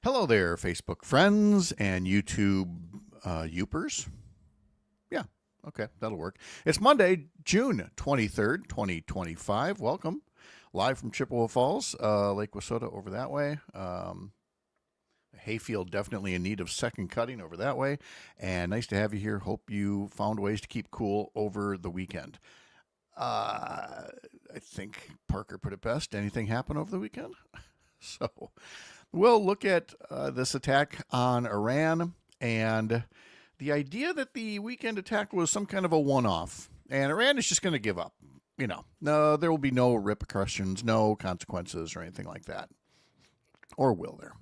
Hello there, Facebook friends and YouTube Youpers. Yeah, okay, that'll work. It's Monday, June 23rd, 2025. Welcome. Live from Chippewa Falls, Lake Wissota over that way. Hayfield definitely in need of second cutting over that way. And nice to have you here. Hope you found ways to keep cool over the weekend. I think Parker put it best. Anything happen over the weekend? So we'll look at this attack on Iran and the idea that the weekend attack was some kind of a one-off and Iran is just going to give up. No, there will be no repercussions, no consequences or anything like that. Or will there?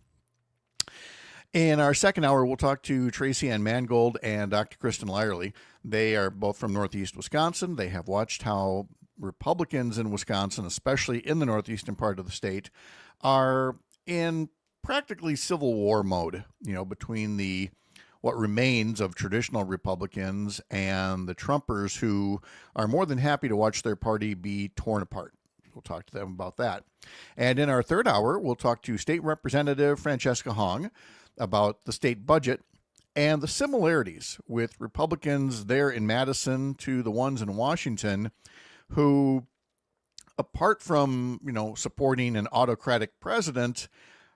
In our second hour, we'll talk to Tracy Ann Mangold and Dr. Kristen Lyerly. They are both from Northeast Wisconsin. They have watched how Republicans in Wisconsin, especially in the northeastern part of the state, are in practically civil war mode, between the what remains of traditional Republicans and the Trumpers who are more than happy to watch their party be torn apart. We'll talk to them about that. And in our third hour, we'll talk to State Representative Francesca Hong about the state budget and the similarities with Republicans there in Madison to the ones in Washington who, apart from, supporting an autocratic president,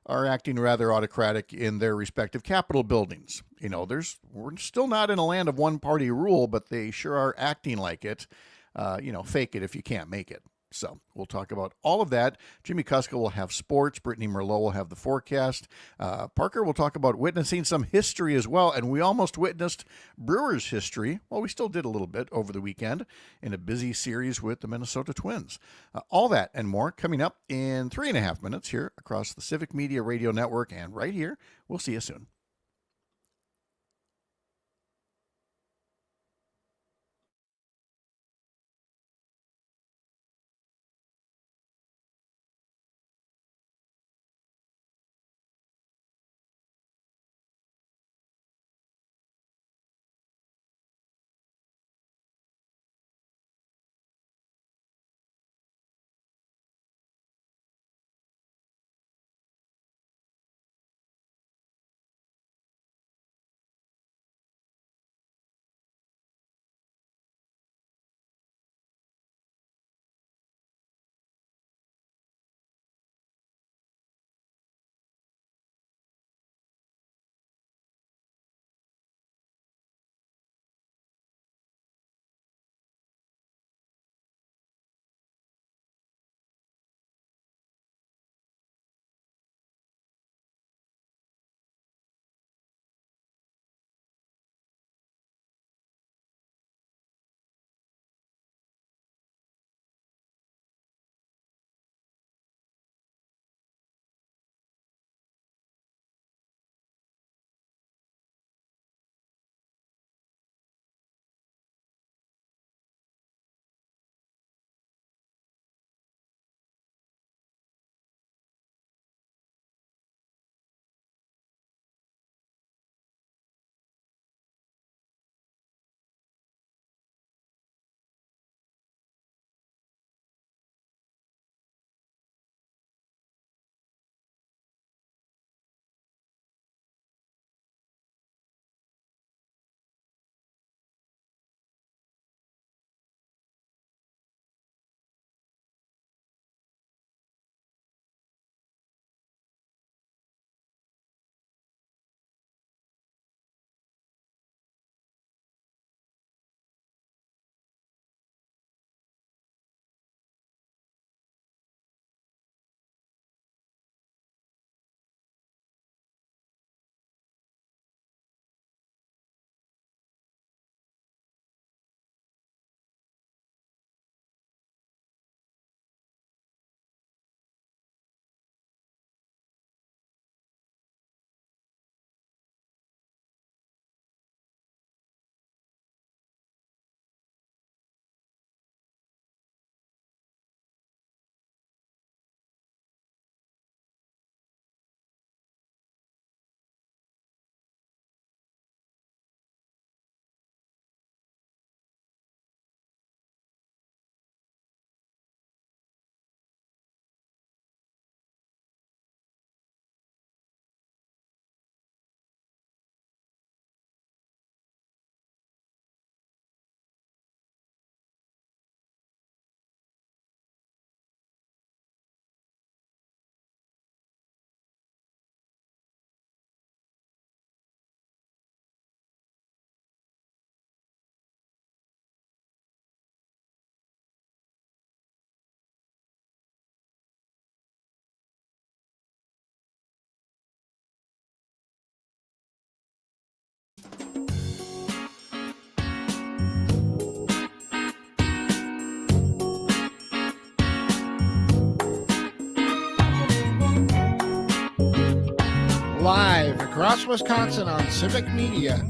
are acting rather autocratic in their respective Capitol buildings. We're still not in a land of one party rule, but they sure are acting like it. Fake it if you can't make it. So we'll talk about all of that. Jimmy Kuska will have sports. Brittany Merlot will have the forecast. Parker will talk about witnessing some history as well. And we almost witnessed Brewers history. Well, we still did a little bit over the weekend in a busy series with the Minnesota Twins. All that and more coming up in 3.5 minutes here across the Civic Media Radio Network and right here. We'll see you soon. Live across Wisconsin on Civic Media,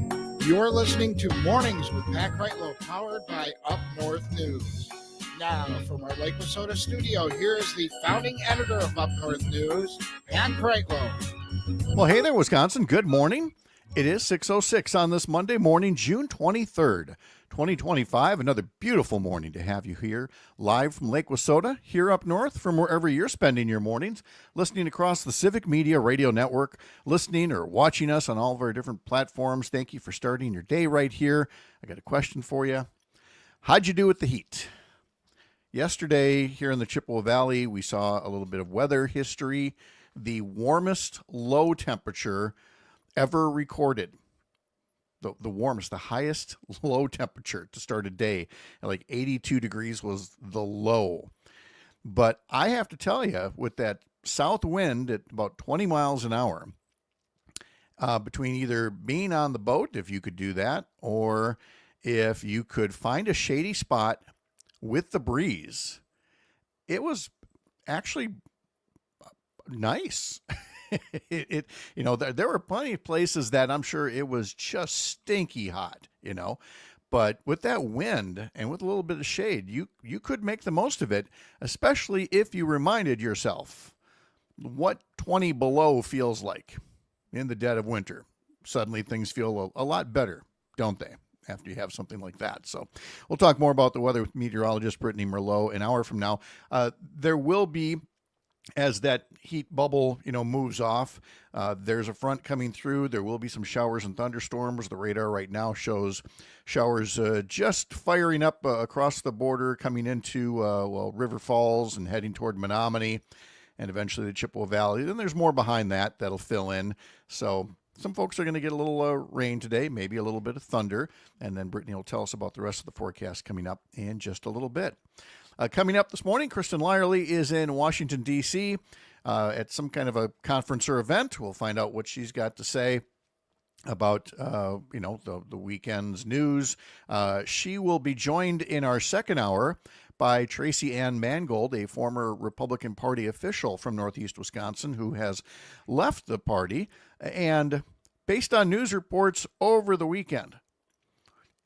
you're listening to Mornings with Pat Kreitlow, powered by Up North News. Now, from our Lake Wissota studio, here is the founding editor of Up North News, Pat Kreitlow. Well, hey there, Wisconsin. Good morning. It is 6:06 on this Monday morning, June 23rd, 2025. Another beautiful morning to have you here, live from Lake Wissota, here up north, from wherever you're spending your mornings, listening across the Civic Media Radio Network, listening or watching us on all of our different platforms. Thank you for starting your day right here. I got a question for you. How'd you do with the heat? Yesterday, here in the Chippewa Valley, we saw a little bit of weather history. The warmest low temperature ever recorded. The warmest, the highest low temperature to start a day, at like 82 degrees was the low. But I have to tell you, with that south wind at about 20 miles an hour, between either being on the boat, if you could do that, or if you could find a shady spot with the breeze, it was actually nice. There were plenty of places that I'm sure it was just stinky hot, but with that wind and with a little bit of shade, you could make the most of it, especially if you reminded yourself what 20 below feels like in the dead of winter. Suddenly things feel a lot better, don't they, after you have something like that? So we'll talk more about the weather with meteorologist Brittany Merlot an hour from now. There will be, as that heat bubble, moves off, there's a front coming through. There will be some showers and thunderstorms. The radar right now shows showers just firing up across the border, coming into, River Falls and heading toward Menominee and eventually the Chippewa Valley. Then there's more behind that'll fill in. So some folks are going to get a little rain today, maybe a little bit of thunder. And then Brittany will tell us about the rest of the forecast coming up in just a little bit. Coming up this morning, Kristen Lyerly is in Washington, D.C. At some kind of a conference or event. We'll find out what she's got to say about, the weekend's news. She will be joined in our second hour by Tracy Ann Mangold, a former Republican Party official from Northeast Wisconsin who has left the party. And based on news reports over the weekend,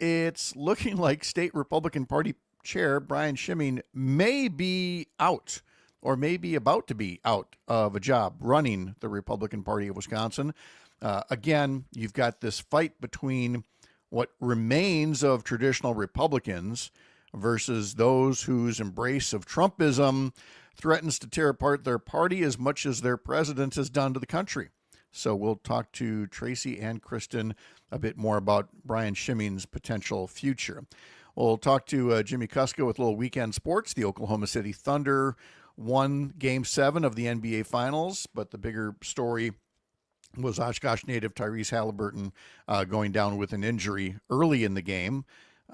it's looking like state Republican Party Chair Brian Schimming may be out, or may be about to be out of a job running the Republican Party of Wisconsin. Again, you've got this fight between what remains of traditional Republicans versus those whose embrace of Trumpism threatens to tear apart their party as much as their president has done to the country. So we'll talk to Tracy and Kristen a bit more about Brian Schimming's potential future. We'll talk to Jimmy Kuska with a little weekend sports. The Oklahoma City Thunder won Game 7 of the NBA Finals, but the bigger story was Oshkosh native Tyrese Halliburton going down with an injury early in the game,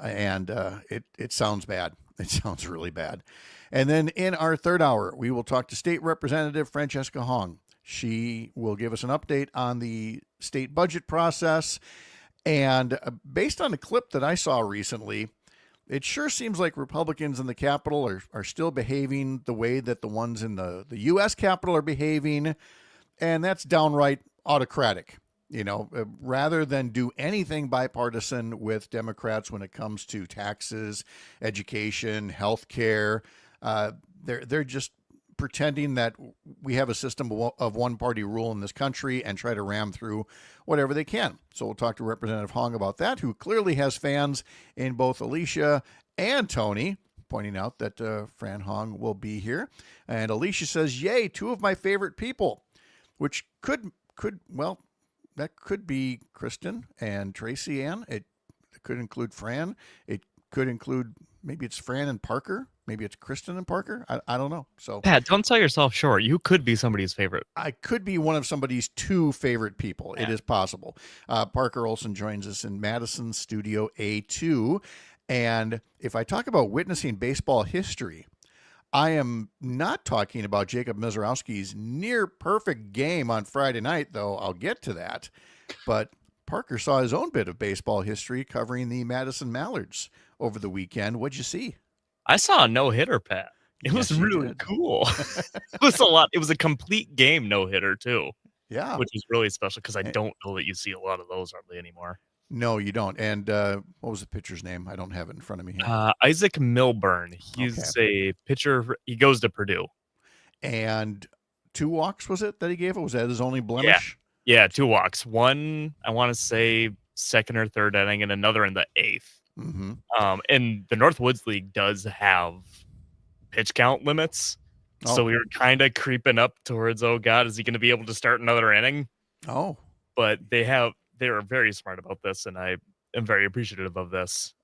and it sounds bad. It sounds really bad. And then in our third hour, we will talk to State Representative Francesca Hong. She will give us an update on the state budget process, and based on a clip that I saw recently, it sure seems like Republicans in the Capitol are still behaving the way that the ones in the U.S. Capitol are behaving, and that's downright autocratic. Rather than do anything bipartisan with Democrats when it comes to taxes, education, health care, they're just pretending that we have a system of one-party rule in this country and try to ram through whatever they can. So we'll talk to Representative Hong about that, who clearly has fans in both Alicia and Tony, pointing out that Fran Hong will be here. And Alicia says, yay, two of my favorite people, which could be Kristen and Tracy Ann. It could include Fran. It could include, maybe it's Fran and Parker. Maybe it's Kristen and Parker. I don't know. So Pat, don't sell yourself short. You could be somebody's favorite. I could be one of somebody's two favorite people. Yeah. It is possible. Parker Olson joins us in Madison Studio A2. And if I talk about witnessing baseball history, I am not talking about Jacob Mizorowski's near perfect game on Friday night, though I'll get to that. But Parker saw his own bit of baseball history covering the Madison Mallards over the weekend. What'd you see? I saw a no-hitter, Pat. It was really cool. It was a lot. It was a complete game no-hitter, too. Yeah. which is really special because I Eh, don't know that you see a lot of those hardly anymore. No, you don't. And what was the pitcher's name? I don't have it in front of me here. Isaac Milburn. Okay. He's a pitcher. He goes to Purdue. And 2 walks, was it that he gave? Or was that his only Yeah. blemish? Yeah, 2 walks. One, I want to say second or third inning, and another in the 8th. Mm-hmm. And the Northwoods League does have pitch count limits. Oh. So we were kind of creeping up towards, oh God, is he going to be able to start another inning? Oh. But they're very smart about this, and I am very appreciative of this.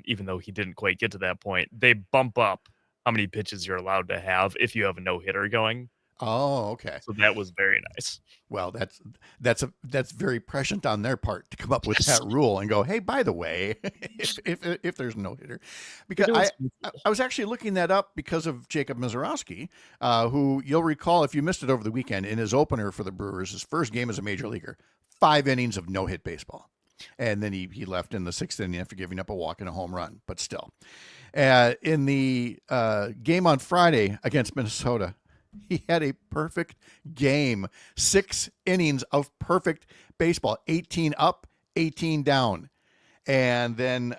Even though he didn't quite get to that point, they bump up how many pitches you're allowed to have if you have a no-hitter going. Oh, okay. So that was very nice. Well, that's very prescient on their part to come up with that rule and go, hey, by the way, if there's no hitter, because I was actually looking that up because of Jacob Mizorowski, who you'll recall if you missed it over the weekend in his opener for the Brewers, his first game as a major leaguer, 5 innings of no hit baseball, and then he left in the 6th inning after giving up a walk and a home run, but still, in the game on Friday against Minnesota. He had a perfect game, 6 innings of perfect baseball, 18 up, 18 down, and then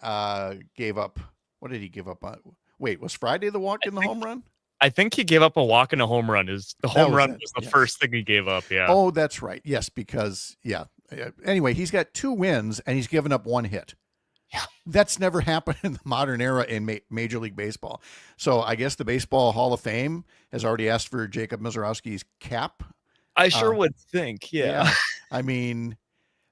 gave up. What did he give up on? Wait, was Friday the walk and the home run? I think he gave up a walk and a home run. The home run was the first thing he gave up. Yeah. Oh, that's right. Yes, because Anyway, he's got 2 wins and he's given up 1 hit. Yeah. That's never happened in the modern era in Major League Baseball. So I guess the Baseball Hall of Fame has already asked for Jacob Mizorowski's cap. I sure would think. Yeah. I mean,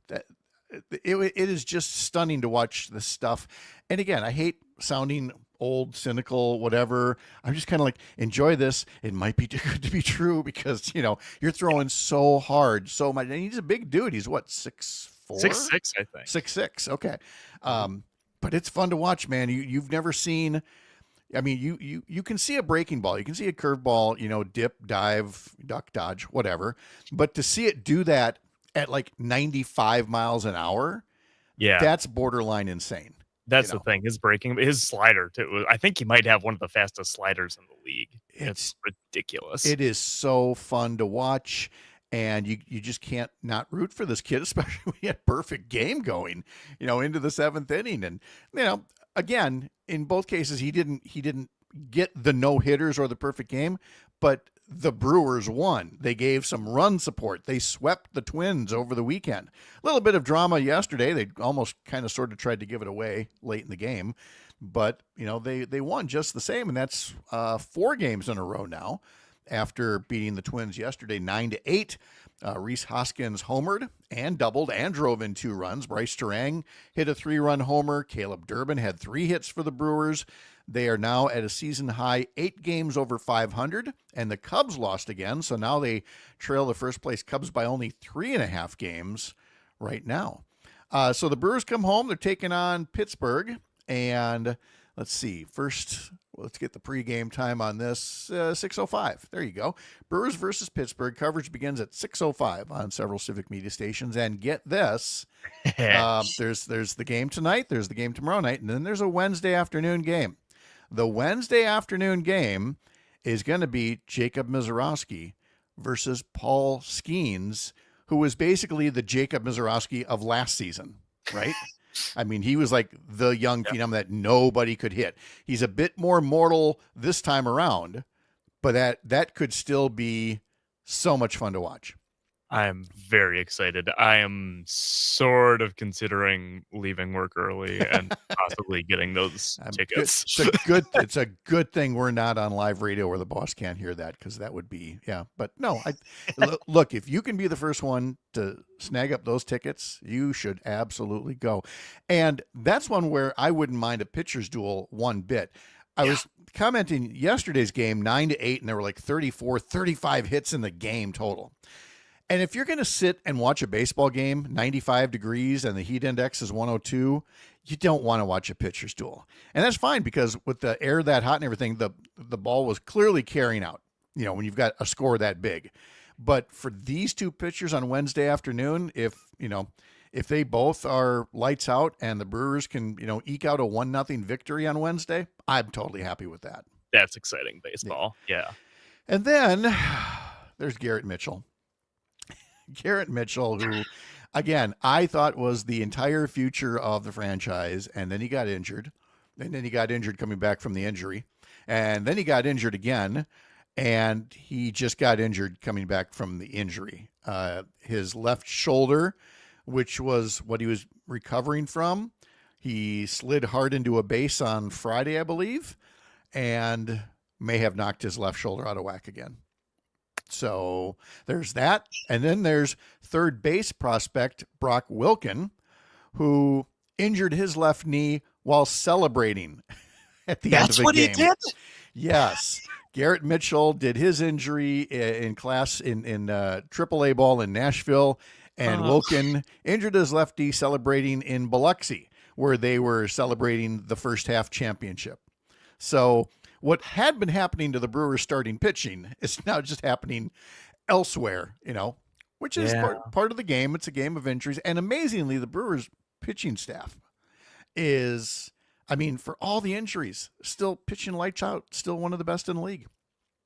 it is just stunning to watch this stuff. And again, I hate sounding old, cynical, whatever. I'm just kind of like, enjoy this. It might be too good to be true because, you're throwing so hard, so much. And he's a big dude. He's what, 6'4"? 6'6", I think. 6'6". Okay. But it's fun to watch, man. You've never seen, I mean, you can see a breaking ball. You can see a curveball, dip, dive, duck, dodge, whatever. But to see it do that at like 95 miles an hour, that's borderline insane. That's the thing. His slider too. I think he might have one of the fastest sliders in the league. It's ridiculous. It is so fun to watch. And you just can't not root for this kid, especially when he had perfect game going, into the 7th inning. And, again, in both cases, he didn't get the no hitters or the perfect game, but the Brewers won. They gave some run support. They swept the Twins over the weekend. A little bit of drama yesterday. They almost kind of sort of tried to give it away late in the game, but they won just the same. And that's 4 games in a row now. After beating the Twins yesterday 9-8, Rhys Hoskins homered and doubled and drove in 2 runs. Bryce Terang hit a 3-run homer. Caleb Durbin had 3 hits for the Brewers. They are now at a season high 8 games over 500, and the Cubs lost again. So now they trail the first place Cubs by only 3.5 games right now. So the Brewers come home. They're taking on Pittsburgh, and let's see. First, let's get the pregame time on this. 6:05. There you go. Brewers versus Pittsburgh. Coverage begins at 6:05 on several Civic Media stations. And get this, there's the game tonight. There's the game tomorrow night. And then there's a Wednesday afternoon game. The Wednesday afternoon game is going to be Jacob Mizorowski versus Paul Skeens, who was basically the Jacob Mizorowski of last season, right? I mean, he was like the young phenom that nobody could hit. He's a bit more mortal this time around, but that could still be so much fun to watch. I'm very excited. I am sort of considering leaving work early and possibly getting those tickets. It's a good thing we're not on live radio where the boss can't hear that, because that would be, But no, look, if you can be the first one to snag up those tickets, you should absolutely go. And that's one where I wouldn't mind a pitcher's duel one bit. I was commenting yesterday's game, 9-8, and there were like 34, 35 hits in the game total. And if you're going to sit and watch a baseball game, 95 degrees, and the heat index is 102, you don't want to watch a pitcher's duel. And that's fine, because with the air that hot and everything, the ball was clearly carrying out, when you've got a score that big. But for these 2 pitchers on Wednesday afternoon, if they both are lights out and the Brewers can, eke out a 1-0 victory on Wednesday, I'm totally happy with that. That's exciting baseball. Yeah. And then there's Garrett Mitchell. Garrett Mitchell, who, again, I thought was the entire future of the franchise, and then he got injured. And then he got injured coming back from the injury. And then he got injured again, and he just got injured coming back from the injury. His left shoulder, which was what he was recovering from, he slid hard into a base on Friday, I believe, and may have knocked his left shoulder out of whack again. So there's that. And then there's third base prospect Brock Wilken, who injured his left knee while celebrating at the end of the game. That's what he did? Yes. Garrett Mitchell did his injury in class in AAA ball in Nashville, and Wilken injured his left knee celebrating in Biloxi, where they were celebrating the first half championship. So what had been happening to the Brewers starting pitching is now just happening elsewhere, which is part of the game. It's a game of injuries. And amazingly, the Brewers pitching staff is, for all the injuries, still pitching lights out, still one of the best in the league.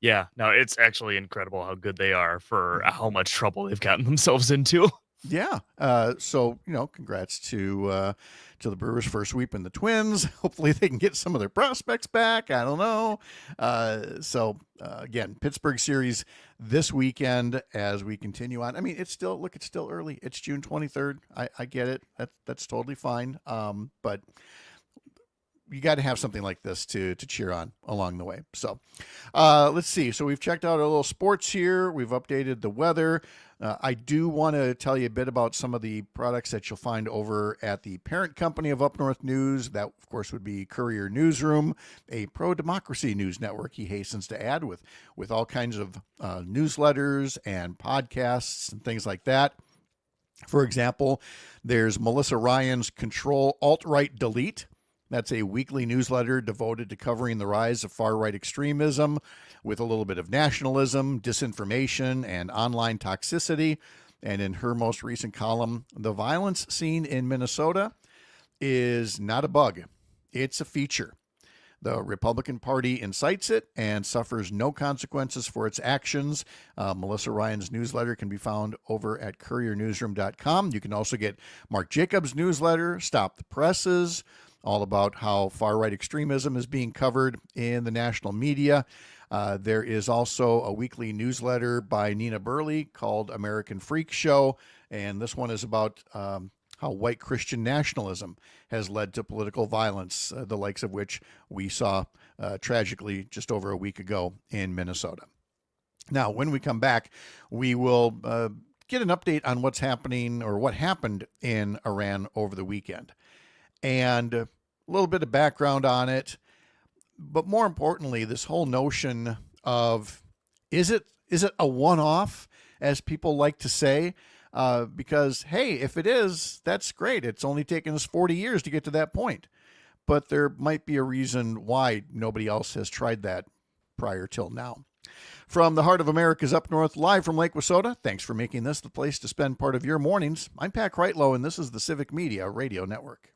Yeah, no, it's actually incredible how good they are for how much trouble they've gotten themselves into. Yeah. So, congrats to the Brewers for sweeping the Twins. Hopefully they can get some of their prospects back. I don't know. Again, Pittsburgh series this weekend as we continue on. It's still early. It's June 23rd. I get it. That's totally fine. But you got to have something like this to cheer on along the way. So let's see. So we've checked out a little sports here. We've updated the weather. I do want to tell you a bit about some of the products that you'll find over at the parent company of Up North News. That, of course, would be Courier Newsroom, a pro-democracy news network, he hastens to add, with all kinds of newsletters and podcasts and things like that. For example, there's Melissa Ryan's Control Alt-Right Delete. That's a weekly newsletter devoted to covering the rise of far-right extremism with a little bit of nationalism, disinformation, and online toxicity. And in her most recent column, the violence seen in Minnesota is not a bug. It's a feature. The Republican Party incites it and suffers no consequences for its actions. Melissa Ryan's newsletter can be found over at couriernewsroom.com. You can also get Mark Jacobs' newsletter, Stop the Presses, all about how far-right extremism is being covered in the national media. There is also a weekly newsletter by Nina Burley called American Freak Show, and this one is about how white Christian nationalism has led to political violence, the likes of which we saw tragically just over a week ago in Minnesota. Now, when we come back, we will get an update on what's happening or what happened in Iran over the weekend, and a little bit of background on it. But more importantly, this whole notion of, is it a one-off, as people like to say? Because, hey, if it is, that's great. It's only taken us 40 years to get to that point. But there might be a reason why nobody else has tried that prior till now. From the heart of America's Up North, live from Lake Wissota, thanks for making this the place to spend part of your mornings. I'm Pat Kreitlow, and this is the Civic Media Radio Network.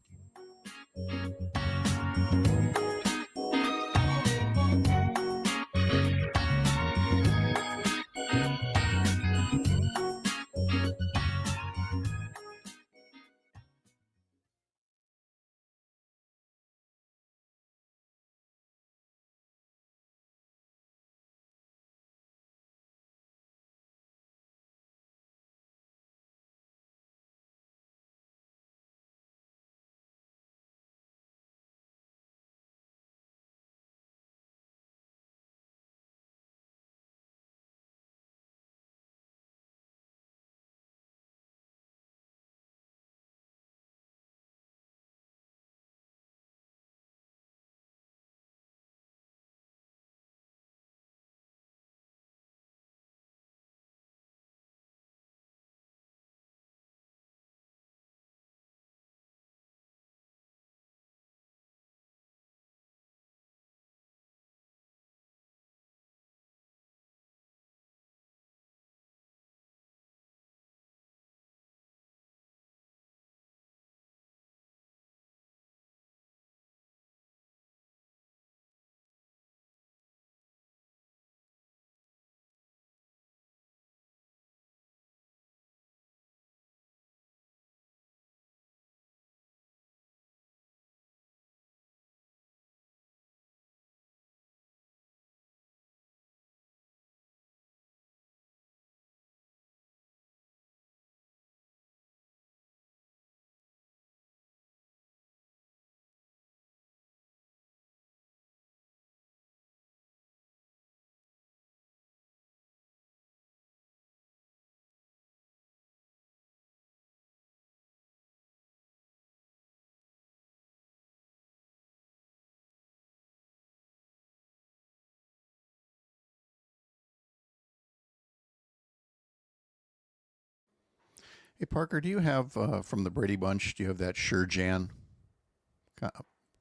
Hey, Parker, do you have from the Brady Bunch, do you have that Sure Jan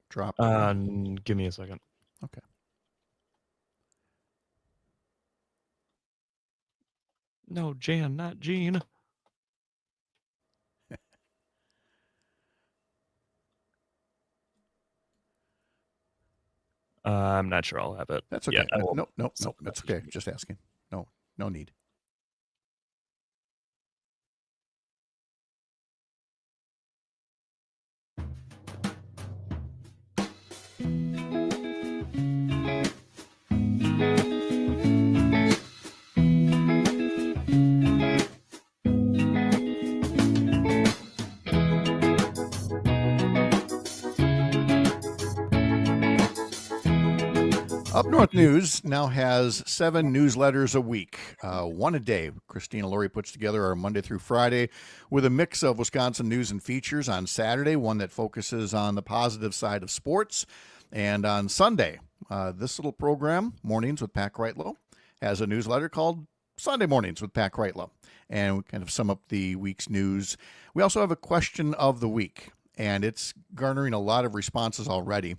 drop? Give me a second. Okay. No, Jan, not Gene. I'm not sure I'll have it. That's okay. Yeah, No, that's okay. Just asking. No need. Up North News now has 7 newsletters a week, one a day. Christina Laurie puts together our Monday through Friday with a mix of Wisconsin news and features. On Saturday, one that focuses on the positive side of sports. And on Sunday, this little program, Mornings with Pat Kreitlow, has a newsletter called Sunday Mornings with Pat Kreitlow. And we kind of sum up the week's news. We also have a question of the week, and it's garnering a lot of responses already.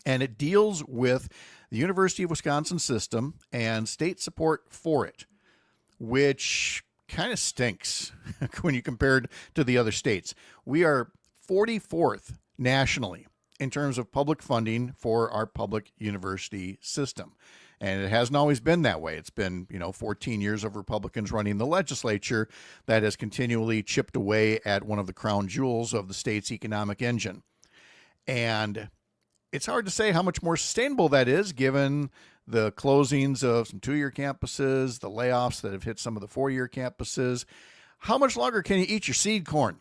And it deals with the University of Wisconsin system and state support for it, which kind of stinks when you compare it to the other states. We are 44th nationally in terms of public funding for our public university system. And it hasn't always been that way. It's been, 14 years of Republicans running the legislature that has continually chipped away at one of the crown jewels of the state's economic engine. And it's hard to say how much more sustainable that is given the closings of some 2-year campuses, the layoffs that have hit some of the 4-year campuses. How much longer can you eat your seed corn?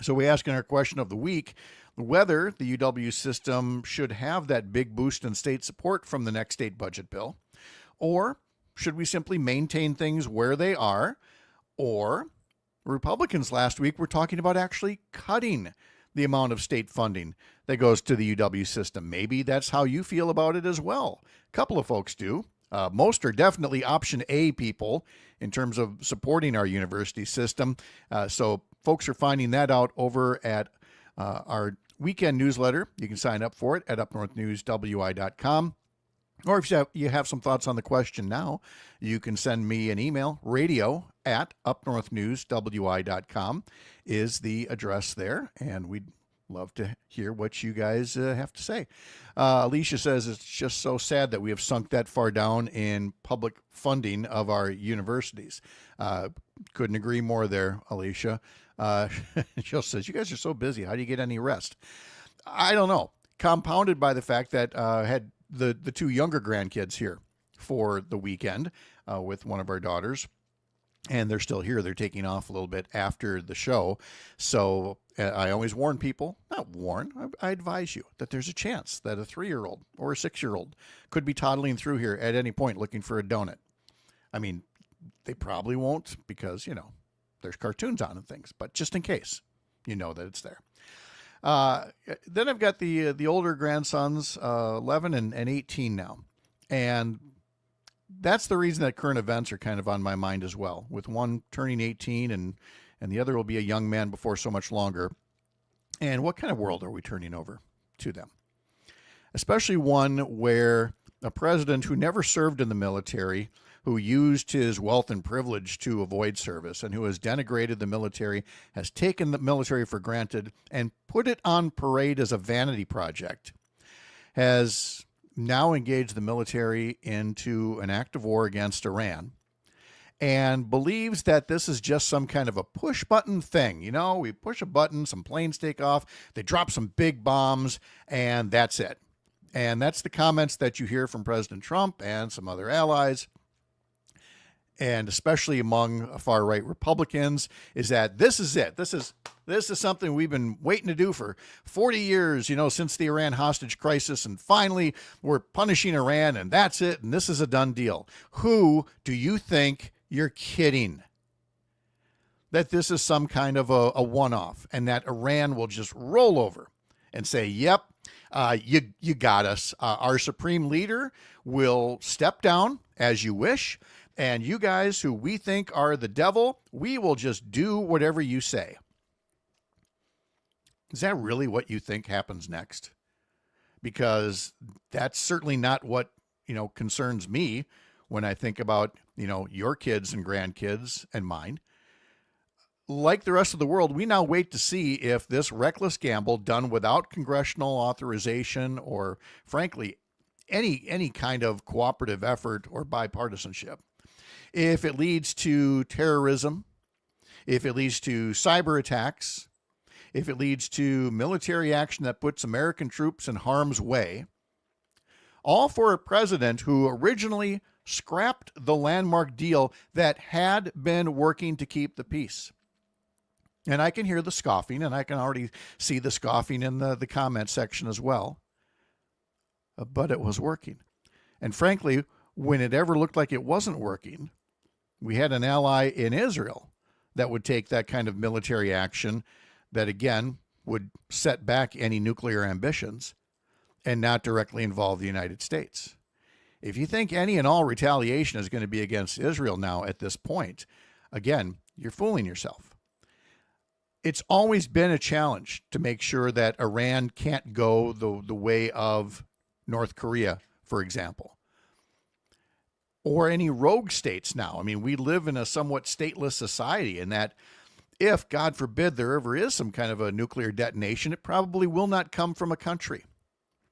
So we ask in our question of the week whether the UW system should have that big boost in state support from the next state budget bill, or should we simply maintain things where they are, or Republicans last week were talking about actually cutting the amount of state funding that goes to the UW system. Maybe that's how you feel about it as well. A couple of folks do. Most are definitely option A people in terms of supporting our university system. So folks are finding that out over at our weekend newsletter. You can sign up for it at upnorthnewswi.com. Or if you have some thoughts on the question now, you can send me an email. radio@upnorthnewswi.com is the address there, and we'd love to hear what you guys have to say. Alicia says it's just so sad that we have sunk that far down in public funding of our universities. Couldn't agree more there, Alicia. Jill says, you guys are so busy. How do you get any rest? I don't know. Compounded by the fact that I had the 2 younger grandkids here for the weekend with one of our daughters, and they're still here. They're taking off a little bit after the show. So I always warn people, not warn, I advise you that there's a chance that a 3-year-old or a 6-year-old could be toddling through here at any point looking for a donut. I mean, they probably won't because, there's cartoons on and things, but just in case, that it's there. Then I've got the older grandsons, 11 and 18 now. And that's the reason that current events are kind of on my mind as well, with one turning 18 and the other will be a young man before so much longer. And what kind of world are we turning over to them? Especially one where a president who never served in the military, who used his wealth and privilege to avoid service, and who has denigrated the military, has taken the military for granted and put it on parade as a vanity project, has now engaged the military into an act of war against Iran, and believes that this is just some kind of a push button thing. We push a button, some planes take off, they drop some big bombs, and that's it. And that's the comments that you hear from President Trump and some other allies, and especially among far-right Republicans, is that this is it. This is something we've been waiting to do for 40 years, since the Iran hostage crisis, and finally we're punishing Iran, and that's it, and this is a done deal. Who do you think you're kidding? That this is some kind of a one-off, and that Iran will just roll over and say, yep, you got us. Our supreme leader will step down as you wish. And you guys who we think are the devil, we will just do whatever you say. Is that really what you think happens next? Because that's certainly not what, concerns me when I think about, your kids and grandkids and mine. Like the rest of the world, we now wait to see if this reckless gamble done without congressional authorization or, frankly, any kind of cooperative effort or bipartisanship, if it leads to terrorism, if it leads to cyber attacks, if it leads to military action that puts American troops in harm's way, all for a president who originally scrapped the landmark deal that had been working to keep the peace. And I can hear the scoffing, and I can already see the scoffing in the comment section as well. But it was working. And frankly, when it ever looked like it wasn't working, we had an ally in Israel that would take that kind of military action that, again, would set back any nuclear ambitions and not directly involve the United States. If you think any and all retaliation is going to be against Israel now at this point, again, you're fooling yourself. It's always been a challenge to make sure that Iran can't go the way of North Korea, for example, or any rogue states now. I mean, we live in a somewhat stateless society, and that if, God forbid, there ever is some kind of a nuclear detonation, it probably will not come from a country.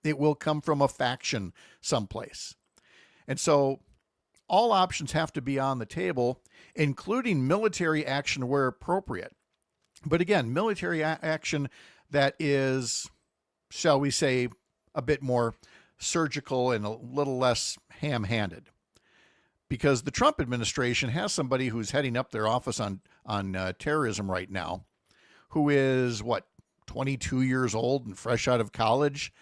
It will come from a faction someplace. And so all options have to be on the table, including military action where appropriate. But again, military action that is, shall we say, a bit more surgical and a little less ham-handed. Because the Trump administration has somebody who's heading up their office on terrorism right now, who is, 22 years old and fresh out of college,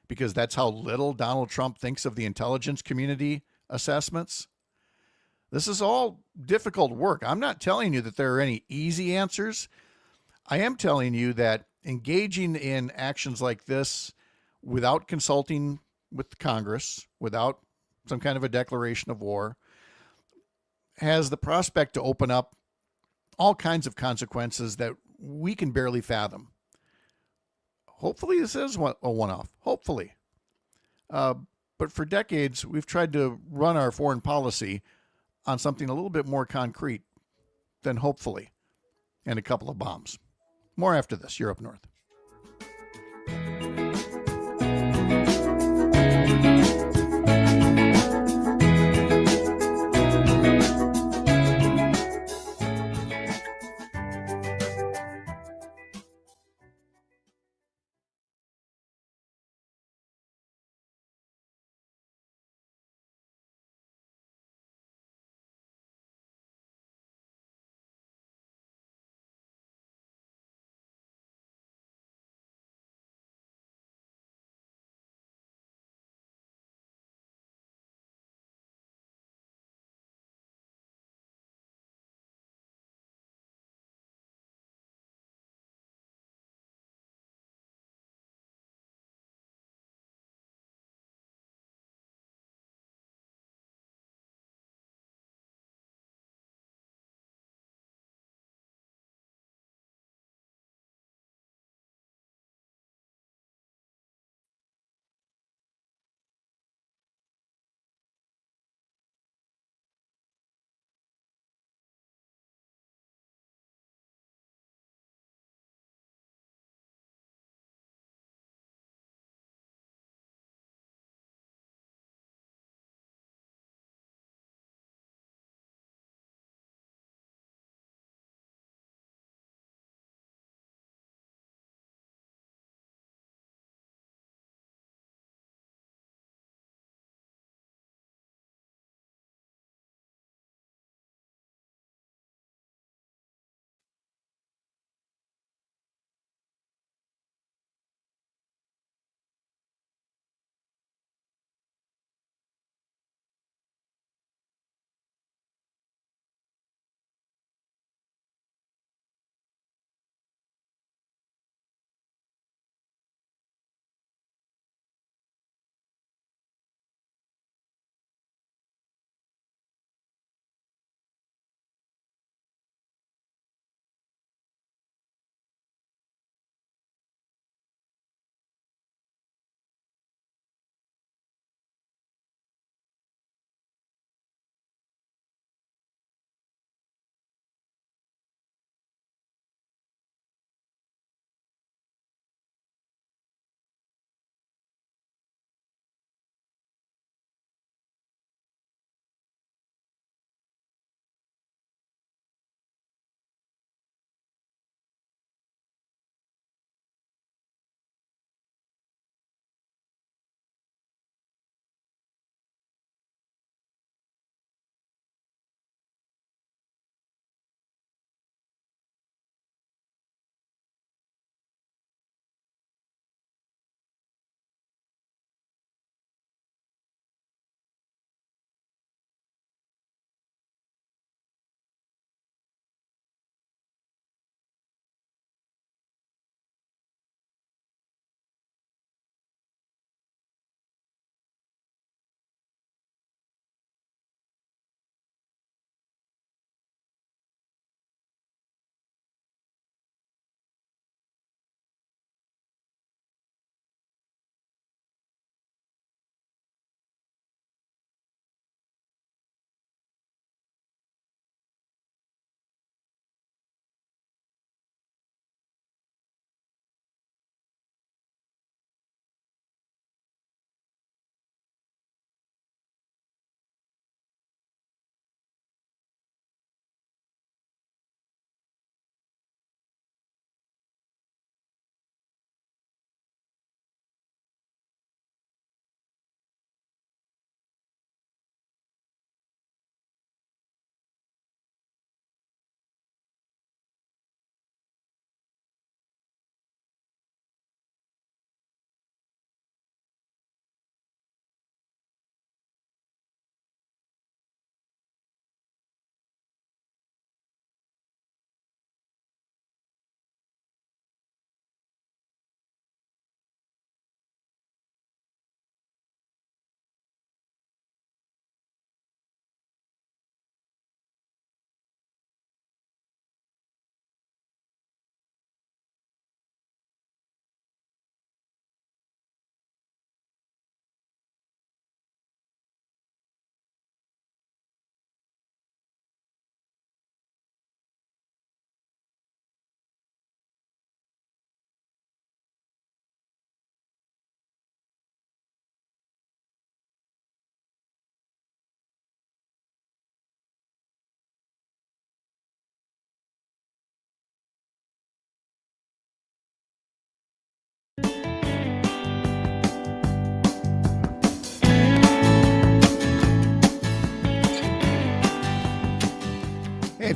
because that's how little Donald Trump thinks of the intelligence community assessments. This is all difficult work. I'm not telling you that there are any easy answers. I am telling you that engaging in actions like this without consulting with Congress, without some kind of a declaration of war, has the prospect to open up all kinds of consequences that we can barely fathom. Hopefully this is a one-off, hopefully. But for decades, we've tried to run our foreign policy on something a little bit more concrete than hopefully, and a couple of bombs. More after this. You're up north.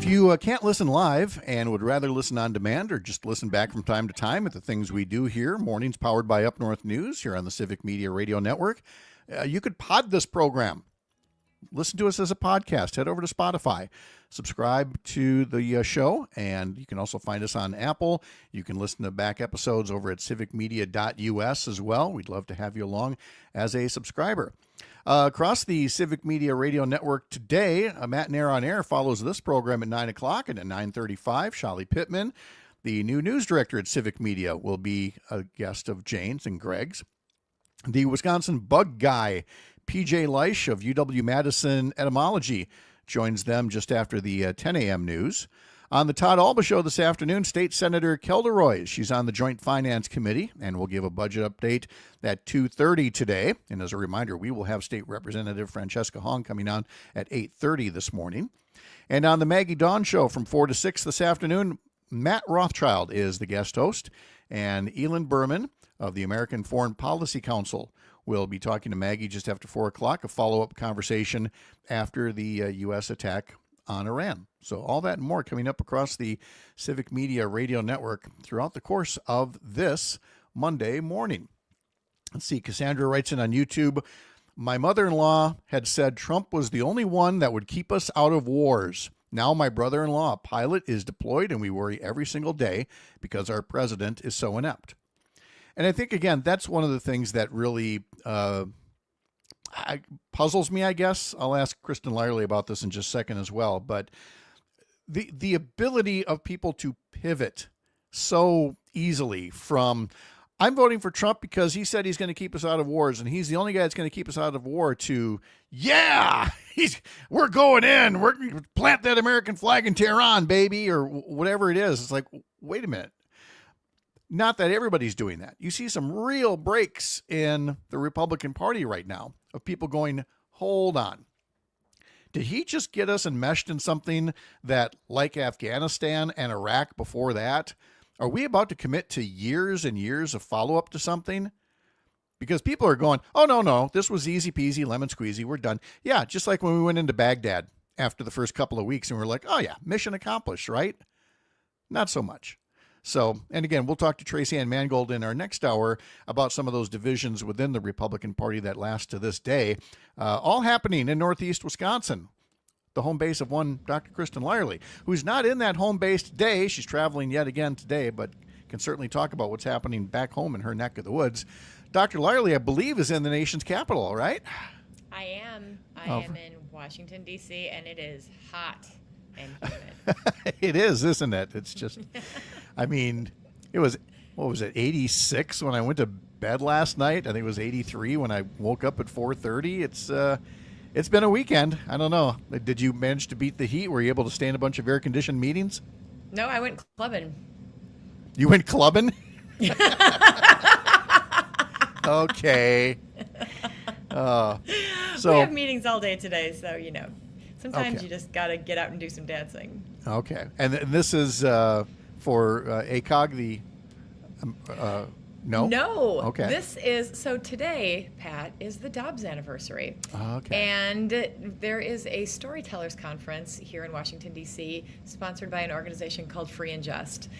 If you can't listen live and would rather listen on demand or just listen back from time to time at the things we do here, mornings powered by Up North News here on the Civic Media Radio Network, you could pod this program. Listen to us as a podcast. Head over to Spotify. Subscribe to the show, and you can also find us on Apple. You can listen to back episodes over at civicmedia.us as well. We'd love to have you along as a subscriber. Across the Civic Media Radio Network today, Matt and Air on Air follows this program at 9 o'clock, and at 9:35, Shali Pittman, the new news director at Civic Media, will be a guest of Jane's and Greg's. The Wisconsin bug guy, PJ Leish of UW-Madison Etymology, joins them just after the 10 a.m. news. On the Todd Alba Show this afternoon, State Senator Kelderoy. She's on the Joint Finance Committee, and we'll give a budget update at 2:30 today. And as a reminder, we will have State Representative Francesca Hong coming on at 8:30 this morning. And on the Maggie Dawn Show from 4 to 6 this afternoon, Matt Rothschild is the guest host, and Elin Berman of the American Foreign Policy Council will be talking to Maggie just after 4 o'clock, a follow-up conversation after the U.S. attack on Iran. So all that and more coming up across the Civic Media Radio Network throughout the course of this Monday morning. Let's see, Cassandra writes in on YouTube, my mother-in-law had said Trump was the only one that would keep us out of wars. Now my brother-in-law, a pilot, is deployed, and we worry every single day because our president is so inept. And I think, again, that's one of the things that really puzzles me, I guess. I'll ask Kristen Lyerly about this in just a second as well. But the ability of people to pivot so easily from, I'm voting for Trump because he said he's going to keep us out of wars, and he's the only guy that's going to keep us out of war, to, yeah, we're going in. We're going to plant that American flag in Tehran, baby, or whatever it is. It's like, wait a minute. Not that everybody's doing that. You see some real breaks in the Republican Party right now of people going, hold on. Did he just get us enmeshed in something that, like Afghanistan and Iraq before that, are we about to commit to years and years of follow-up to something? Because people are going, oh, no, this was easy peasy, lemon squeezy, we're done. Yeah, just like when we went into Baghdad after the first couple of weeks and we're like, oh yeah, mission accomplished, right? Not so much. So, and again, we'll talk to Tracy Ann Mangold in our next hour about some of those divisions within the Republican Party that last to this day, all happening in Northeast Wisconsin, the home base of one Dr. Kristen Lyerly, who's not in that home base today. She's traveling yet again today, but can certainly talk about what's happening back home in her neck of the woods. Dr. Lyerly, I believe, is in the nation's capital, right? I am. I am in Washington, D.C., and it is hot and humid. It is, isn't it? It's just, I mean, it was, what was it, 86 when I went to bed last night? I think it was 83 when I woke up at 4:30. It's been a weekend. I don't know. Did you manage to beat the heat? Were you able to stay in a bunch of air-conditioned meetings? No, I went clubbing. You went clubbing? Okay. So we have meetings all day today, so, sometimes Okay. you just got to get out and do some dancing. Okay. And this is for ACOG, the... No? No. Okay. This is, so today, Pat, is the Dobbs anniversary. Okay. And there is a storytellers conference here in Washington, D.C., sponsored by an organization called Free and Just.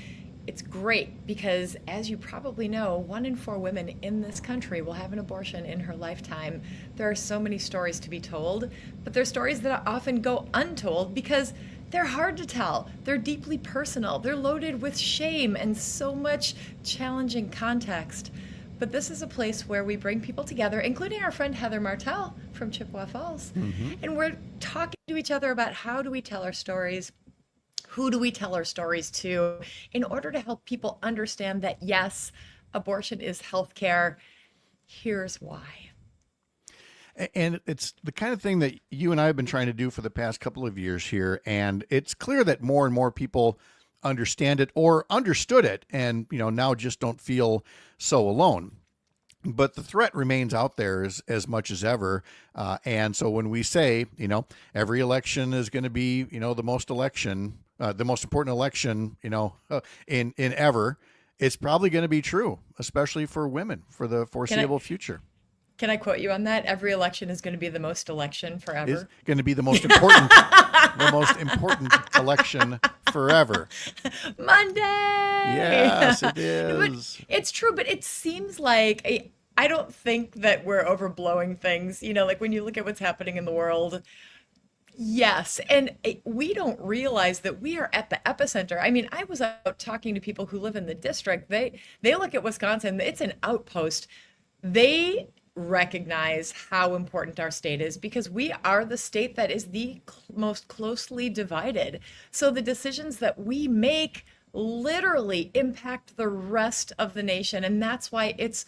It's great because, as you probably know, 1 in 4 women in this country will have an abortion in her lifetime. There are so many stories to be told, but they're stories that often go untold because they're hard to tell. They're deeply personal. They're loaded with shame and so much challenging context. But this is a place where we bring people together, including our friend Heather Martell from Chippewa Falls. Mm-hmm. And we're talking to each other about how do we tell our stories, who do we tell our stories to, in order to help people understand that, yes, abortion is healthcare. Here's why. And it's the kind of thing that you and I have been trying to do for the past couple of years here. And it's clear that more and more people understand it or understood it and, now just don't feel so alone. But the threat remains out there as much as ever. And so when we say, every election is going to be, the most important election, in ever, it's probably going to be true, especially for women for the foreseeable future. Can I quote you on that? Every election is going to be the most election Is forever. going to be the most important, the most important election forever. Monday. Yes, it But is. it's true, but it seems like I don't think that we're overblowing things. Like when you look at what's happening in the world. Yes, and we don't realize that we are at the epicenter. I mean, I was out talking to people who live in the district. They look at Wisconsin, it's an outpost. They recognize how important our state is because we are the state that is the most closely divided. So the decisions that we make literally impact the rest of the nation, and that's why it's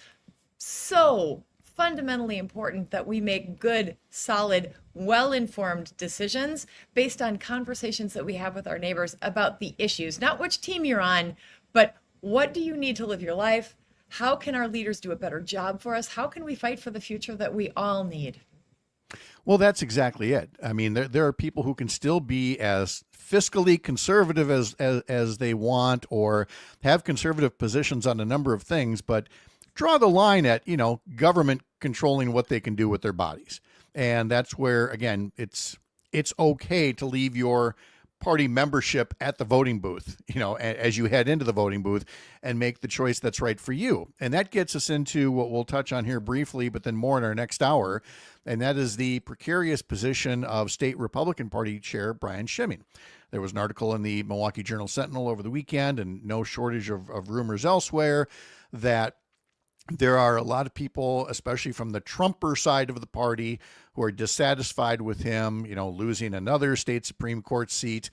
so fundamentally important that we make good, solid, well-informed decisions based on conversations that we have with our neighbors about the issues, not which team you're on, but what do you need to live your life? How can our leaders do a better job for us? How can we fight for the future that we all need? Well, that's exactly it. I mean, there are people who can still be as fiscally conservative as they want or have conservative positions on a number of things, but draw the line at, government controlling what they can do with their bodies. And that's where, again, it's okay to leave your party membership at the voting booth, as you head into the voting booth and make the choice that's right for you. And that gets us into what we'll touch on here briefly, but then more in our next hour. And that is the precarious position of state Republican Party chair Brian Schimming. There was an article in the Milwaukee Journal Sentinel over the weekend, and no shortage of rumors elsewhere, that there are a lot of people, especially from the Trumper side of the party, who are dissatisfied with him, losing another state Supreme Court seat.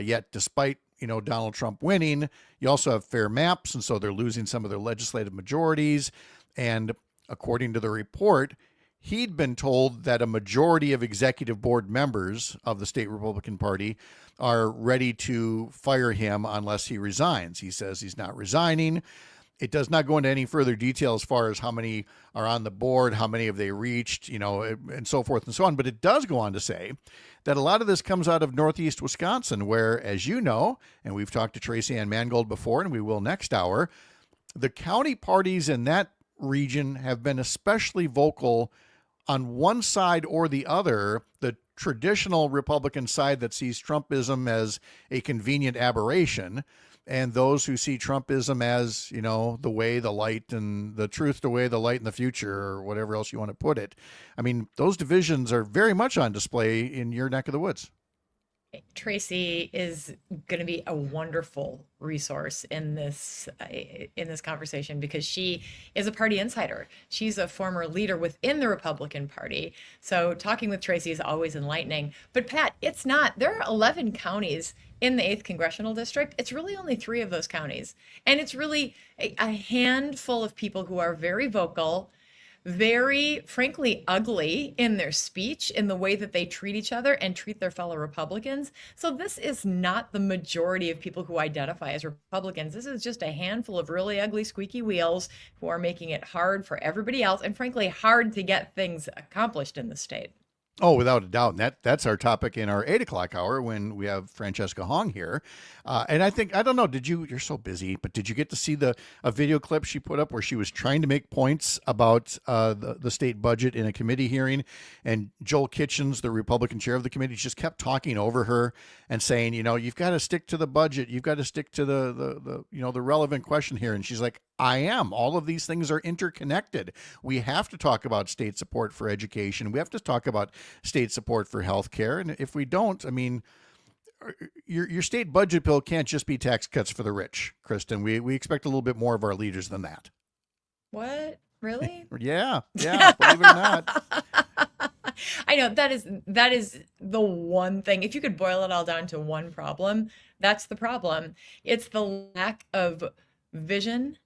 Yet, despite, Donald Trump winning, you also have fair maps. And so they're losing some of their legislative majorities. And according to the report, he'd been told that a majority of executive board members of the state Republican Party are ready to fire him unless he resigns. He says he's not resigning. It does not go into any further detail as far as how many are on the board, how many have they reached, and so forth and so on. But it does go on to say that a lot of this comes out of Northeast Wisconsin, where, as you know, and we've talked to Tracy Ann Mangold before, and we will next hour, the county parties in that region have been especially vocal on one side or the other. The traditional Republican side that sees Trumpism as a convenient aberration, and those who see Trumpism as, the way, the light, and the truth, the way, the light, and the future, or whatever else you want to put it. I mean, those divisions are very much on display in your neck of the woods. Tracy is going to be a wonderful resource in this conversation because she is a party insider. She's a former leader within the Republican Party. So talking with Tracy is always enlightening. But Pat, it's not. There are 11 counties in the 8th Congressional District. It's really only 3 of those counties. And it's really a handful of people who are very vocal, very, frankly, ugly in their speech, in the way that they treat each other and treat their fellow Republicans. So this is not the majority of people who identify as Republicans. This is just a handful of really ugly, squeaky wheels who are making it hard for everybody else and, frankly, hard to get things accomplished in the state. Oh, without a doubt. And that's our topic in our 8 o'clock hour when we have Francesca Hong here. And I don't know, you're so busy, but did you get to see a video clip she put up where she was trying to make points about the state budget in a committee hearing? And Joel Kitchens, the Republican chair of the committee, just kept talking over her and saying, you've got to stick to the budget. You've got to stick to the relevant question here. And she's like, I am. All of these things are interconnected. We have to talk about state support for education. We have to talk about state support for health care. And if we don't, I mean, your state budget bill can't just be tax cuts for the rich, Kristen. We expect a little bit more of our leaders than that. What? Really? Yeah, believe it or not. I know that is the one thing. If you could boil it all down to one problem, that's the problem. It's the lack of vision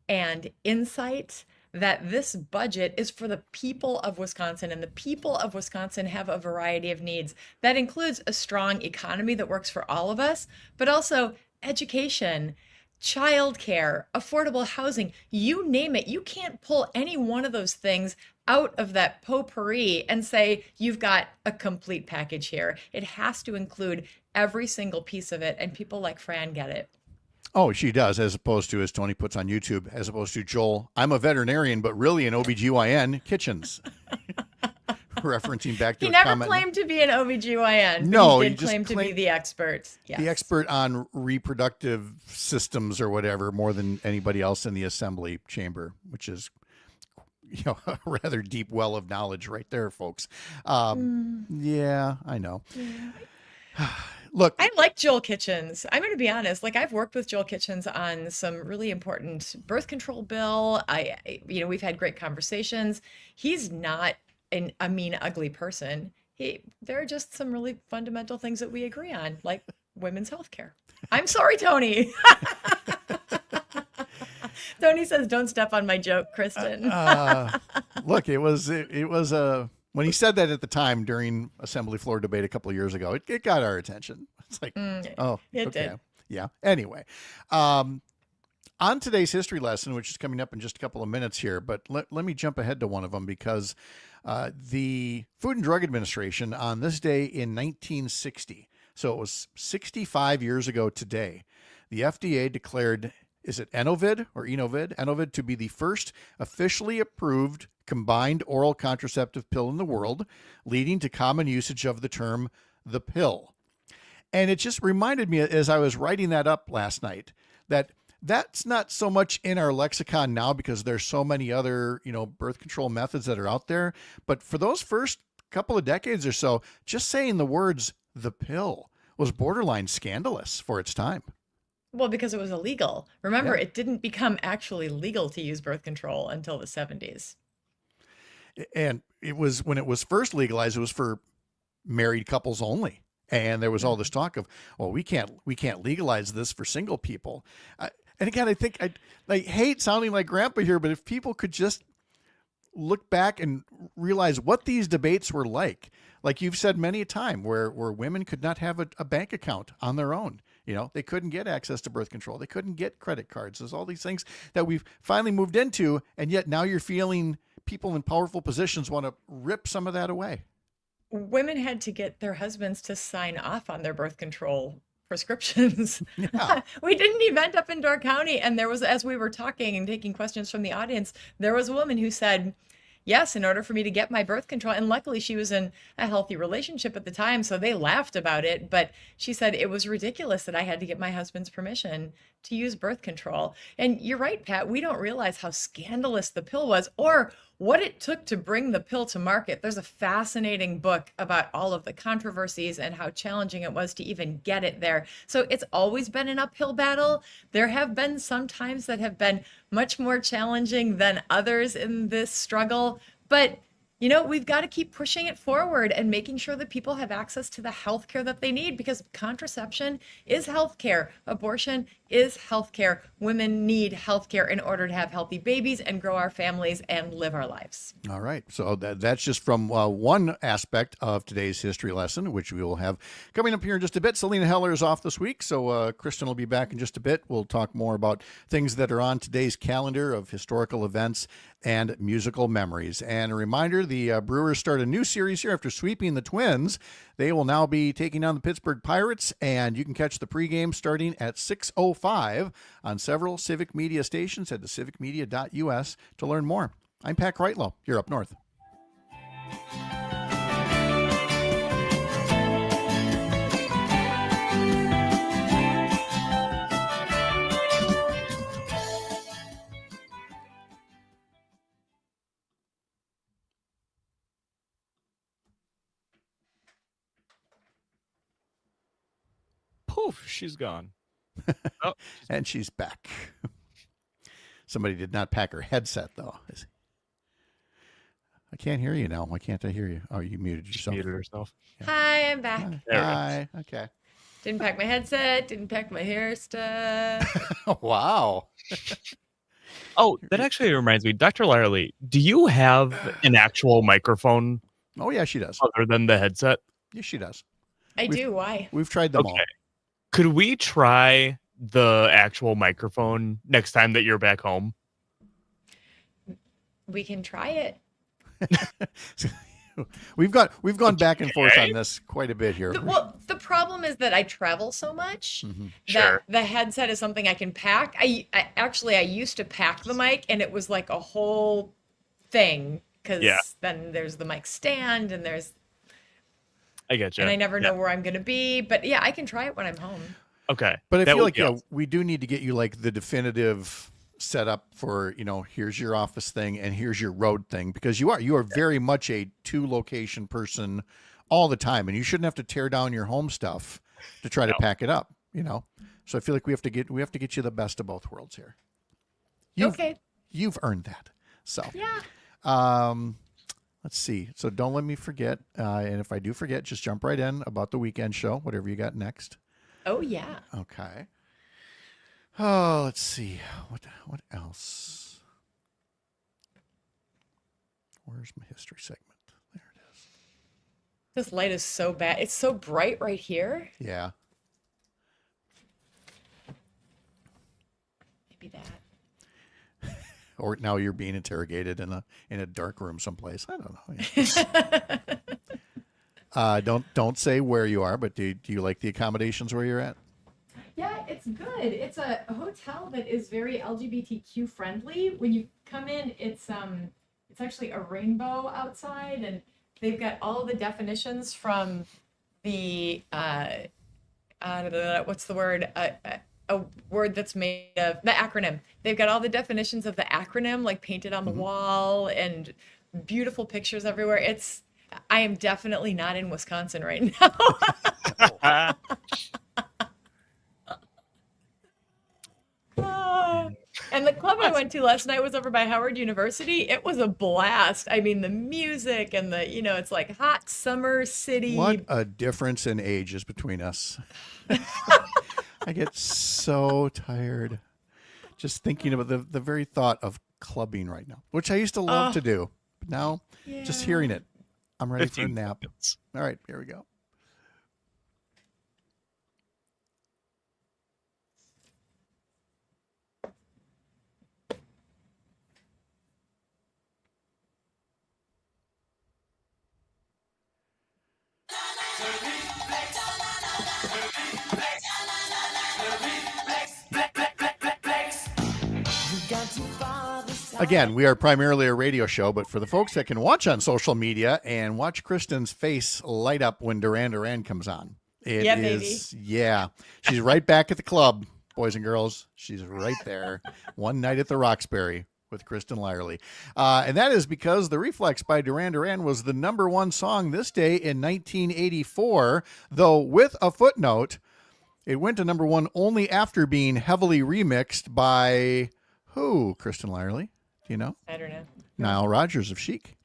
and insight that this budget is for the people of Wisconsin, and the people of Wisconsin have a variety of needs. That includes a strong economy that works for all of us, but also education, childcare, affordable housing, you name it. You can't pull any one of those things out of that potpourri and say, you've got a complete package here. It has to include every single piece of it, and people like Fran get it. Oh, she does, as opposed to, as Tony puts on YouTube, as opposed to Joel, I'm a veterinarian, but really an OBGYN, Kitchens. Referencing back to He a never comment. claimed to be an OBGYN. But No, he he did just claim to be the expert. Yes. The expert on reproductive systems or whatever, more than anybody else in the assembly chamber, which is, a rather deep well of knowledge right there, folks. Yeah, I know. Look, I like Joel Kitchens. I'm going to be honest. Like, I've worked with Joel Kitchens on some really important birth control bill. We've had great conversations. He's not a mean, ugly person. There are just some really fundamental things that we agree on, like women's health care. I'm sorry, Tony. Tony says, "Don't step on my joke, Kristen." Look, it was when he said that at the time during assembly floor debate a couple of years ago, it got our attention. It's like, oh, it okay. did. Yeah. Anyway, on today's history lesson, which is coming up in just a couple of minutes here, but let me jump ahead to one of them because the Food and Drug Administration on this day in 1960, so it was 65 years ago today, the FDA declared, is it Enovid or Enovid? Enovid to be the first officially approved combined oral contraceptive pill in the world, leading to common usage of the term the pill. And it just reminded me as I was writing that up last night that that's not so much in our lexicon now because there's so many other, birth control methods that are out there. But for those first couple of decades or so, just saying the words the pill was borderline scandalous for its time. Well, because it was illegal. Remember, It didn't become actually legal to use birth control until the 70s. And it was when it was first legalized, it was for married couples only. And there was all this talk of, well, we can't legalize this for single people. And again, I think I hate sounding like grandpa here, but if people could just look back and realize what these debates were like you've said many a time where women could not have a bank account on their own. They couldn't get access to birth control. They couldn't get credit cards. There's all these things that we've finally moved into. And yet now you're feeling people in powerful positions want to rip some of that away. Women had to get their husbands to sign off on their birth control prescriptions. Yeah. We did an event up in Door County, and there was, as we were talking and taking questions from the audience, there was a woman who said, yes, in order for me to get my birth control, and luckily she was in a healthy relationship at the time, so they laughed about it, but she said it was ridiculous that I had to get my husband's permission to use birth control. And you're right, Pat, we don't realize how scandalous the pill was or what it took to bring the pill to market. There's a fascinating book about all of the controversies and how challenging it was to even get it there. So it's always been an uphill battle. There have been some times that have been much more challenging than others in this struggle, but we've got to keep pushing it forward and making sure that people have access to the health care that they need, because contraception is health care. Abortion is health care. Women need health care in order to have healthy babies and grow our families and live our lives. All right. So that's just from one aspect of today's history lesson, which we will have coming up here in just a bit. Selena Heller is off this week, so Kristen will be back in just a bit. We'll talk more about things that are on today's calendar of historical events and musical memories. And a reminder, the Brewers start a new series here after sweeping the Twins. They will now be taking on the Pittsburgh Pirates, and you can catch the pregame starting at 6:05 on several Civic Media stations. Head to civicmedia.us to learn more. I'm Pat Kreitlow. You're up north. Poof, she's gone. Oh, And she's back. Somebody did not pack her headset, though. I can't hear you now. Why can't I hear you? Oh, you muted she yourself. muted herself. Hi, I'm back. There it Hi. Okay. Didn't pack my headset, didn't pack my hair stuff. Wow. Oh, that actually reminds me, Dr. Larley, do you have an actual microphone Oh, yeah, she does. other than the headset? Yes, she does. I do. Why? We've tried them all. Okay. Could we try the actual microphone next time that you're back home? We can try it. We've gone back and forth on this quite a bit here. The problem is that I travel so much that Sure. the headset is something I can pack. I used to pack the mic, and it was like a whole thing because then there's the mic stand and I get you. and I never know where I'm going to be. But yeah, I can try it when I'm home. Okay. But I That feel would like be we do need to get you like the definitive setup for, here's your office thing and here's your road thing, because you are very much a 2-location person all the time, and you shouldn't have to tear down your home stuff to try to pack it up, So I feel like we have to get you the best of both worlds here. You've earned that. So Yeah. let's see. So don't let me forget. And if I do forget, just jump right in about the weekend show, whatever you got next. Oh yeah. Okay. Oh, let's see. What else? Where's my history segment? There it is. This light is so bad. It's so bright right here. Yeah. Maybe that. Or now you're being interrogated in a dark room someplace. I don't know. Don't say where you are, but do you like the accommodations where you're at? Yeah, it's good. It's a hotel that is very LGBTQ friendly. When you come in, it's actually a rainbow outside, and they've got all the definitions from the what's the word? A word that's made of the acronym. They've got all the definitions of the acronym like painted on the wall, and beautiful pictures everywhere. I am definitely not in Wisconsin right now. And the club I went to last night was over by Howard University. It was a blast. I mean, the music and it's like hot summer city. What a difference in ages between us. I get so tired just thinking about the very thought of clubbing right now, which I used to love to do. But now, just hearing it, I'm ready for a nap. Seconds. All right, here we go. Again, we are primarily a radio show, but for the folks that can watch on social media and watch Kristen's face light up when Duran Duran comes on. Baby. Yeah. She's right back at the club, boys and girls. She's right there. One night at the Roxbury with Kristen Lyerly. And that is because The Reflex by Duran Duran was the #1 song this day in 1984, though with a footnote, it went to #1 only after being heavily remixed by who, Kristen Lyerly? Do you know? I don't know. Nile Rodgers of Chic.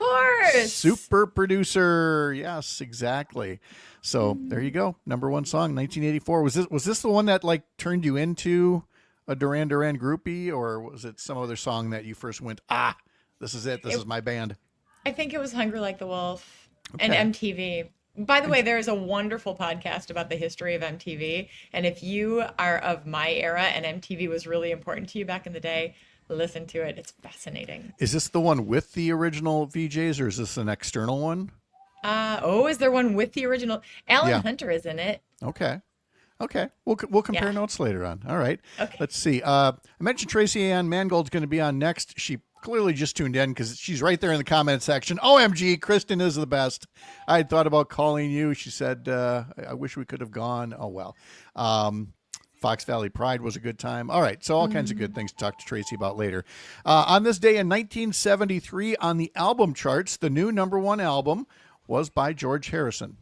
Of course. Super producer. Yes, exactly. So there you go. #1 song, 1984. Was this the one that like turned you into a Duran Duran groupie, or was it some other song that you first went, this is it. This is my band? I think it was Hungry Like the Wolf and Okay. MTV. By the way, there is a wonderful podcast about the history of MTV. And if you are of my era and MTV was really important to you back in the day, listen to it. It's fascinating. Is this the one with the original VJs, or is this an external one? Is there one with the original? Alan Yeah. Hunter is in it. Okay. We'll compare Yeah. notes later on. All right. Okay. Let's see. I mentioned Tracy Ann Mangold's going to be on next. She clearly just tuned in because she's right there in the comment section. OMG, Kristen is the best. I had thought about calling you. She said, I wish we could have gone. Oh, well. Fox Valley Pride was a good time. All right. So all kinds of good things to talk to Tracy about later. On this day in 1973 on the album charts, the new #1 album was by George Harrison.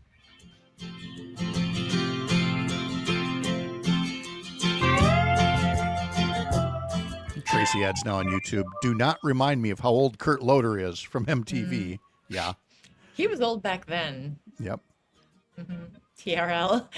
Tracy adds now on YouTube, do not remind me of how old Kurt Loder is from MTV. Yeah. He was old back then. Yep. TRL.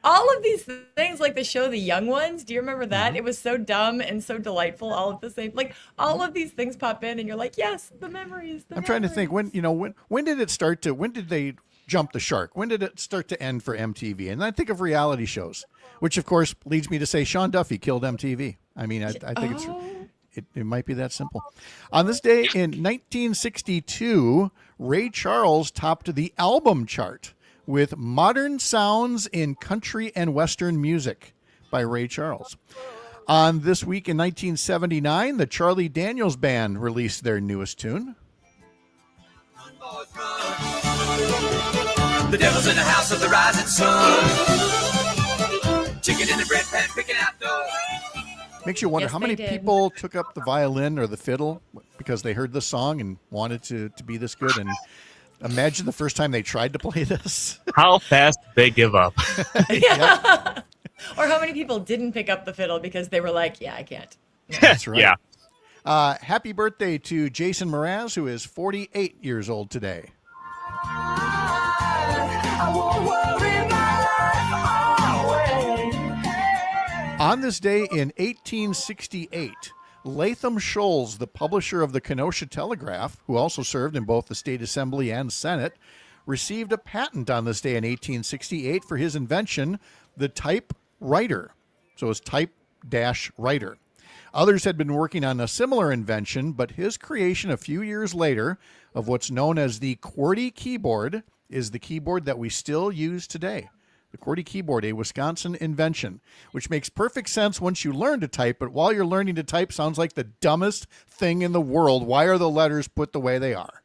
All of these things, like the show The Young Ones, do you remember that? It was so dumb and so delightful, all at the same, like all of these things pop in and you're like, yes, the memories. I'm trying to think when did it start to, when did they jump the shark? When did it start to end for MTV? And I think of reality shows, which of course leads me to say Sean Duffy killed MTV. I mean, I think It might be that simple. On this day in 1962, Ray Charles topped the album chart with Modern Sounds in Country and Western Music by Ray Charles. On this week in 1979, the Charlie Daniels Band released their newest tune. The devil's in the house of the rising sun. Chicken in the bread pan picking out dough. Makes you wonder Yes, how they many did. people took up the violin or the fiddle because they heard the song and wanted to be this good. And imagine the first time they tried to play this. How fast did they give up? Yeah. Or how many people didn't pick up the fiddle because they were like, yeah, I can't. That's right. Yeah. Happy birthday to Jason Mraz, who is 48 years old today. On this day in 1868, Latham Scholes, the publisher of the Kenosha Telegraph, who also served in both the State Assembly and Senate, received a patent on this day in 1868 for his invention, the typewriter. So it's type-writer. Others had been working on a similar invention, but his creation a few years later of what's known as the QWERTY keyboard is the keyboard that we still use today. The QWERTY keyboard, a Wisconsin invention, which makes perfect sense once you learn to type, but while you're learning to type, sounds like the dumbest thing in the world. Why are the letters put the way they are?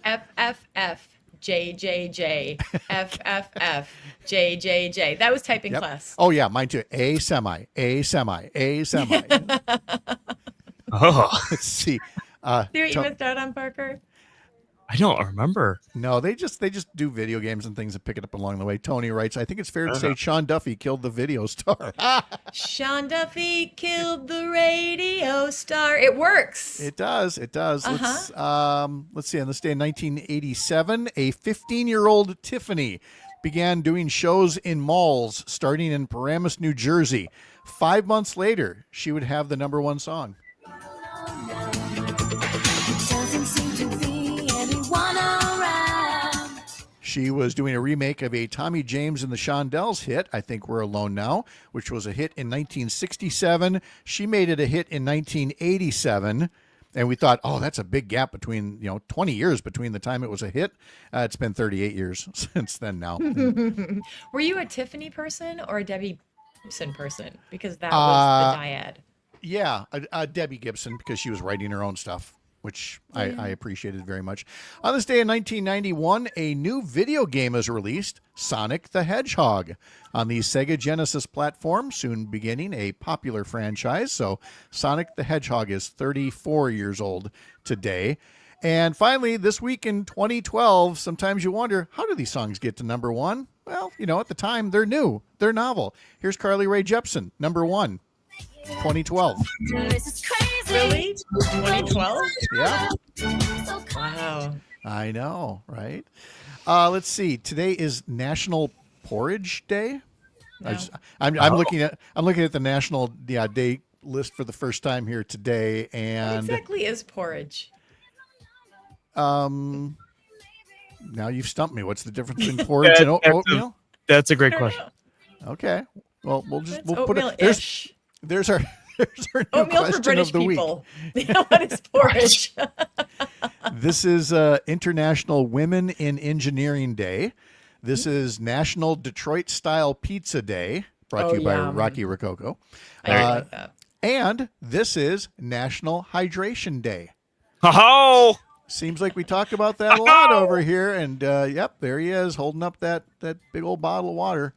F, F, F, J, J, J, F, F, F, J, J, J. That was typing Yep. class. Oh, yeah, mine too. A semi, A semi, A semi. Oh, Let's see. See what you To- missed out on, Parker? I don't remember. No, they just do video games and things and pick it up along the way. Tony writes, I think it's fair to say Sean Duffy killed the video star. Sean Duffy killed the radio star. It works. It does. Let's see. On this day in 1987, a 15-year-old Tiffany began doing shows in malls starting in Paramus, New Jersey. 5 months later, she would have the number one song. Doesn't seem to be anyone around. She was doing a remake of a Tommy James and the Shondells hit, I Think We're Alone Now, which was a hit in 1967. She made it a hit in 1987. And we thought, oh, that's a big gap between, 20 years between the time it was a hit. It's been 38 years since then now. Were you a Tiffany person or a Debbie Gibson person? Because that was the dyad. Yeah, Debbie Gibson, because she was writing her own stuff, which I appreciated very much. On this day in 1991, a new video game is released, Sonic the Hedgehog, on the Sega Genesis platform, soon beginning a popular franchise. So Sonic the Hedgehog is 34 years old today. And finally, this week in 2012, sometimes you wonder, how do these songs get to number one? Well, at the time, they're new. They're novel. Here's Carly Rae Jepsen, number one, 2012. This is crazy. Really? 2012? Yeah. So Wow. I know, right? Let's see. Today is National Porridge Day. No. I'm looking at the national day list for the first time here today, What and exactly is porridge? now you've stumped me. What's the difference between porridge and oatmeal? That's a I great don't question. know. Okay. Well, we'll It's put it. oatmeal-ish. There's our new Oatmeal question for British of the week. people. What is porridge? This is International Women in Engineering Day. This is National Detroit Style Pizza Day, brought to you by yum. Rocky Rococo. I like that. And this is National Hydration Day. Oh, Seems like we talk about that a lot over here. And yep, there he is holding up that big old bottle of water.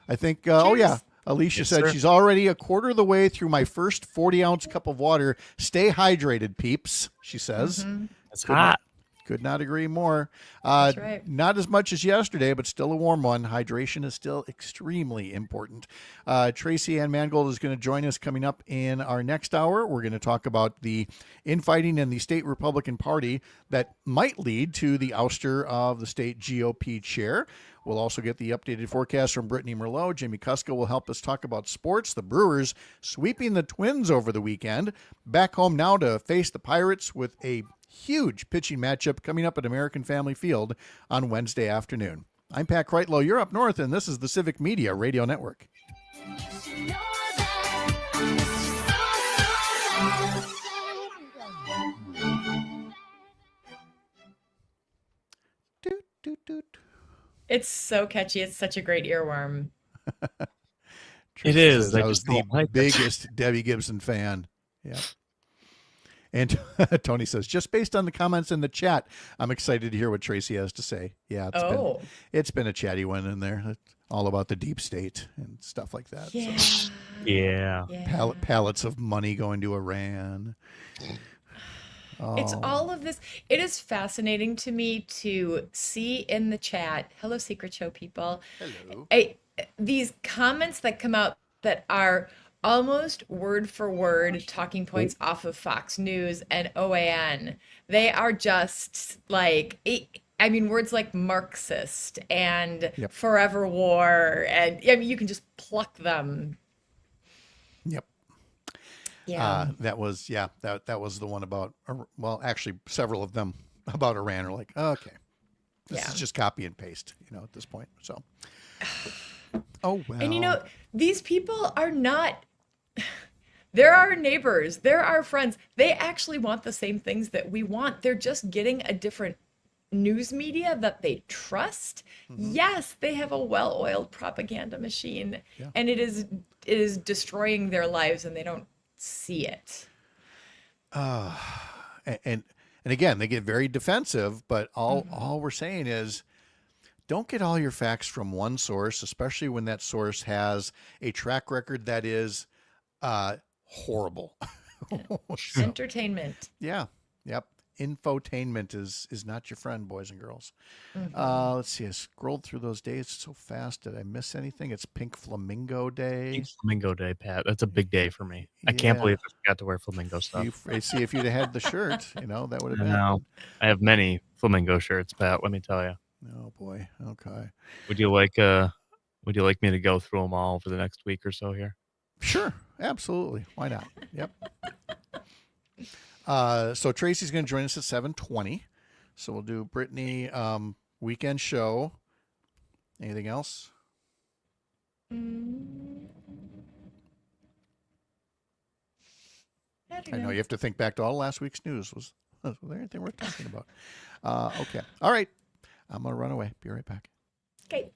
I think, Cheers. Alicia Yes, said sir. she's already a quarter of the way through my first 40-ounce cup of water. Stay hydrated, peeps, she says. it's hot. Could not agree more. That's right. Not as much as yesterday, but still a warm one. Hydration is still extremely important. Tracy Ann Mangold is going to join us coming up in our next hour. We're going to talk about the infighting in the state Republican Party that might lead to the ouster of the state GOP chair. We'll also get the updated forecast from Brittany Merlot. Jamie Kuska will help us talk about sports. The Brewers sweeping the Twins over the weekend. Back home now to face the Pirates with a huge pitching matchup coming up at American Family Field on Wednesday afternoon. I'm Pat Kreitlow. You're up north, and this is the Civic Media Radio Network. you know that. This is so sad. doot. It's so catchy. It's such a great earworm. Tracy is. says, I I was just the don't like it." biggest Debbie Gibson fan. Yeah. And Tony says, just based on the comments in the chat, I'm excited to hear what Tracy has to say. Yeah, it's been a chatty one in there. It's all about the deep state and stuff like that. Yeah. So, Yeah. pallets of money going to Iran. It's Oh, all of this. It is fascinating to me to see in the chat, hello, Secret Show people, hello. these comments that come out that are almost word for word talking points off of Fox News and OAN. They are just like, I mean, words like Marxist and Yep. forever war, and I mean, you can just pluck them. Yep. Yeah. That was the one about, well, actually several of them about Iran are like, okay, this Yeah. is just copy and paste, at this point. So, oh, well. And these people are not, they're our neighbors, they're our friends. They actually want the same things that we want. They're just getting a different news media that they trust. Yes, they have a well-oiled propaganda machine, Yeah. and it is destroying their lives, and they don't see it. And again, they get very defensive, but all we're saying is don't get all your facts from one source, especially when that source has a track record that is horrible. So, Entertainment. yeah. Yep. Infotainment is not your friend, boys and girls. Let's see. I scrolled through those days so fast. Did I miss anything? It's Pink Flamingo Day. Pink Flamingo Day, Pat. That's a big day for me. I can't Yeah. believe I forgot to wear flamingo stuff. See, if you'd have had the shirt, that would have I been. know. I have many flamingo shirts, Pat. Let me tell you. Oh boy. Okay. Would you like me to go through them all for the next week or so here? Sure. Absolutely. Why not? Yep. So Tracy's going to join us at 7:20. So we'll do Brittany weekend show. Anything else? I I know you have to think back to all last week's news. Was there anything worth talking about? Okay. All right. I'm going to run away. Be right back. Okay.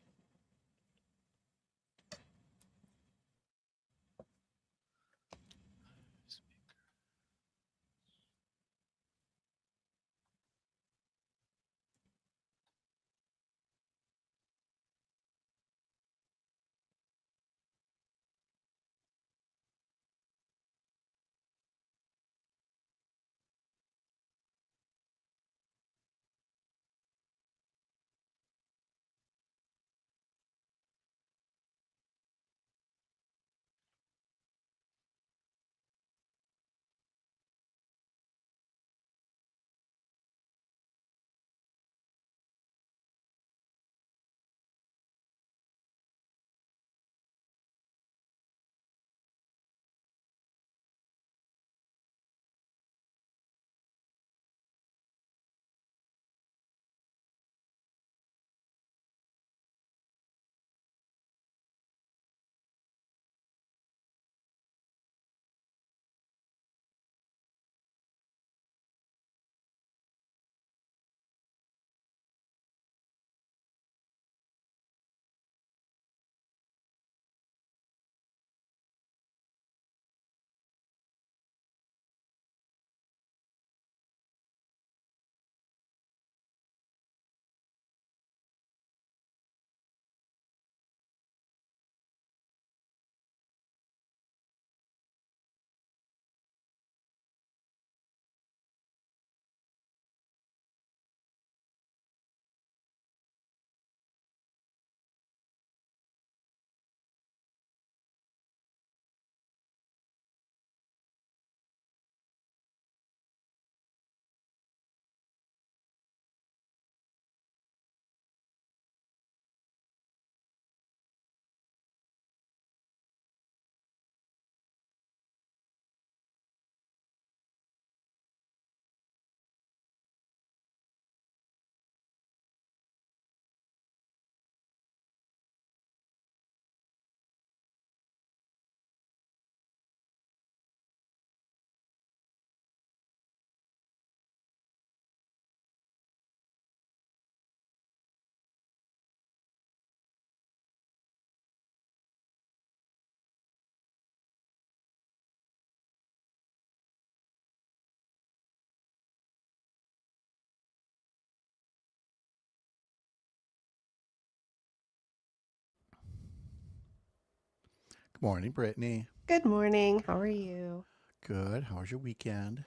Morning, Brittany. Good morning. How are you? Good. How was your weekend?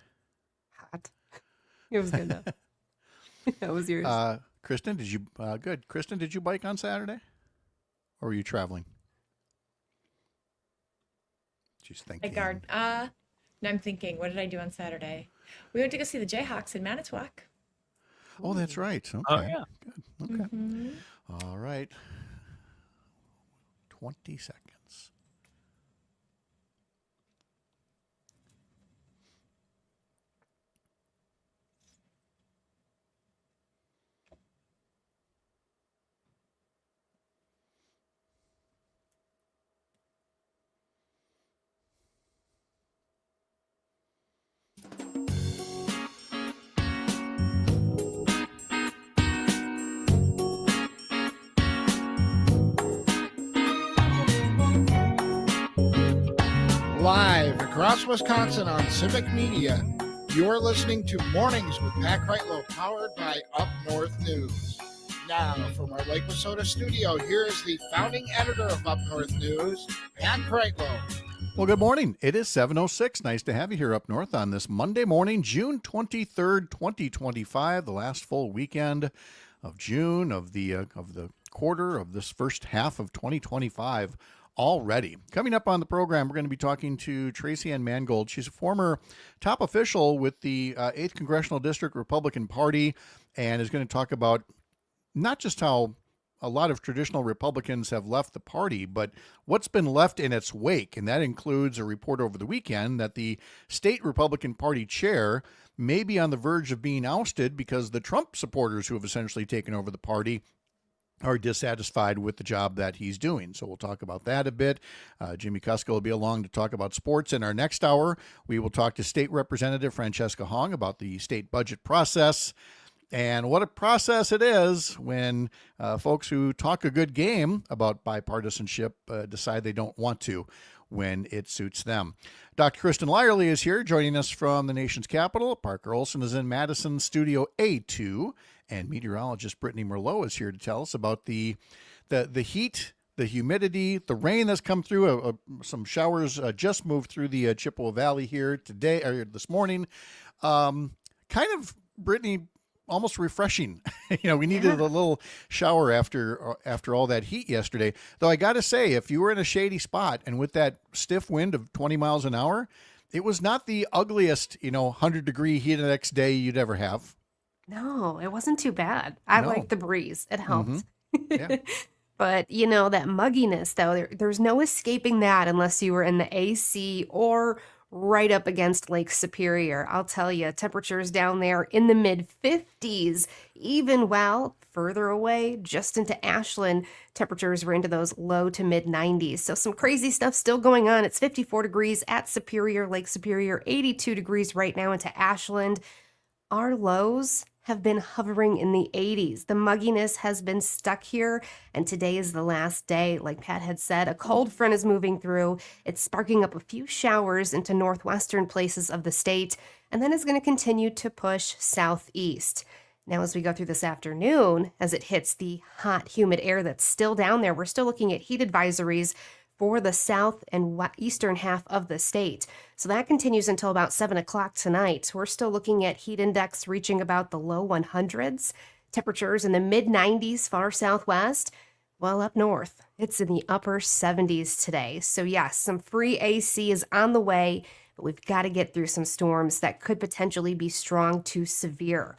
Hot. It was good though. How was yours? Kristen, did you good? Kristen, did you bike on Saturday? Or were you traveling? She's thinking. My guard. No, I'm thinking, what did I do on Saturday? We went to go see the Jayhawks in Manitowoc. Oh, that's right. Okay. Oh, yeah. Good. Okay. Mhm. All right. 20 seconds. Live across Wisconsin on Civic Media, you're listening to Mornings with Pat Kreitlow, powered by Up North News. Now, from our Lake Wissota studio, here is the founding editor of Up North News, Pat Kreitlow. Well, good morning. It is 7:06. Nice to have you here up north on this Monday morning, June 23rd, 2025, the last full weekend of June of the quarter of this first half of 2025 already. Coming up on the program, we're going to be talking to Tracy Ann Mangold. She's a former top official with the 8th Congressional District Republican Party and is going to talk about not just how a lot of traditional Republicans have left the party, but what's been left in its wake. And that includes a report over the weekend that the state Republican Party chair may be on the verge of being ousted because the Trump supporters who have essentially taken over the party are dissatisfied with the job that he's doing. So we'll talk about that a bit. Jimmy Kuska will be along to talk about sports. In our next hour, we will talk to State Representative Francesca Hong about the state budget process. And what a process it is when folks who talk a good game about bipartisanship decide they don't want to when it suits them. Dr. Kristen Lyerly is here joining us from the nation's capital. Parker Olson is in Madison Studio A2. And meteorologist Brittany Merlot is here to tell us about the heat, the humidity, the rain that's come through. Some showers just moved through the Chippewa Valley here today or this morning. Kind of, Brittany, almost refreshing. We needed a little shower after all that heat yesterday. Though I got to say, if you were in a shady spot and with that stiff wind of 20 miles an hour, it was not the ugliest, 100-degree heat the next day you'd ever have. No, it wasn't too bad. I No. liked the breeze. It helped. Yeah. But, that mugginess, though, there's no escaping that unless you were in the AC or right up against Lake Superior. I'll tell you, temperatures down there in the mid-50s, even while further away, just into Ashland, temperatures were into those low to mid-90s. So some crazy stuff still going on. It's 54 degrees at Superior, Lake Superior, 82 degrees right now into Ashland. Our lows have been hovering in the 80s. The mugginess has been stuck here, and today is the last day. Like Pat had said, a cold front is moving through. It's sparking up a few showers into northwestern places of the state, and then it's going to continue to push southeast. Now, as we go through this afternoon, as it hits the hot, humid air that's still down there, we're still looking at heat advisories for the south and eastern half of the state. So that continues until about 7 o'clock tonight. We're still looking at heat index reaching about the low 100s, temperatures in the mid-90s far southwest, while up north, it's in the upper 70s today. So yes, some free AC is on the way, but we've got to get through some storms that could potentially be strong to severe.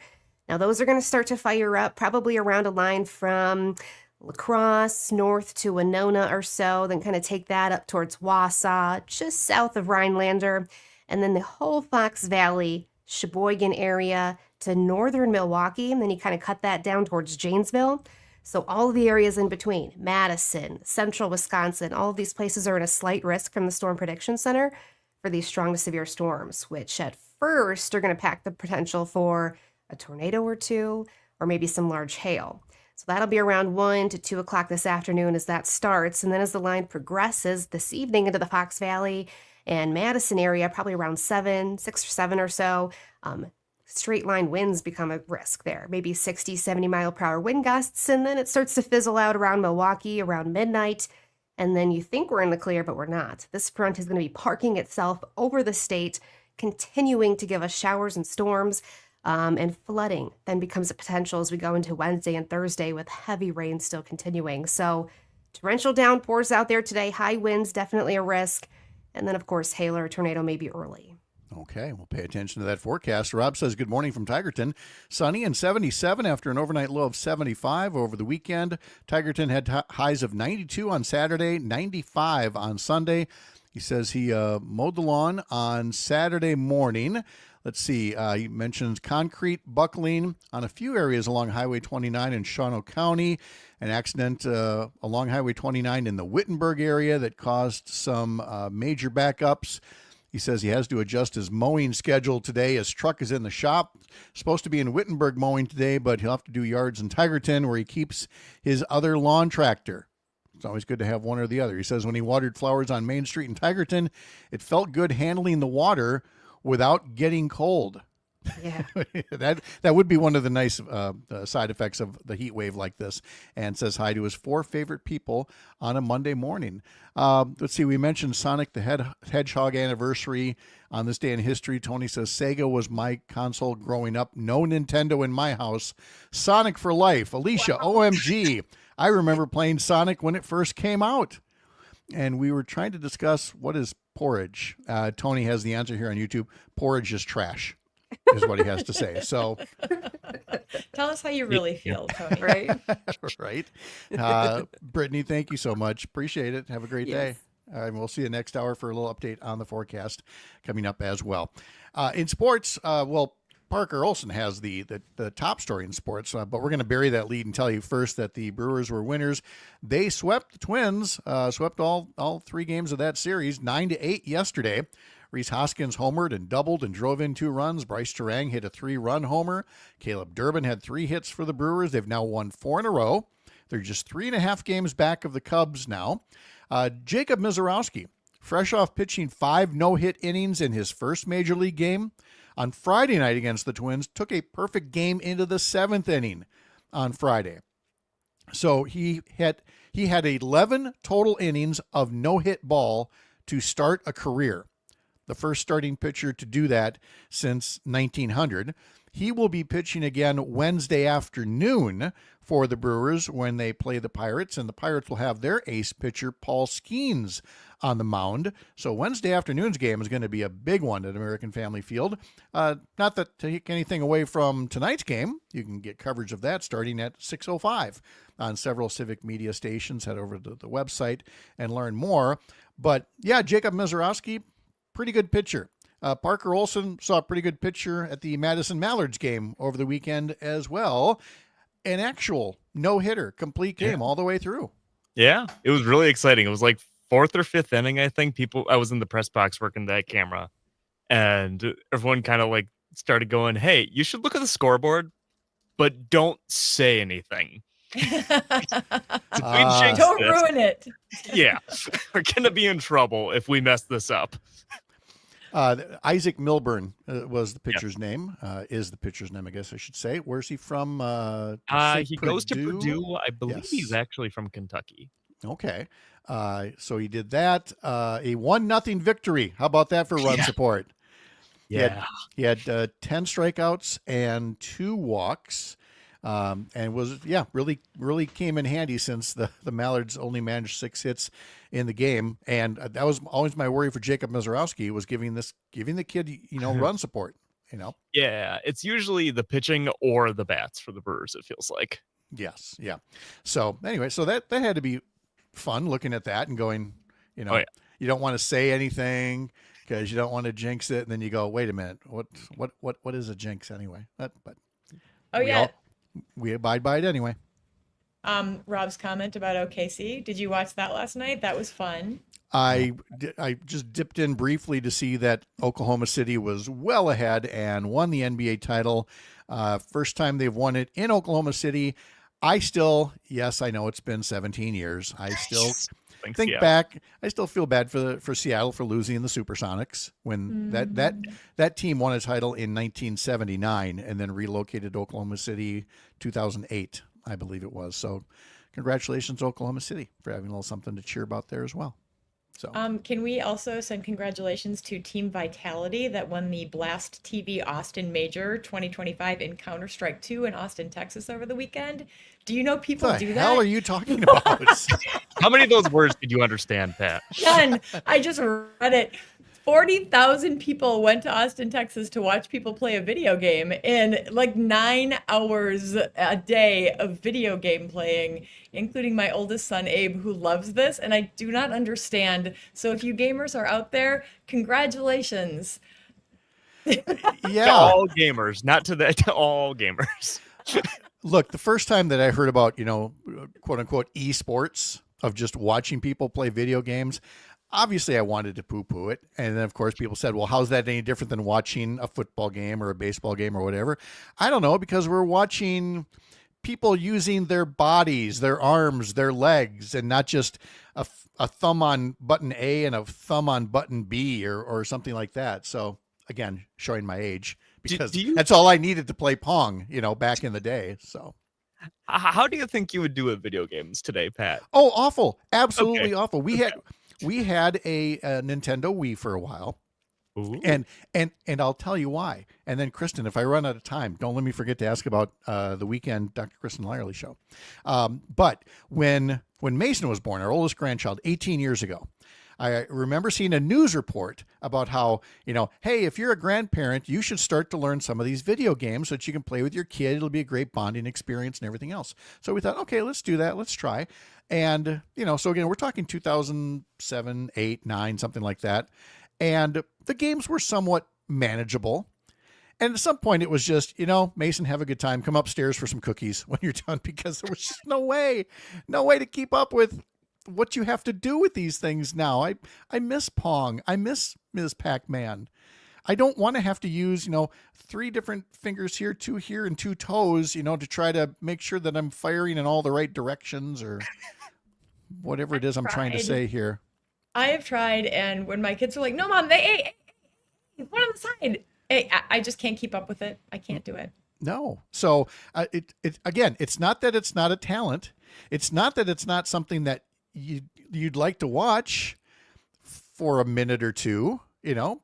Now, those are going to start to fire up probably around a line from La Crosse north to Winona or so, then kind of take that up towards Wausau, just south of Rhinelander, and then the whole Fox Valley, Sheboygan area to northern Milwaukee, and then you kind of cut that down towards Janesville. So all of the areas in between, Madison, central Wisconsin, all of these places are at a slight risk from the Storm Prediction Center for these strong to severe storms, which at first are going to pack the potential for a tornado or two, or maybe some large hail. So that'll be around 1 to 2 o'clock this afternoon as that starts. And then as the line progresses this evening into the Fox Valley and Madison area, probably around 6 or 7 or so, straight line winds become a risk there. Maybe 60, 70 mile per hour wind gusts. And then it starts to fizzle out around Milwaukee around midnight. And then you think we're in the clear, but we're not. This front is going to be parking itself over the state, continuing to give us showers and storms, and flooding then becomes a potential as we go into Wednesday and Thursday with heavy rain still continuing. So torrential downpours out there today, high winds, definitely a risk. And then, of course, hail or tornado may be early. Okay, we'll pay attention to that forecast. Rob says, good morning from Tigerton. Sunny and 77 after an overnight low of 75 over the weekend. Tigerton had highs of 92 on Saturday, 95 on Sunday. He says he mowed the lawn on Saturday morning. Let's see, he mentions concrete buckling on a few areas along Highway 29 in Shawano County. An accident along Highway 29 in the Wittenberg area that caused some major backups. He says he has to adjust his mowing schedule today. His truck is in the shop. Supposed to be in Wittenberg mowing today, but he'll have to do yards in Tigerton where he keeps his other lawn tractor. It's always good to have one or the other. He says when he watered flowers on Main Street in Tigerton, it felt good handling the water without getting cold. Yeah. that would be one of the nice side effects of the heat wave like this. And says hi to his 4 favorite people on a Monday morning. Let's see, we mentioned Sonic the Hedgehog anniversary on this day in history. Tony says Sega was my console growing up. No Nintendo in my house. Sonic for life. Alicia, wow. OMG. I remember playing Sonic when it first came out. And we were trying to discuss what is porridge. Tony has the answer here on YouTube. Porridge is trash. Is what he has to say. So tell us how you really feel, Tony. Right? Right. Brittany, thank you so much. Appreciate it. Have a great day. And we'll see you next hour for a little update on the forecast coming up as well. In sports, Parker Olson has the top story in sports, but we're going to bury that lead and tell you first that the Brewers were winners. They swept the Twins, swept all 3 games of that series, 9-8 yesterday. Rhys Hoskins homered and doubled and drove in 2 runs. Bryce Terang hit a 3-run homer. Caleb Durbin had 3 hits for the Brewers. They've now won 4 in a row. They're just 3.5 games back of the Cubs now. Jacob Misiorowski, fresh off pitching 5 no-hit innings in his first major league game on Friday night against the Twins, took a perfect game into the 7th inning on Friday. So he had 11 total innings of no-hit ball to start a career. The first starting pitcher to do that since 1900. He will be pitching again Wednesday afternoon for the Brewers when they play the Pirates, and the Pirates will have their ace pitcher, Paul Skeens, on the mound. So Wednesday afternoon's game is going to be a big one at American Family Field. Not that to take anything away from tonight's game. You can get coverage of that starting at 6:05 on several Civic Media stations. Head over to the website and learn more. But yeah, Jacob Misiorowski, pretty good pitcher. Parker Olson saw a pretty good pitcher at the Madison Mallards game over the weekend as well. An actual no-hitter, complete game all the way through. Yeah, it was really exciting. It was like 4th or 5th inning, I think. I was in the press box working that camera, and everyone kind of like started going, hey, you should look at the scoreboard, but don't say anything. Don't ruin it. Yeah, we're going to be in trouble if we mess this up. Isaac Milburn was the pitcher's name, is the pitcher's name, I guess I should say. Where's he from? He goes to Purdue. I believe he's actually from Kentucky. Okay. So he did that. A 1-0 victory. How about that for run support? Yeah. He had 10 strikeouts and 2 walks. And was, really came in handy since the Mallards only managed 6 hits in the game. And that was always my worry for Jacob Misiorowski, was giving the kid, run support, Yeah, it's usually the pitching or the bats for the Brewers, it feels like. Yes. Yeah. So anyway, so that had to be fun looking at that and going, you don't want to say anything because you don't want to jinx it. And then you go, wait a minute, what is a jinx anyway? But we abide by it anyway. Rob's comment about OKC. Did you watch that last night? That was fun. I just dipped in briefly to see that Oklahoma City was well ahead and won the NBA title. First time they've won it in Oklahoma City. I know it's been 17 years. I still think back. I still feel bad for Seattle for losing the Supersonics when that team won a title in 1979 and then relocated to Oklahoma City 2008, I believe it was. So congratulations to Oklahoma City for having a little something to cheer about there as well. So Can we also send congratulations to Team Vitality that won the Blast TV Austin Major 2025 in Counter-Strike 2 in Austin, Texas over the weekend? Do you know people what do the that? hell are you talking about? How many of those words did you understand, Pat? None. I just read it. 40,000 people went to Austin, Texas to watch people play a video game in like 9 hours a day of video game playing, including my oldest son, Abe, who loves this, and I do not understand. So if you gamers are out there, congratulations. To Yeah. all gamers, not to all gamers. Look, the first time that I heard about, quote unquote, esports of just watching people play video games, obviously I wanted to poo-poo it. And then, of course, people said, well, how's that any different than watching a football game or a baseball game or whatever? I don't know, because we're watching people using their bodies, their arms, their legs, and not just a thumb on button A and a thumb on button B or something like that. So, again, showing my age, because that's all I needed to play Pong, back in the day. So, How do you think you would do with video games today, Pat? oh, awful. Absolutely Okay. awful. We had a Nintendo Wii for a while. Ooh. And I'll tell you why. And then, Kristen, if I run out of time, don't let me forget to ask about the weekend Dr. Kristen Lyerly show. But when Mason was born, our oldest grandchild, 18 years ago, I remember seeing a news report about how, hey, if you're a grandparent, you should start to learn some of these video games so that you can play with your kid. It'll be a great bonding experience and everything else. So we thought, okay, let's do that. Let's try. And, so again, we're talking 2007, 8, 9, something like that. And the games were somewhat manageable. And at some point it was just, Mason, have a good time. Come upstairs for some cookies when you're done, because there was just no way to keep up with what you have to do with these things now. I miss Pong. I miss Ms. Pac-Man. I don't want to have to use, 3 different fingers here, 2 here, and 2 toes, to try to make sure that I'm firing in all the right directions or whatever it is I'm trying to say here. I have tried, and when my kids are like, no, Mom, hey, one on the side. Hey, I just can't keep up with it. I can't do it. No. So again, it's not that it's not a talent. It's not that it's not something that you'd like to watch for a minute or two,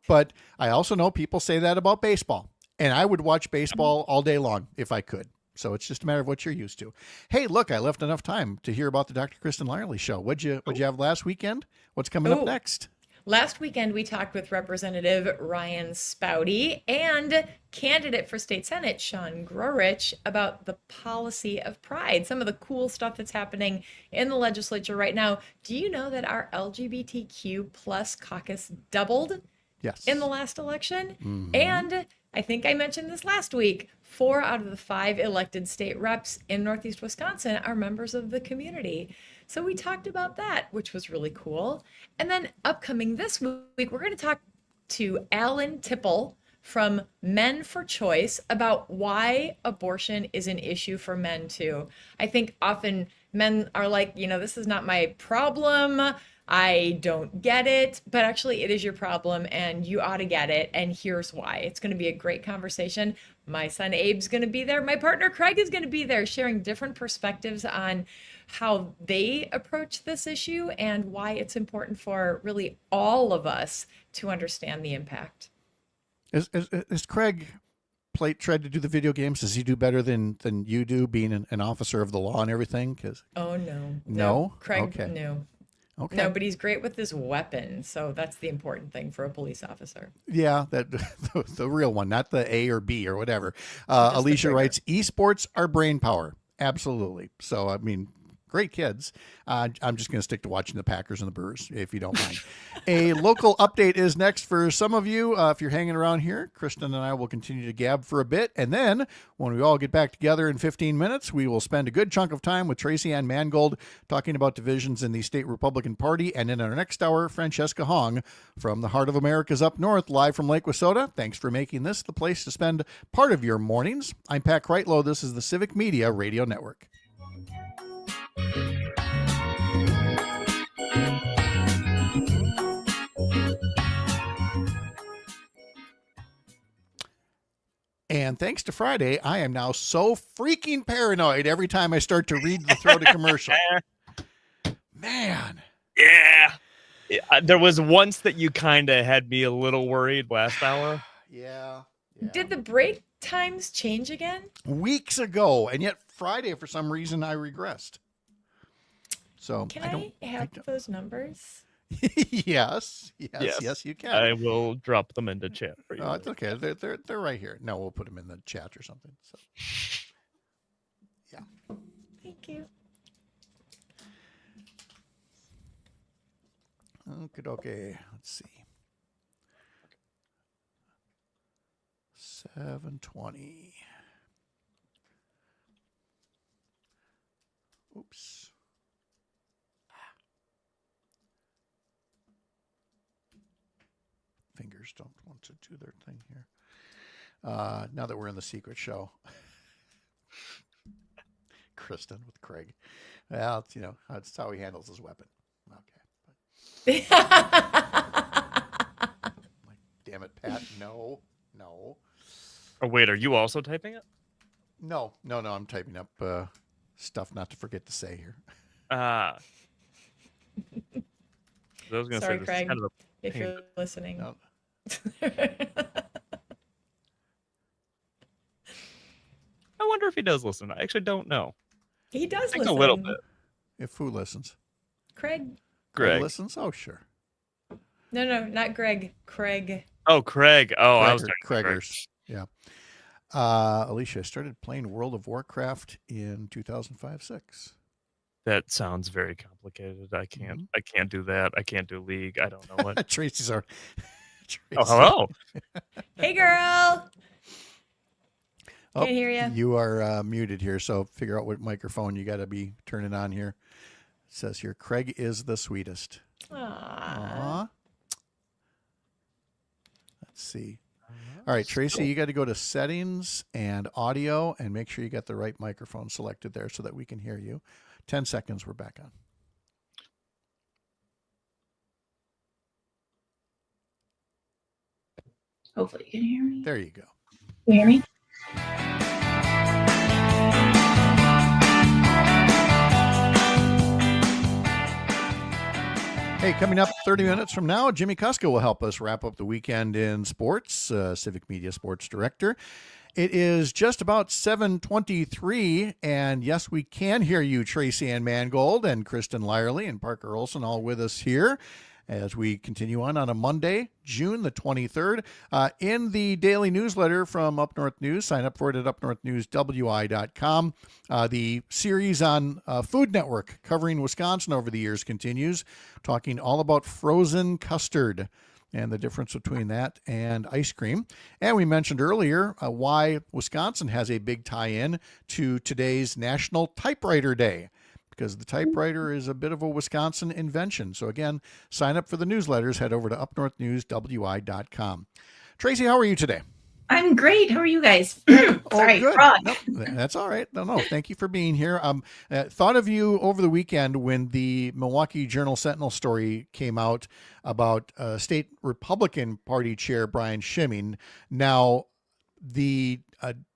but I also know people say that about baseball, and I would watch baseball all day long if I could. So it's just a matter of what you're used to. Hey, look, I left enough time to hear about the Dr. Kristen Lyerly show. What'd you have last weekend? What's coming up next? Last weekend, we talked with Representative Ryan Spouty and candidate for state senate, Sean Grorich, about the policy of pride, some of the cool stuff that's happening in the legislature right now. Do you know that our LGBTQ plus caucus doubled Yes. in the last election? Mhm. And I think I mentioned this last week, 4 out of the 5 elected state reps in Northeast Wisconsin are members of the community. So we talked about that, which was really cool. And then upcoming this week, we're going to talk to Alan Tipple from Men for Choice about why abortion is an issue for men too. I think often men are like, this is not my problem. I don't get it, but actually it is your problem and you ought to get it. And here's why. It's going to be a great conversation. My son Abe's going to be there. My partner Craig is going to be there, sharing different perspectives on how they approach this issue and why it's important for really all of us to understand the impact. Is Craig tried to do the video games? Does he do better than you do, being an officer of the law and everything? Oh, no. No? Craig, Okay. no. Okay. No, but he's great with his weapon. So that's the important thing for a police officer. Yeah, that the real one, not the A or B or whatever. Just the Alicia trigger. writes, esports are brain power. Absolutely. So, I mean, great kids. I'm just going to stick to watching the Packers and the Brewers, if you don't mind. A local update is next for some of you. If you're hanging around here, Kristen and I will continue to gab for a bit. And then when we all get back together in 15 minutes, we will spend a good chunk of time with Tracy Ann Mangold talking about divisions in the state Republican Party. And in our next hour, Francesca Hong from the Heart of America's Up North, live from Lake Wissota. Thanks for making this the place to spend part of your mornings. I'm Pat Kreitlow. This is the Civic Media Radio Network. And thanks to Friday, I am now so freaking paranoid every time I start to read the throw to commercial. Man. Yeah. There was once that you kind of had me a little worried last hour. Yeah. Did the break times change again? Weeks ago, and yet Friday, for some reason, I regressed. So Can I have those numbers? yes, you can. I will drop them into chat for you. Oh, it's okay. They're right here. No, we'll put them in the chat or something. So, yeah. Thank you. Okay. Let's see. 720. Oops. Fingers don't want to do their thing here. Now that we're in the secret show. Kristen with Craig. Well, it's, that's how he handles his weapon. Okay. Like, damn it, Pat. No. Oh, wait, are you also typing it? No. I'm typing up stuff not to forget to say here. I was going to Sorry, say, this Craig, is kind of if you're listening. No. I wonder if he does listen. I actually don't know. He does I think listen. a little bit. If who listens? Craig. Greg listens? Oh, sure. No, not Greg. Craig. Oh, Craig. Oh, I was Craigers. Yeah. Alicia, I started playing World of Warcraft in 2005-06. That sounds very complicated. I can't do that. I can't do League. I don't know what. Tracy's our. Oh, hello. Hey, girl. Can't hear you. You are muted here, so figure out what microphone you got to be turning on here. It says here, Craig is the sweetest. Aww. Let's see. All right, Tracy, you got to go to settings and audio and make sure you got the right microphone selected there so that we can hear you. 10 seconds, we're back on. Hopefully you can hear me. There you go. Can you hear me? Hey, coming up 30 minutes from now, Jimmy Kuska will help us wrap up the weekend in sports, Civic Media Sports Director. It is just about 7:23, and yes, we can hear you, Tracy Ann Mangold and Kristen Lyerly and Parker Olson, all with us here as we continue on a Monday, June the 23rd. In the daily newsletter from Up North News, sign up for it at upnorthnewswi.com. The series on Food Network covering Wisconsin over the years continues, talking all about frozen custard and the difference between that and ice cream. And we mentioned earlier why Wisconsin has a big tie-in to today's National Typewriter Day, because the typewriter is a bit of a Wisconsin invention. So again, sign up for the newsletters. Head over to upnorthnewswi.com. Tracy, how are you today? I'm great. How are you guys? Sorry, good. frog. Nope, that's all right. No, thank you for being here. Thought of you over the weekend when the Milwaukee Journal-Sentinel story came out about state Republican Party Chair Brian Schimming. Now, the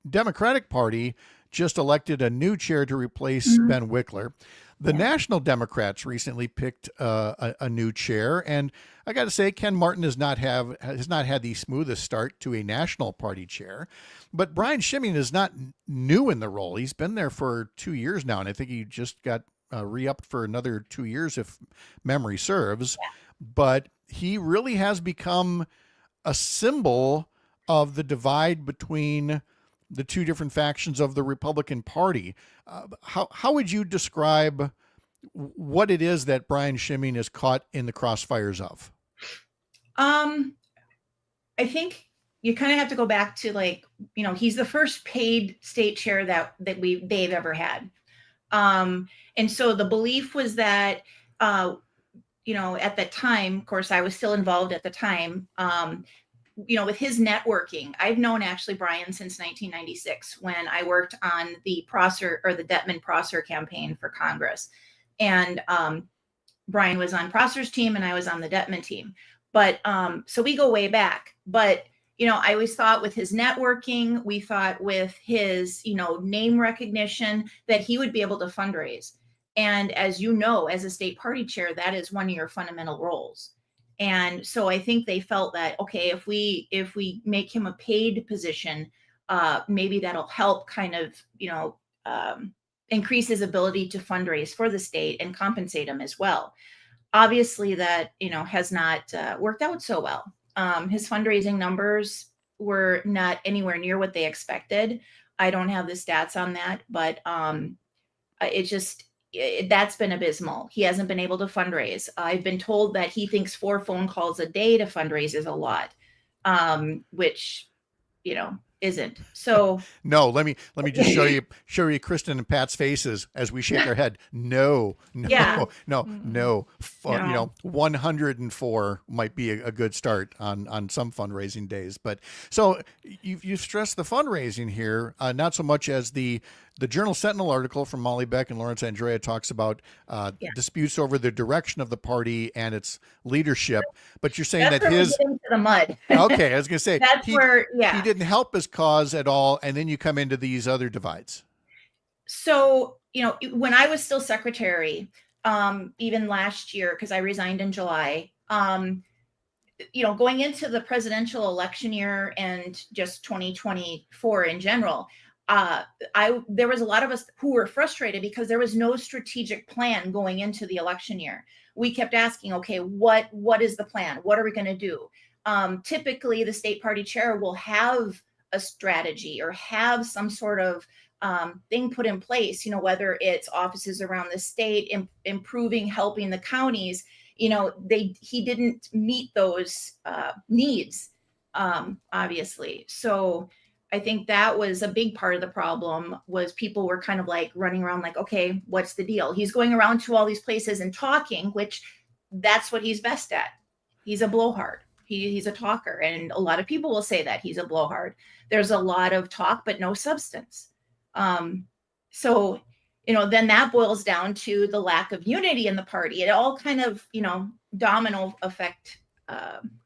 Democratic Party just elected a new chair to replace Ben Wickler. The National Democrats recently picked a new chair, and I got to say, Ken Martin has not had the smoothest start to a national party chair. But Brian Schimming is not new in the role. He's been there for 2 years now, and I think he just got re-upped for another 2 years, if memory serves. Yeah. But he really has become a symbol of the divide between the two different factions of the Republican Party. How would you describe what it is that Brian Schimming is caught in the crossfires of? I think you kind of have to go back to he's the first paid state chair that they've ever had. And so the belief was that, at the time, of course, I was still involved at the time, with his networking. I've known actually Brian since 1996 when I worked on the Prosser or the Detman-Prosser campaign for Congress. And Brian was on Prosser's team and I was on the Detman team. But so we go way back. But I always thought with his networking, we thought with his, name recognition that he would be able to fundraise. And as you know, as a state party chair, that is one of your fundamental roles. And so I think they felt that, okay, if we make him a paid position, maybe that'll help kind of, increase his ability to fundraise for the state and compensate him as well. Obviously that, has not worked out so well. His fundraising numbers were not anywhere near what they expected. I don't have the stats on that, but that's been abysmal. He hasn't been able to fundraise. I've been told that he thinks 4 phone calls a day to fundraise is a lot, which, isn't. So no, let me just show you Kristen and Pat's faces as we shake our head. No. Yeah. No. 104 might be a good start on some fundraising days. But so you've stressed the fundraising here, not so much as the Journal Sentinel article from Molly Beck and Lawrence Andrea talks about disputes over the direction of the party and its leadership. But you're saying that's that where his we get into the mud. Okay, I was going to say that's where he didn't help his cause at all, and then you come into these other divides. So when I was still secretary, even last year, because I resigned in July, going into the presidential election year and just 2024 in general, there was a lot of us who were frustrated because there was no strategic plan going into the election year. We kept asking, okay, what is the plan? What are we going to do? Typically, the state party chair will have a strategy or have some sort of thing put in place, whether it's offices around the state, improving, helping the counties, he didn't meet those needs, obviously. So I think that was a big part of the problem, was people were kind of like running around like, okay, what's the deal? He's going around to all these places and talking, which that's what he's best at. He's a blowhard. He's a talker. And a lot of people will say that he's a blowhard. There's a lot of talk, but no substance. So, then that boils down to the lack of unity in the party. It all kind of, domino effect.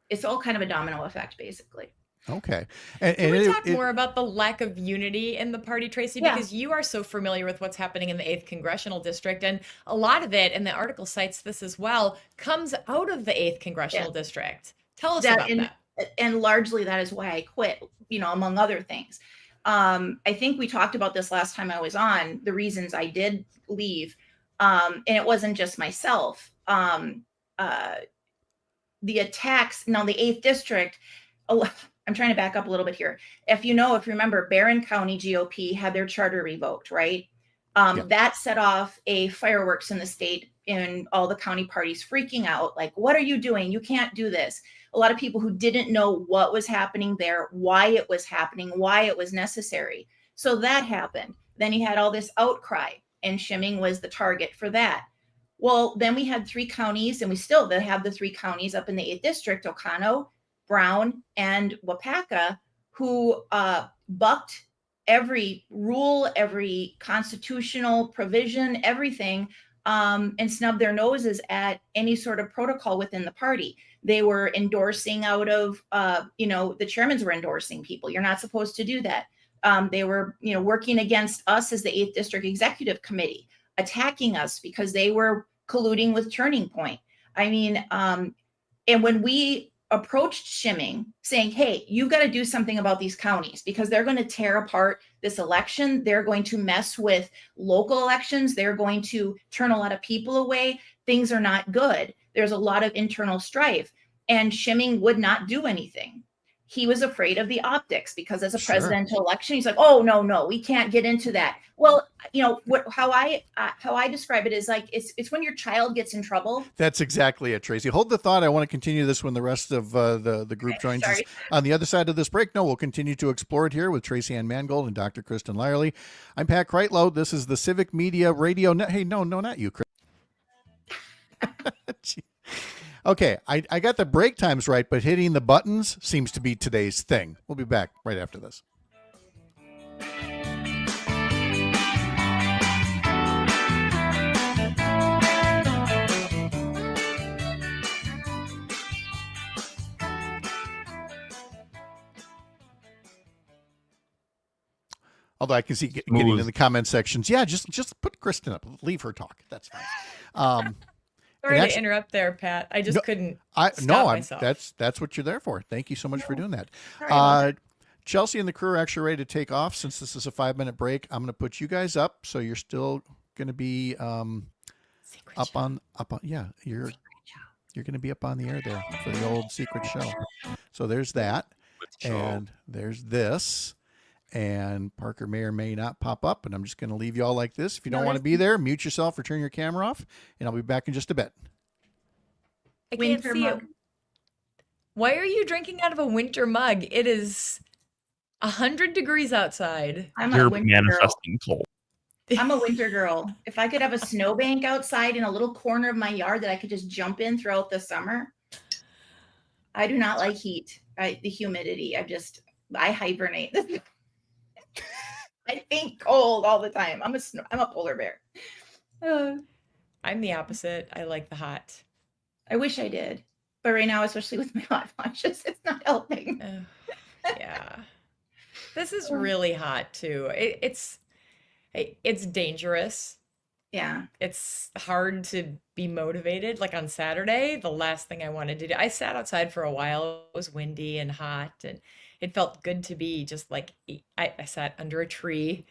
It's all kind of a domino effect, basically. Okay. Can we talk more about the lack of unity in the party, Tracy? Yeah. Because you are so familiar with what's happening in the 8th Congressional District. And a lot of it, and the article cites this as well, comes out of the 8th Congressional District. Tell us about that. And largely that is why I quit, among other things. I think we talked about this last time I was on, the reasons I did leave. And it wasn't just myself. The attacks, now the 8th District, I'm trying to back up a little bit here. If you remember, Barron County GOP had their charter revoked, right? That set off a fireworks in the state, and all the county parties freaking out, like, what are you doing? You can't do this. A lot of people who didn't know what was happening there, why it was happening, why it was necessary. So that happened. Then you had all this outcry, and Schimming was the target for that. Well, then we had 3 counties, and we still have the 3 counties up in the 8th District, Oconto, Brown, and Wapaka, who bucked every rule, every constitutional provision, everything, and snubbed their noses at any sort of protocol within the party. They were endorsing out of, the chairmans were endorsing people. You're not supposed to do that. They were, working against us as the 8th District Executive Committee, attacking us because they were colluding with Turning Point. I mean, and when we approached Schimming saying, hey, you've got to do something about these counties because they're going to tear apart this election. They're going to mess with local elections. They're going to turn a lot of people away. Things are not good. There's a lot of internal strife, and Schimming would not do anything. He was afraid of the optics because as a presidential election, he's like, oh, no, we can't get into that. Well, how I describe it is like, it's when your child gets in trouble. That's exactly it, Tracy. Hold the thought. I want to continue this when the rest of the group joins us on the other side of this break. No, we'll continue to explore it here with Tracy Ann Mangold and Dr. Kristen Lyerly. I'm Pat Kreitlow. This is the Civic Media Radio. Hey, no, not you, Chris. Okay, I got the break times right, but hitting the buttons seems to be today's thing. We'll be back right after this. Although I can see getting in the comment sections. Yeah, just put Kristen up. Leave her talk. That's fine. Sorry And to actually- interrupt there, Pat. I just couldn't I'm stop myself. that's what you're there for. Thank you so much for doing that. Sorry about that. Chelsea and the crew are actually ready to take off. Since this is a 5-minute break, I'm going to put you guys up, so you're still going to be up on yeah, you're going to be up on the air there for the old secret show. So there's that, and there's this, and Parker may or may not pop up, and I'm just going to leave you all like this. If you don't want to be there, mute yourself or turn your camera off, and I'll be back in just a bit. I can't Winter see mug. it. Why are you drinking out of a winter mug? It is 100 degrees outside. I'm a You're winter girl. manifesting cold. I'm a winter girl. If I could have a snowbank outside in a little corner of my yard that I could just jump in throughout the summer. I do not like heat. The humidity. I hibernate. I think cold all the time. I'm a polar bear. I'm the opposite. I like the hot. I wish I did, but right now, especially with my hot flashes, it's not helping. Yeah. This is really hot too. It's dangerous. Yeah. It's hard to be motivated. Like on Saturday, the last thing I wanted to do, I sat outside for a while. It was windy and hot, and it felt good to be just like, I sat under a tree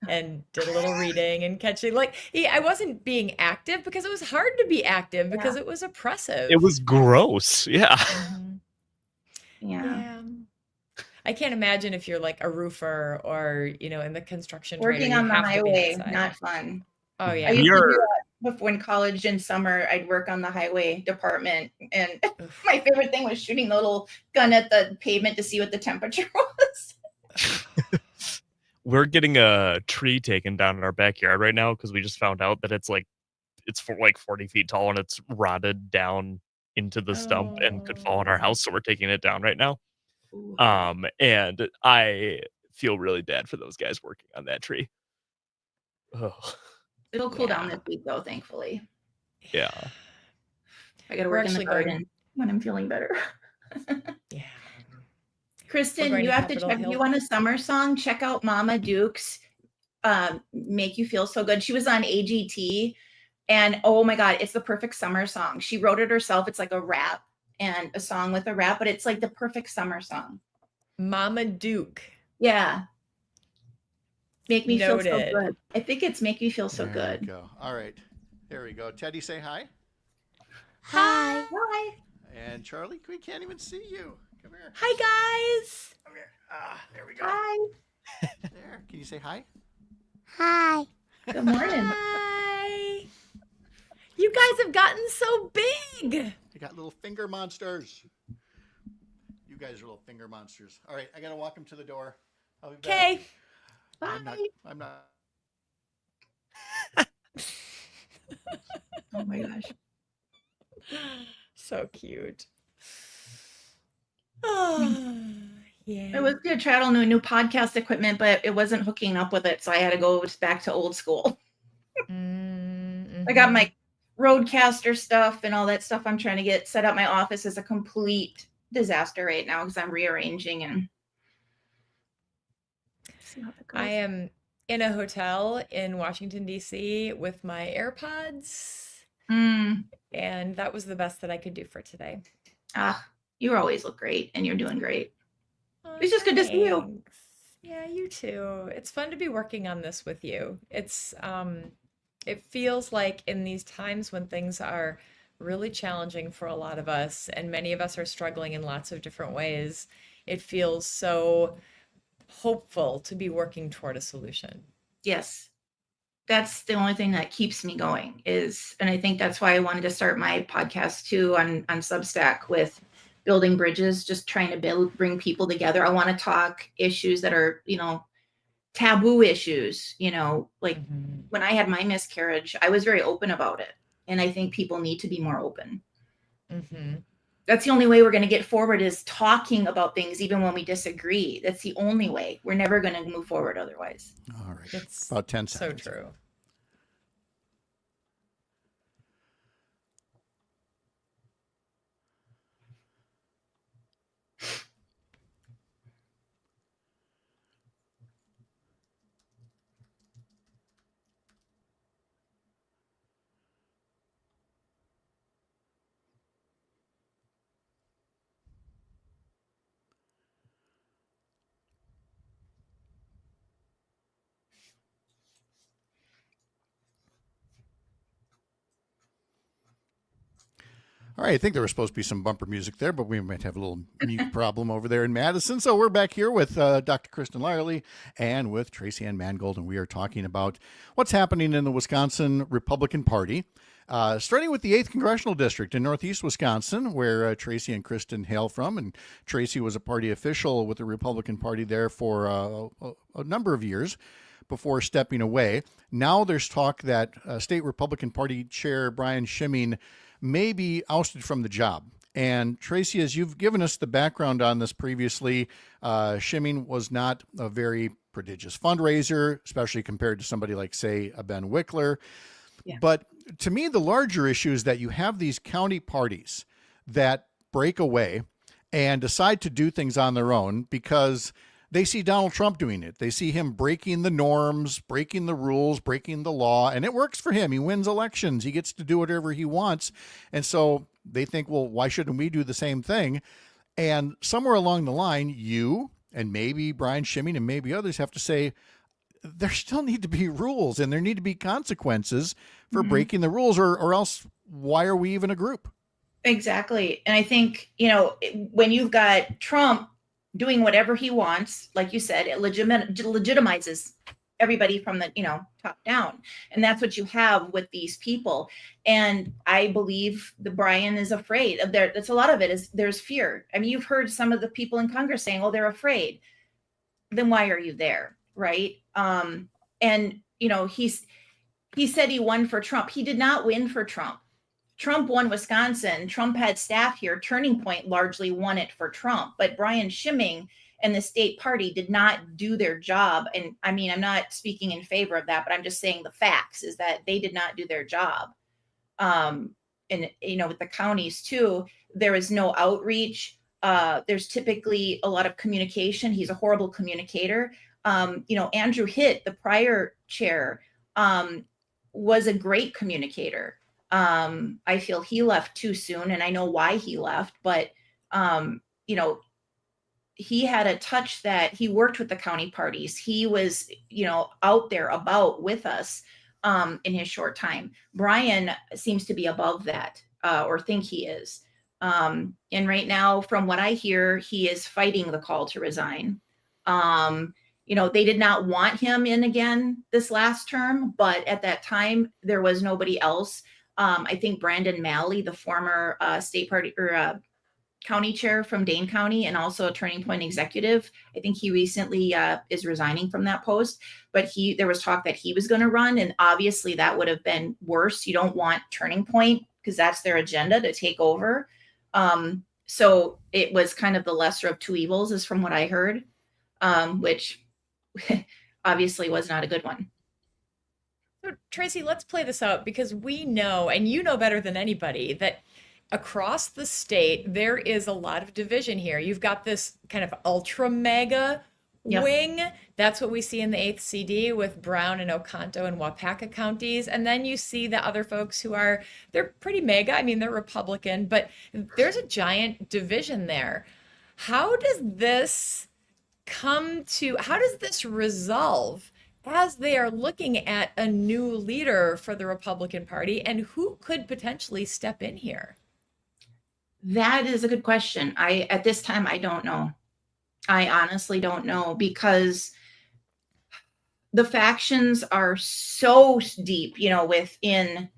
and did a little reading and catching. Like, I wasn't being active because it was hard to be active because it was oppressive. It was gross. Yeah. Mhm. Yeah. Yeah. I can't imagine if you're like a roofer or, in the construction trade, Working you on the have to be highway, outside. not fun. Oh I yeah. used to do You're- that before in college in summer. I'd work on the highway department, and Oof. my favorite thing was shooting the little gun at the pavement to see what the temperature was. We're getting a tree taken down in our backyard right now because we just found out that it's for like 40 feet tall and it's rotted down into the stump and could fall on our house. So we're taking it down right now. And I feel really bad for those guys working on that tree. Oh, It'll cool down Yeah. this week, though. Thankfully, yeah. I got to We're work in the actually going- garden when I'm feeling better. Yeah. Kristen, going you to have to Capitol check. If Hill. you want a summer song, check out Mama Duke's "Make You Feel So Good." She was on AGT, and oh my God, it's the perfect summer song. She wrote it herself. It's like a rap and a song with a rap, but it's like the perfect summer song. Mama Duke. Yeah. Make me feel so Noted. good. I think it's Make You Feel So There Good. we go. All right. There we go. Teddy, say hi. Hi. Hi. And Charlie, we can't even see you. Come here. Hi guys. Come here. There we go. Hi. There. Can you say hi? Hi. Good morning. Hi. You guys have gotten so big. They got little finger monsters. You guys are little finger monsters. All right, I gotta walk them to the door. I'll be back. Okay. I'm not. Bye. I'm not. Oh my gosh. So cute. Oh, yeah. I was going to try out new podcast equipment, but it wasn't hooking up with it. So I had to go back to old school. I got my Roadcaster stuff and all that stuff. I'm trying to get set up. My office is a complete disaster right now because I'm rearranging and see how that goes. I am in a hotel in Washington, D.C. with my AirPods, Mm. and that was the best that I could do for today. You always look great and you're doing great. Oh, It's just good to see you. thanks. Yeah, you too. It's fun to be working on this with you. It feels like in these times when things are really challenging for a lot of us, and many of us are struggling in lots of different ways, it feels so hopeful to be working toward a solution. Yes. That's the only thing that keeps me going and I think that's why I wanted to start my podcast too on Substack with building bridges, just trying to bring people together. I want to talk issues that are, taboo issues, like when I had my miscarriage, I was very open about it. And I think people need to be more open. Mm-hmm. That's the only way we're going to get forward is talking about things, even when we disagree. That's the only way. We're never going to move forward otherwise. All right. It's About 10 so seconds. true. All right, I think there was supposed to be some bumper music there, but we might have a little mute problem over there in Madison. So we're back here with Dr. Kristen Lyerly and with Tracy Ann Mangold, and we are talking about what's happening in the Wisconsin Republican Party, starting with the 8th Congressional District in Northeast Wisconsin, where Tracy and Kristen hail from. And Tracy was a party official with the Republican Party there for a number of years before stepping away. Now there's talk that State Republican Party Chair Brian Schimming may be ousted from the job. And Tracy, as you've given us the background on this previously, Schimming was not a very prodigious fundraiser, especially compared to somebody like, say, a Ben Wickler. Yeah. But to me, the larger issue is that you have these county parties that break away and decide to do things on their own because they see Donald Trump doing it. They see him breaking the norms, breaking the rules, breaking the law, and it works for him. He wins elections. He gets to do whatever he wants. And so they think, well, why shouldn't we do the same thing? And somewhere along the line, you and maybe Brian Schimming and maybe others have to say, there still need to be rules and there need to be consequences for breaking the rules, or else why are we even a group? Exactly. And I think, when you've got Trump doing whatever he wants, like you said, it legitimizes everybody from the, top down. And that's what you have with these people. And I believe the Brian is afraid of that's a lot of it is there's fear. I mean, you've heard some of the people in Congress saying, oh, they're afraid. Then why are you there? Right. And he said he won for Trump. He did not win for Trump. Trump won Wisconsin. Trump had staff here. Turning Point largely won it for Trump, but Brian Schimming and the state party did not do their job. And I mean, I'm not speaking in favor of that, but I'm just saying the facts is that they did not do their job. And, with the counties too, there is no outreach. There's typically a lot of communication. He's a horrible communicator. Andrew Hitt, the prior chair, was a great communicator. I feel he left too soon, and I know why he left, but, he had a touch that he worked with the county parties. He was, out there about with us, in his short time. Brian seems to be above that, or think he is. And right now, from what I hear, he is fighting the call to resign. They did not want him in again this last term, but at that time, there was nobody else. I think Brandon Malley, the former state party or county chair from Dane County and also a Turning Point executive, I think he recently is resigning from that post. But there was talk that he was going to run, and obviously that would have been worse. You don't want Turning Point because that's their agenda to take over. So it was kind of the lesser of two evils, is from what I heard, which obviously was not a good one. So, Tracy, let's play this out because we know, and you know better than anybody, that across the state, there is a lot of division here. You've got this kind of ultra mega wing. That's what we see in the 8th CD with Brown and Oconto and Wapaka counties. And then you see the other folks they're pretty mega. I mean, they're Republican, but there's a giant division there. How does this resolve as they are looking at a new leader for the Republican Party, and who could potentially step in here? That is a good question. At this time, I don't know. I honestly don't know, because the factions are so deep, within,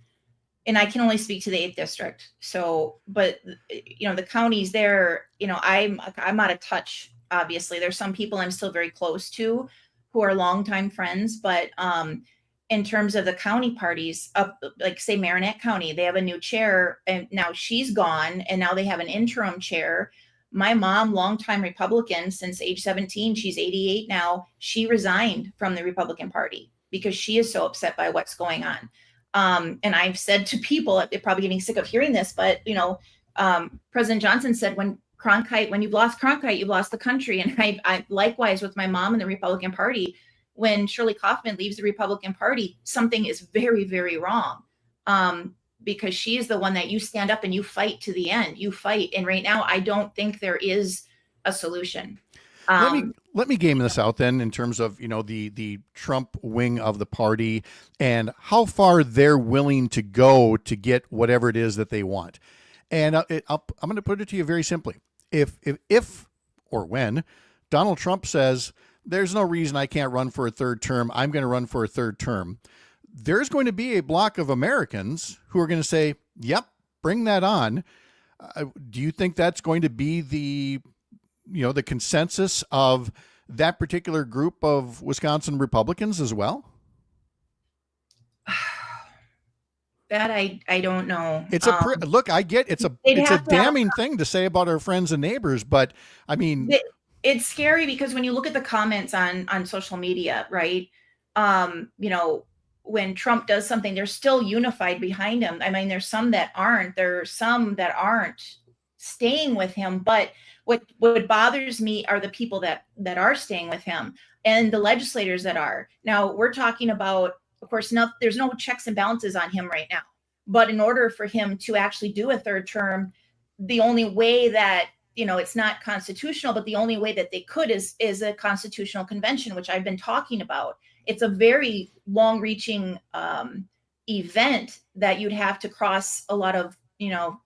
and I can only speak to the 8th district. So, but the counties there, I'm out of touch. Obviously, there's some people I'm still very close to who are longtime friends, but in terms of the county parties, like say Marinette County, they have a new chair and now she's gone, and now they have an interim chair. My mom, longtime Republican since age 17, she's 88 now. She resigned from the Republican Party because she is so upset by what's going on. And I've said to people, they're probably getting sick of hearing this, but President Johnson said, when you've lost Cronkite, you've lost the country. And I likewise with my mom in the Republican Party, when Shirley Kaufman leaves the Republican Party, something is very, very wrong. Because she is the one that you stand up and you fight to the end. You fight. And right now, I don't think there is a solution. Let me game this out then in terms of, the Trump wing of the party and how far they're willing to go to get whatever it is that they want. And I'm going to put it to you very simply. If or when Donald Trump says, there's no reason I can't run for a third term, I'm going to run for a third term, there's going to be a block of Americans who are going to say, yep, bring that on. Do you think that's going to be the consensus of that particular group of Wisconsin Republicans as well? That I don't know. It's look, I get it's a damning thing to say about our friends and neighbors, but I mean, it's scary because when you look at the comments on social media, right? When Trump does something, they're still unified behind him. I mean, there's some that aren't. There are some that aren't staying with him. But what bothers me are the people that are staying with him and the legislators that are. Now, we're talking about, of course, there's no checks and balances on him right now. But in order for him to actually do a third term, the only way that, it's not constitutional, but the only way that they could is a constitutional convention, which I've been talking about. It's a very long-reaching event that you'd have to cross a lot of,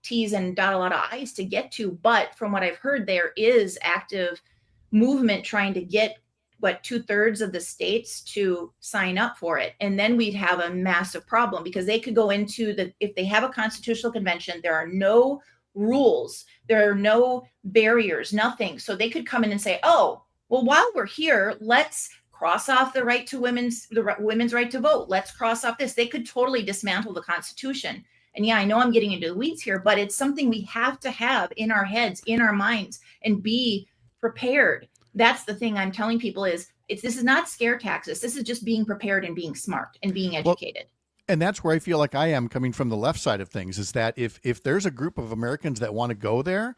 T's and dot a lot of I's to get to. But from what I've heard, there is active movement trying to get 2/3 of the states to sign up for it. And then we'd have a massive problem because they could go into if they have a constitutional convention, there are no rules, there are no barriers, nothing. So they could come in and say, oh, well, while we're here, let's cross off the right to women's right to vote. Let's cross off this. They could totally dismantle the Constitution. And yeah, I know I'm getting into the weeds here, but it's something we have to have in our heads, in our minds, and be prepared. That's the thing I'm telling people is this is not scare tactics. This is just being prepared and being smart and being educated. And that's where I feel like I am coming from the left side of things, is that if there's a group of Americans that want to go there,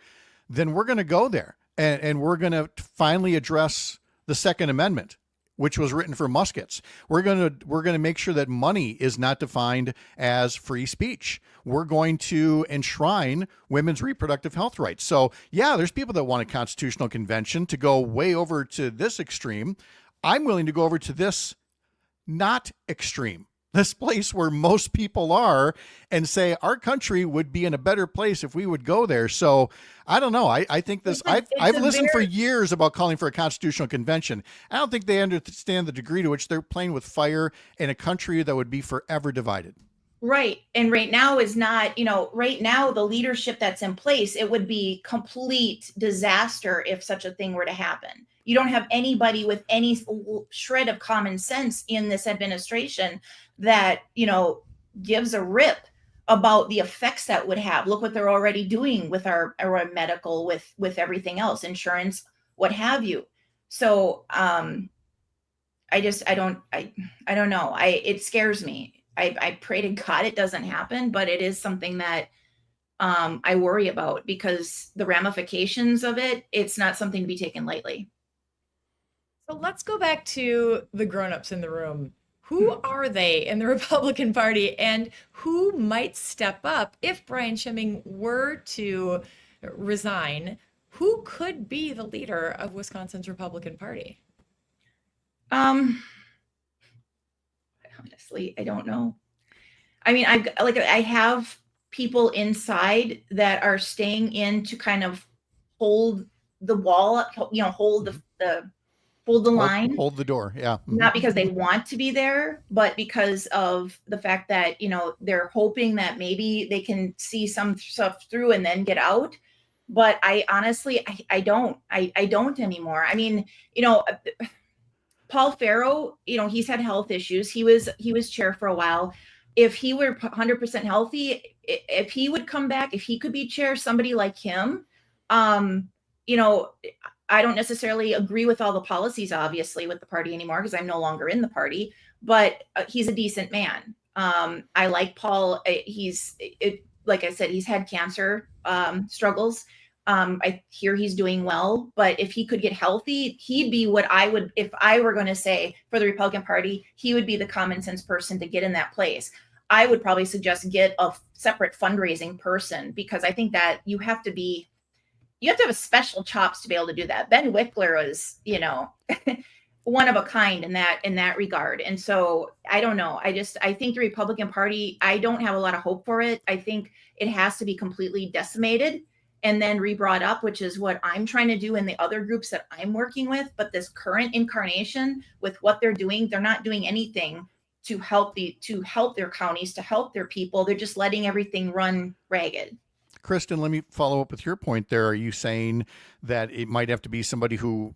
then we're going to go there and we're going to finally address the Second Amendment, which was written for muskets. We're going to make sure that money is not defined as free speech. We're going to enshrine women's reproductive health rights. So yeah, there's people that want a constitutional convention to go way over to this extreme. I'm willing to go over to this not extreme, this place where most people are, and say our country would be in a better place if we would go there. So I don't know. I think this, I've listened for years about calling for a constitutional convention. I don't think they understand the degree to which they're playing with fire in a country that would be forever divided. Right. And right now is not, right now, the leadership that's in place, it would be complete disaster if such a thing were to happen. You don't have anybody with any shred of common sense in this administration that, gives a rip about the effects that would have. Look what they're already doing with our medical, with everything else, insurance, what have you. So I don't know. It scares me. I pray to God it doesn't happen, but it is something that I worry about because the ramifications of it's not something to be taken lightly. So let's go back to the grown-ups in the room. Who are they in the Republican Party, and who might step up if Brian Schimming were to resign? Who could be the leader of Wisconsin's Republican Party? Honestly, I don't know. I mean, I have people inside that are staying in to kind of hold the wall, hold the line. Hold the door. Yeah. Not because they want to be there, but because of the fact that, they're hoping that maybe they can see some stuff through and then get out. But I honestly, I don't anymore. I mean, Paul Farrow, he's had health issues. He was chair for a while. If he were 100% healthy, if he would come back, if he could be chair, somebody like him, I don't necessarily agree with all the policies, obviously, with the party anymore because I'm no longer in the party, but he's a decent man. I like Paul. Like I said, he's had cancer struggles. I hear he's doing well, but if he could get healthy, he'd be what I would, if I were going to say for the Republican Party, he would be the common sense person to get in that place. I would probably suggest get a separate fundraising person because I think that you have to have a special chops to be able to do that. Ben Wickler was, one of a kind in that regard. And so I don't know. I think the Republican Party, I don't have a lot of hope for it. I think it has to be completely decimated and then re-brought up, which is what I'm trying to do in the other groups that I'm working with. But this current incarnation with what they're doing, they're not doing anything to help their counties, to help their people. They're just letting everything run ragged. Kristen, let me follow up with your point there. Are you saying that it might have to be somebody who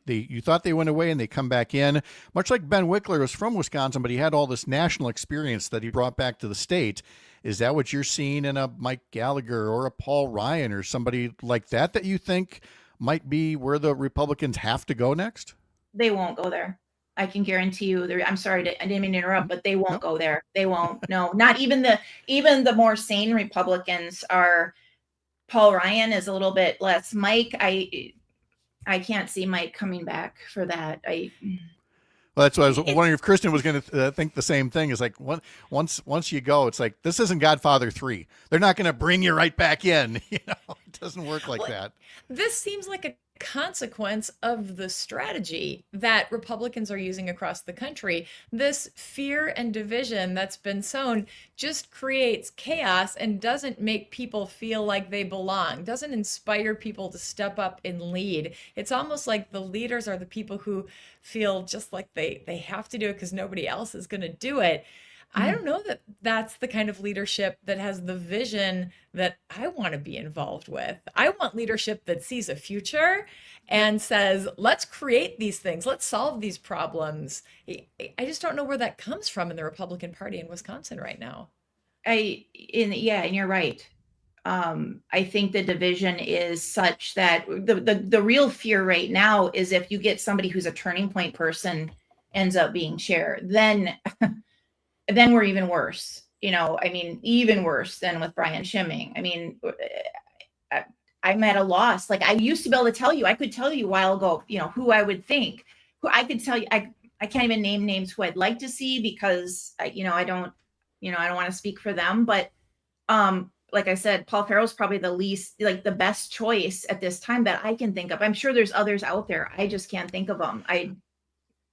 you thought they went away and they come back in, much like Ben Wickler was from Wisconsin, but he had all this national experience that he brought back to the state? Is that what you're seeing in a Mike Gallagher or a Paul Ryan or somebody like that you think might be where the Republicans have to go next? They won't go there. I can guarantee you. I'm sorry, I didn't mean to interrupt, but they won't go there. They won't. No, not even the more sane Republicans are. Paul Ryan is a little bit less. Mike, I can't see Mike coming back for that. Well, that's why I was wondering if Kristen was going to think the same thing. Is like once you go, it's like, this isn't Godfather 3. They're not going to bring you right back in. It doesn't work like that. This seems like a consequence of the strategy that Republicans are using across the country. This fear and division that's been sown just creates chaos and doesn't make people feel like they belong, doesn't inspire people to step up and lead. It's almost like the leaders are the people who feel just like they have to do it because nobody else is going to do it. I don't know that that's the kind of leadership that has the vision that I want to be involved with. I want leadership that sees a future and says, let's create these things. Let's solve these problems. I just don't know where that comes from in the Republican Party in Wisconsin right now. And you're right. I think the division is such that the real fear right now is if you get somebody who's a turning point person ends up being chair, then we're even worse. Even worse than with Brian Schimming. I'm at a loss. Like, I used to be able to tell you, I could tell you a while ago, who I would think, who I could tell you, I can't even name names who I'd like to see because I don't want to speak for them. But like I said, Paul Farrell's probably the best choice at this time that I can think of. I'm sure there's others out there. I just can't think of them.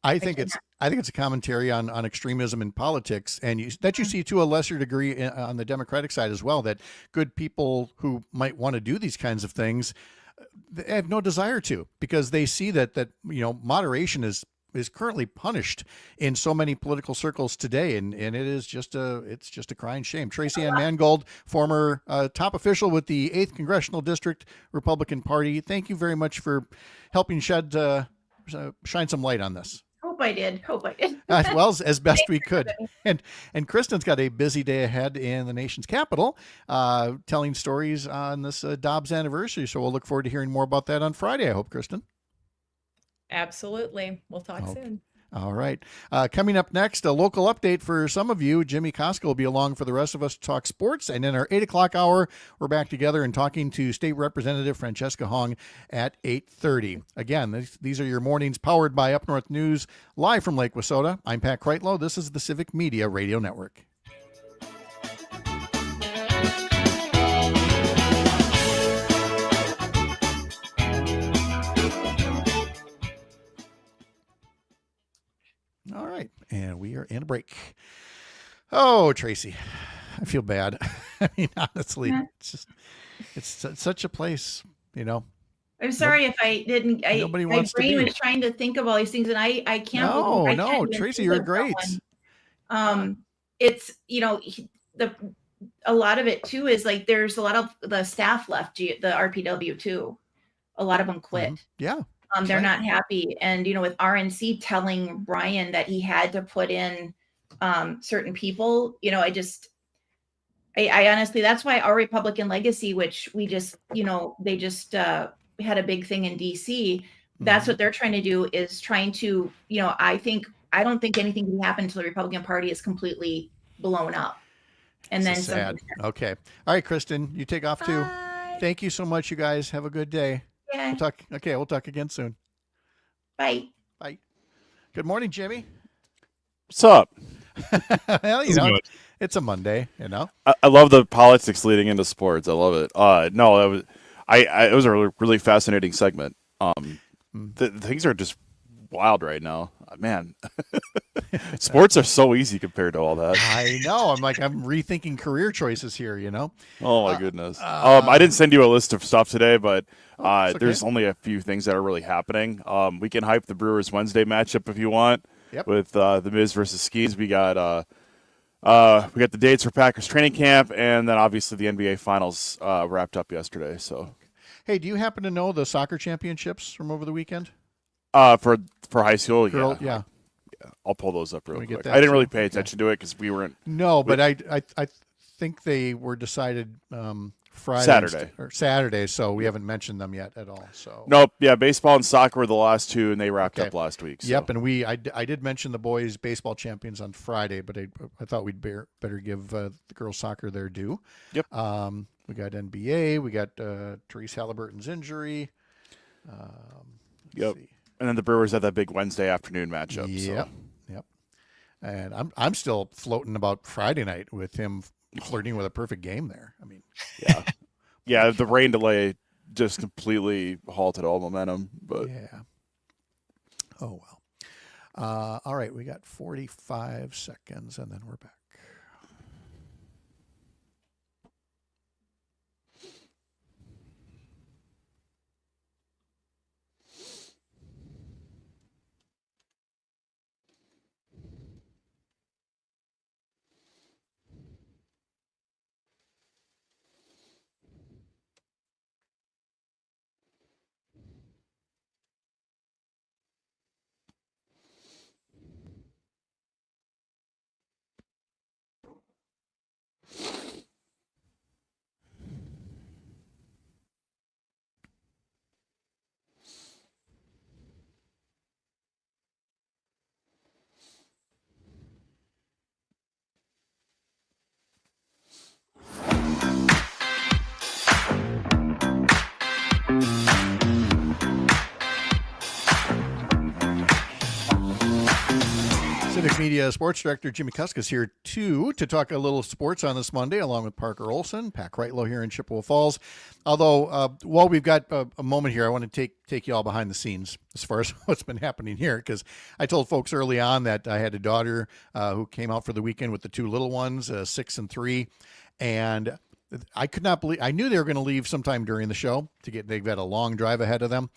I think it's a commentary on extremism in politics, and you see to a lesser degree on the Democratic side as well, that good people who might want to do these kinds of things, they have no desire to, because they see that moderation is currently punished in so many political circles today, and it is just a crying shame. Tracy Ann Mangold, former top official with the 8th Congressional District Republican Party, thank you very much for helping shine some light on this. Hope I did. Well, as best we could. And Kristen's got a busy day ahead in the nation's capital, telling stories on this Dobbs anniversary. So we'll look forward to hearing more about that on Friday, I hope, Kristen. Absolutely. We'll talk soon. All right. Coming up next, a local update for some of you. Jimmy Costco will be along for the rest of us to talk sports. And in our 8 o'clock hour, we're back together and talking to State Representative Francesca Hong at 8:30. Again, these are your mornings powered by Up North News, live from Lake Wissota. I'm Pat Kreitlow. This is the Civic Media Radio Network. All right, and we are in a break. Oh, Tracy, I feel bad. Honestly, it's such a place, I'm sorry if I didn't. Nobody wants my brain to be. was trying to think of all these things, and I can't. No, Tracy, you're great. It's a lot of it too is like there's a lot of the staff left the RPW too. A lot of them quit. Mm-hmm. Yeah. They're not happy. And, with RNC telling Brian that he had to put in certain people, I honestly, that's why our Republican legacy, which we just, they just had a big thing in DC. That's what they're trying to do, is trying to, I don't think anything can happen until the Republican Party is completely blown up. And then sad. Okay. All right, Kristen, you take off too. Thank you so much, you guys. Have a good day. Yeah. We'll talk again soon. Bye. Bye. Good morning, Jimmy. What's up? Well, it's a Monday, I love the politics leading into sports. I love it. It was a really fascinating segment. The things are just wild right now. Man, sports are so easy compared to all that. I know. I'm rethinking career choices here, you know? Oh my goodness. I didn't send you a list of stuff today, but okay. there's only a few things that are really happening. We can hype the Brewers Wednesday matchup if you want. Yep. With the Miz versus Skis. We got the dates for Packers training camp, and then obviously the NBA Finals wrapped up yesterday. So, hey, do you happen to know the soccer championships from over the weekend? For high school, Yeah. I'll pull those up real we get quick. that I didn't too? really pay attention to it because we weren't. No, but I think they were decided Friday Saturday. Saturday, so we haven't mentioned them yet at all. So Nope. Yeah, baseball and soccer were the last two, and they wrapped up last week. So. Yep, and I did mention the boys baseball champions on Friday, but I thought we'd better give the girls soccer their due. Yep. We got NBA. We got Therese Halliburton's injury. Yep. And then the Brewers had that big Wednesday afternoon matchup. Yep. So. Yep. And I'm still floating about Friday night with him flirting with a perfect game there. I mean, yeah. Yeah, the rain delay just completely halted all momentum. But yeah. Oh, well. All right, we got 45 seconds, and then we're back. Civic Media Sports Director Jimmy Kuska's here, too, to talk a little sports on this Monday, along with Parker Olson, Pat Kreitlow here in Chippewa Falls. Although, while we've got a moment here, I want to take you all behind the scenes as far as what's been happening here, because I told folks early on that I had a daughter who came out for the weekend with the two little ones, 6 and 3, and I could not believe, I knew they were going to leave sometime during the show they've got a long drive ahead of them.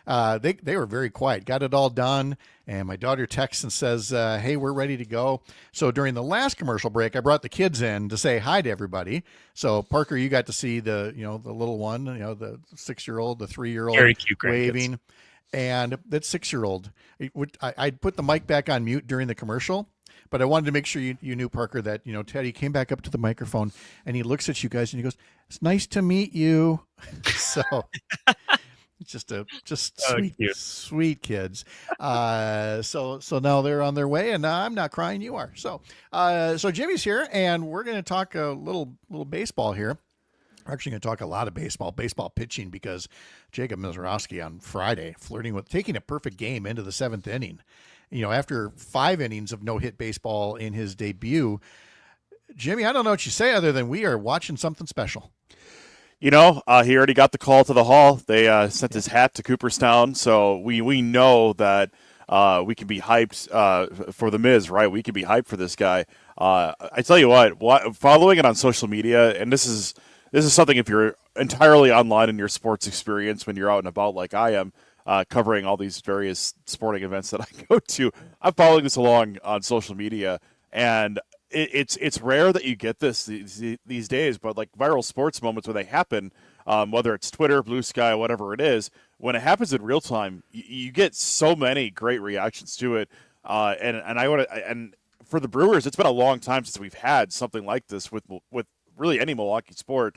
They were very quiet, got it all done. And my daughter texts and says, hey, we're ready to go. So during the last commercial break, I brought the kids in to say hi to everybody. So Parker, you got to see the little one, the 6-year-old, the 3-year-old Very cute waving. And that 6-year-old, I'd put the mic back on mute during the commercial, but I wanted to make sure you knew, Parker, that, Teddy came back up to the microphone and he looks at you guys and he goes, it's nice to meet you. So just sweet kids. So now they're on their way, and I'm not crying. You are. So Jimmy's here, and we're going to talk a little baseball here. We're actually going to talk a lot of baseball pitching, because Jacob Mizorowski on Friday taking a perfect game into the 7th inning. After 5 innings of no-hit baseball in his debut. Jimmy, I don't know what you say other than we are watching something special. He already got the call to the Hall. They sent his hat to Cooperstown, so we know that we can be hyped for the Miz, right? We can be hyped for this guy. I tell you what, following it on social media, and this is something if you're entirely online in your sports experience when you're out and about like I am, covering all these various sporting events that I go to, I'm following this along on social media, and it's rare that you get this these days, but like viral sports moments when they happen, whether it's Twitter, Blue Sky, whatever it is, when it happens in real time, you get so many great reactions to it. And for the Brewers, it's been a long time since we've had something like this with really any Milwaukee sport,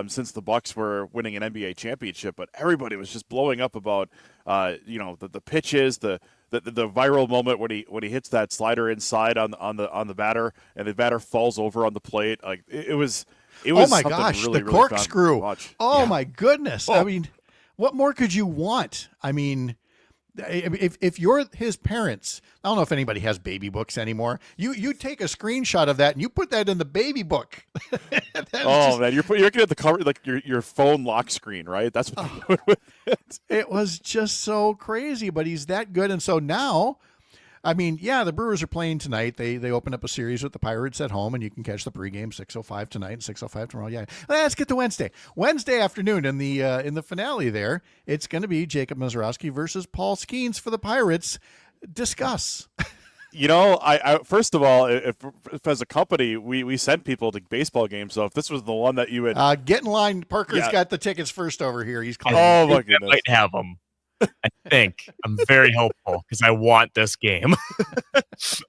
since the Bucks were winning an NBA championship. But everybody was just blowing up about the pitches, the viral moment when he hits that slider inside on the batter, and the batter falls over on the plate. Like it was oh my gosh, really, the really corkscrew. Watch. Oh Yeah. my goodness. Oh. I mean, what more could you want? I mean, If you're his parents, I don't know if anybody has baby books anymore. You take a screenshot of that and you put that in the baby book. Man, you're looking at the cover, like your phone lock screen, right? That's what you're doing with it. It was just so crazy, but he's that good. And so now, I mean, yeah, the Brewers are playing tonight. They open up a series with the Pirates at home, and you can catch the pregame 6:05 tonight and 6:05 tomorrow. Yeah, let's get to Wednesday. Wednesday afternoon in the finale there, it's going to be Jacob Mizorowski versus Paul Skeens for the Pirates. Discuss. You know, I first of all, if as a company we send people to baseball games, so if this was the one that you would get in line, Parker's got the tickets first over here. He's calling. Oh my goodness, I might have them. I think I'm very hopeful because I want this game.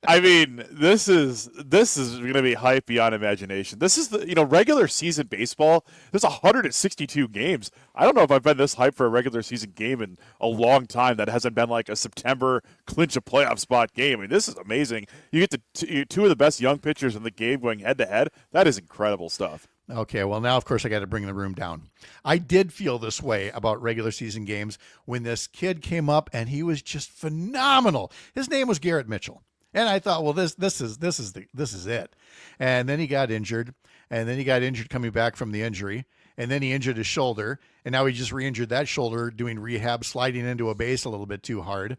I mean, this is going to be hype beyond imagination. This is the regular season baseball. There's 162 games. I don't know if I've been this hyped for a regular season game in a long time. That hasn't been like a September clinch a playoff spot game. I mean, this is amazing. You get two of the best young pitchers in the game going head to head. That is incredible stuff. Okay, well, now, of course, I got to bring the room down. I did feel this way about regular season games when this kid came up and he was just phenomenal. His name was Garrett Mitchell. And I thought, well, this is it. And then he got injured, and then he got injured coming back from the injury, and then he injured his shoulder, and now he just re-injured that shoulder doing rehab, sliding into a base a little bit too hard.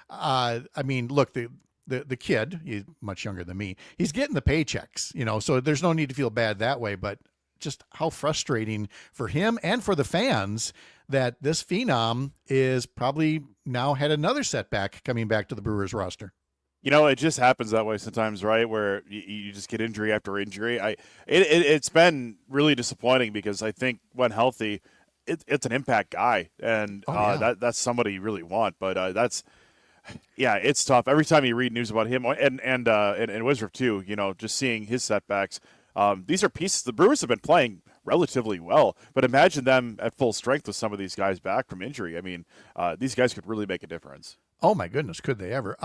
I mean, look, the kid, he's much younger than me, he's getting the paychecks, so there's no need to feel bad that way, but just how frustrating for him and for the fans that this phenom is probably now had another setback coming back to the Brewers roster. It just happens that way sometimes, right? Where you just get injury after injury. It's been really disappointing because I think when healthy, it's an impact guy, and that's somebody you really want. But it's tough. Every time you read news about him and Wizard too, just seeing his setbacks. These are pieces. The Brewers have been playing relatively well, but imagine them at full strength with some of these guys back from injury. I mean, these guys could really make a difference. Oh my goodness, could they ever?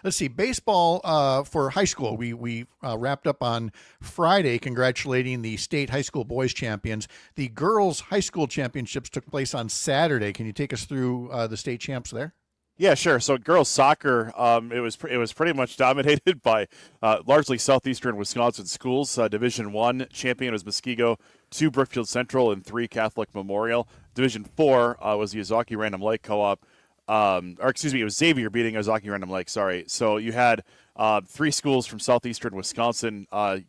Let's see, baseball for high school. We wrapped up on Friday congratulating the state high school boys champions. The girls high school championships took place on Saturday. Can you take us through the state champs there? Yeah, sure. So girls soccer, it was pretty much dominated by largely southeastern Wisconsin schools. Division I champion was Muskego, 2 Brookfield Central, and 3 Catholic Memorial. Division 4 was the Ozaki Random Lake Co-op. It was Xavier beating Ozaki Random Lake. Sorry. So you had 3 schools from southeastern Wisconsin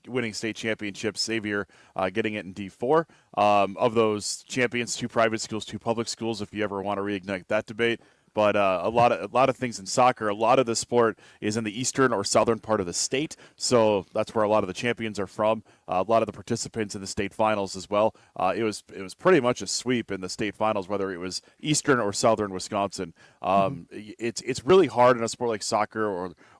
winning state championships. Xavier getting it in D4. Of those champions, 2 private schools, 2 public schools. If you ever want to reignite that debate. But a lot of things in soccer. A lot of the sport is in the eastern or southern part of the state, so that's where a lot of the champions are from. A lot of the participants in the state finals as well. It was pretty much a sweep in the state finals, whether it was eastern or southern Wisconsin. It's really hard in a sport like soccer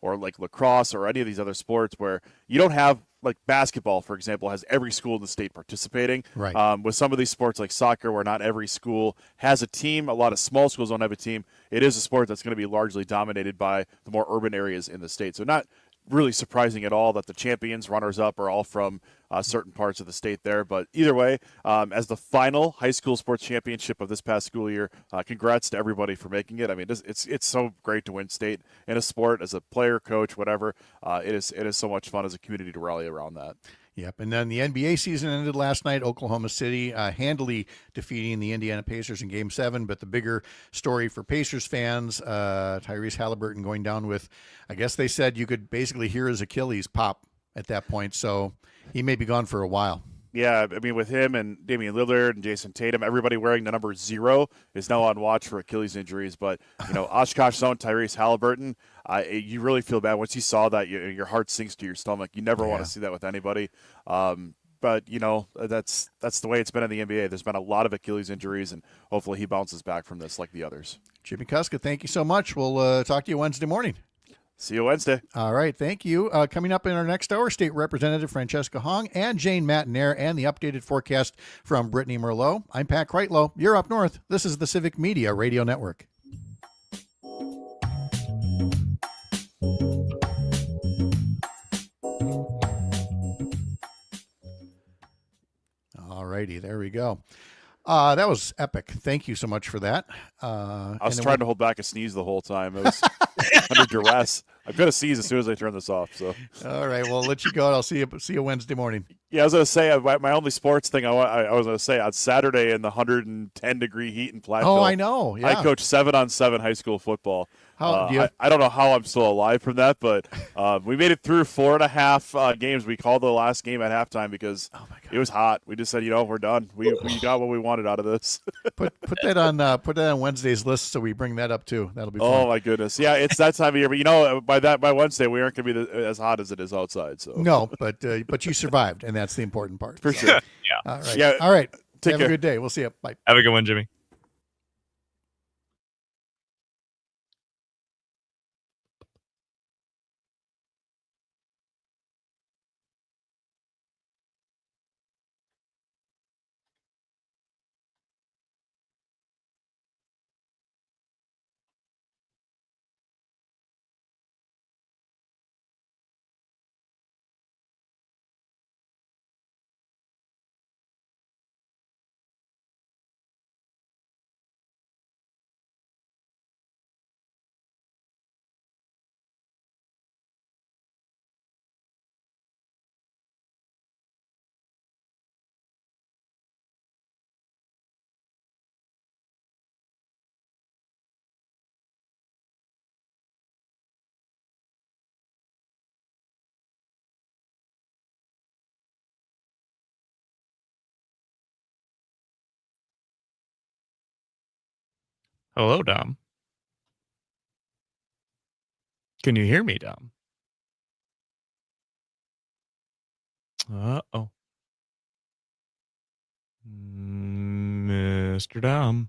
or like lacrosse or any of these other sports where you don't have. Like basketball, for example, has every school in the state participating. Right. With some of these sports like soccer, where not every school has a team, a lot of small schools don't have a team. It is a sport that's going to be largely dominated by the more urban areas in the state. So not really surprising at all that the champions, runners-up, are all from certain parts of the state there. But either way, as the final high school sports championship of this past school year, congrats to everybody for making it. I mean, it's so great to win state in a sport as a player, coach, whatever. It is so much fun as a community to rally around that. Yep. And then the NBA season ended last night. Oklahoma City handily defeating the Indiana Pacers in Game 7. But the bigger story for Pacers fans, Tyrese Halliburton going down with, I guess they said you could basically hear his Achilles pop at that point. So he may be gone for a while. Yeah, I mean, with him and Damian Lillard and Jason Tatum, everybody wearing the number 0 is now on watch for Achilles injuries. But, Oshkosh's own Tyrese Halliburton, you really feel bad. Once you saw that, your heart sinks to your stomach. You never want to see that with anybody. But, that's the way it's been in the NBA. There's been a lot of Achilles injuries, and hopefully he bounces back from this like the others. Jimmy Kuska, thank you so much. We'll talk to you Wednesday morning. See you Wednesday. All right, thank you. Coming up in our next hour, State Representative Francesca Hong and Jane Matinaire and the updated forecast from Brittany Merlot. I'm Pat Kreitlow. You're up north. This is the Civic Media Radio Network. All righty, there we go. That was epic. Thank you so much for that. I was trying to hold back a sneeze the whole time. It was under duress. I'm gonna sneeze as soon as I turn this off. So. All right, well, I'll let you go. I'll see you Wednesday morning. Yeah, I was gonna say my only sports thing. I was gonna say on Saturday in the 110-degree heat in Platteville. Oh, I know. Yeah. I coached 7-on-7 high school football. How do you? I don't know how I'm still alive from that, but we made it through 4.5 games. We called the last game at halftime because it was hot. We just said, we're done. We got what we wanted out of this. put that on Wednesday's list so we bring that up too. That'll be fun. Oh my goodness, yeah, it's that time of year. But by Wednesday we aren't going to be as hot as it is outside. So no, but you survived, and that's the important part. For sure. Yeah. All right. Yeah. All right. Take Have care. a good day. We'll see you. Bye. Have a good one, Jimmy. Hello, Dom. Can you hear me, Dom? Uh-oh. Mr. Dom.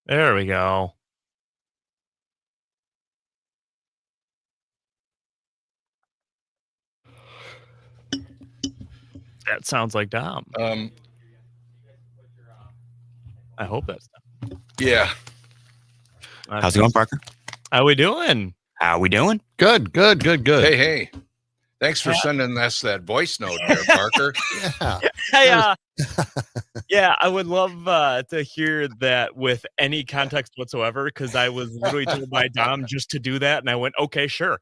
There we go. That sounds like Dom. I hope that's Dom. Yeah. How's it going, Parker? How we doing? How we doing? Good. Hey. Thanks for sending us that voice note there, Parker. Yeah. Hey, yeah, I would love to hear that with any context whatsoever, because I was literally told by Dom just to do that, and I went, okay, sure.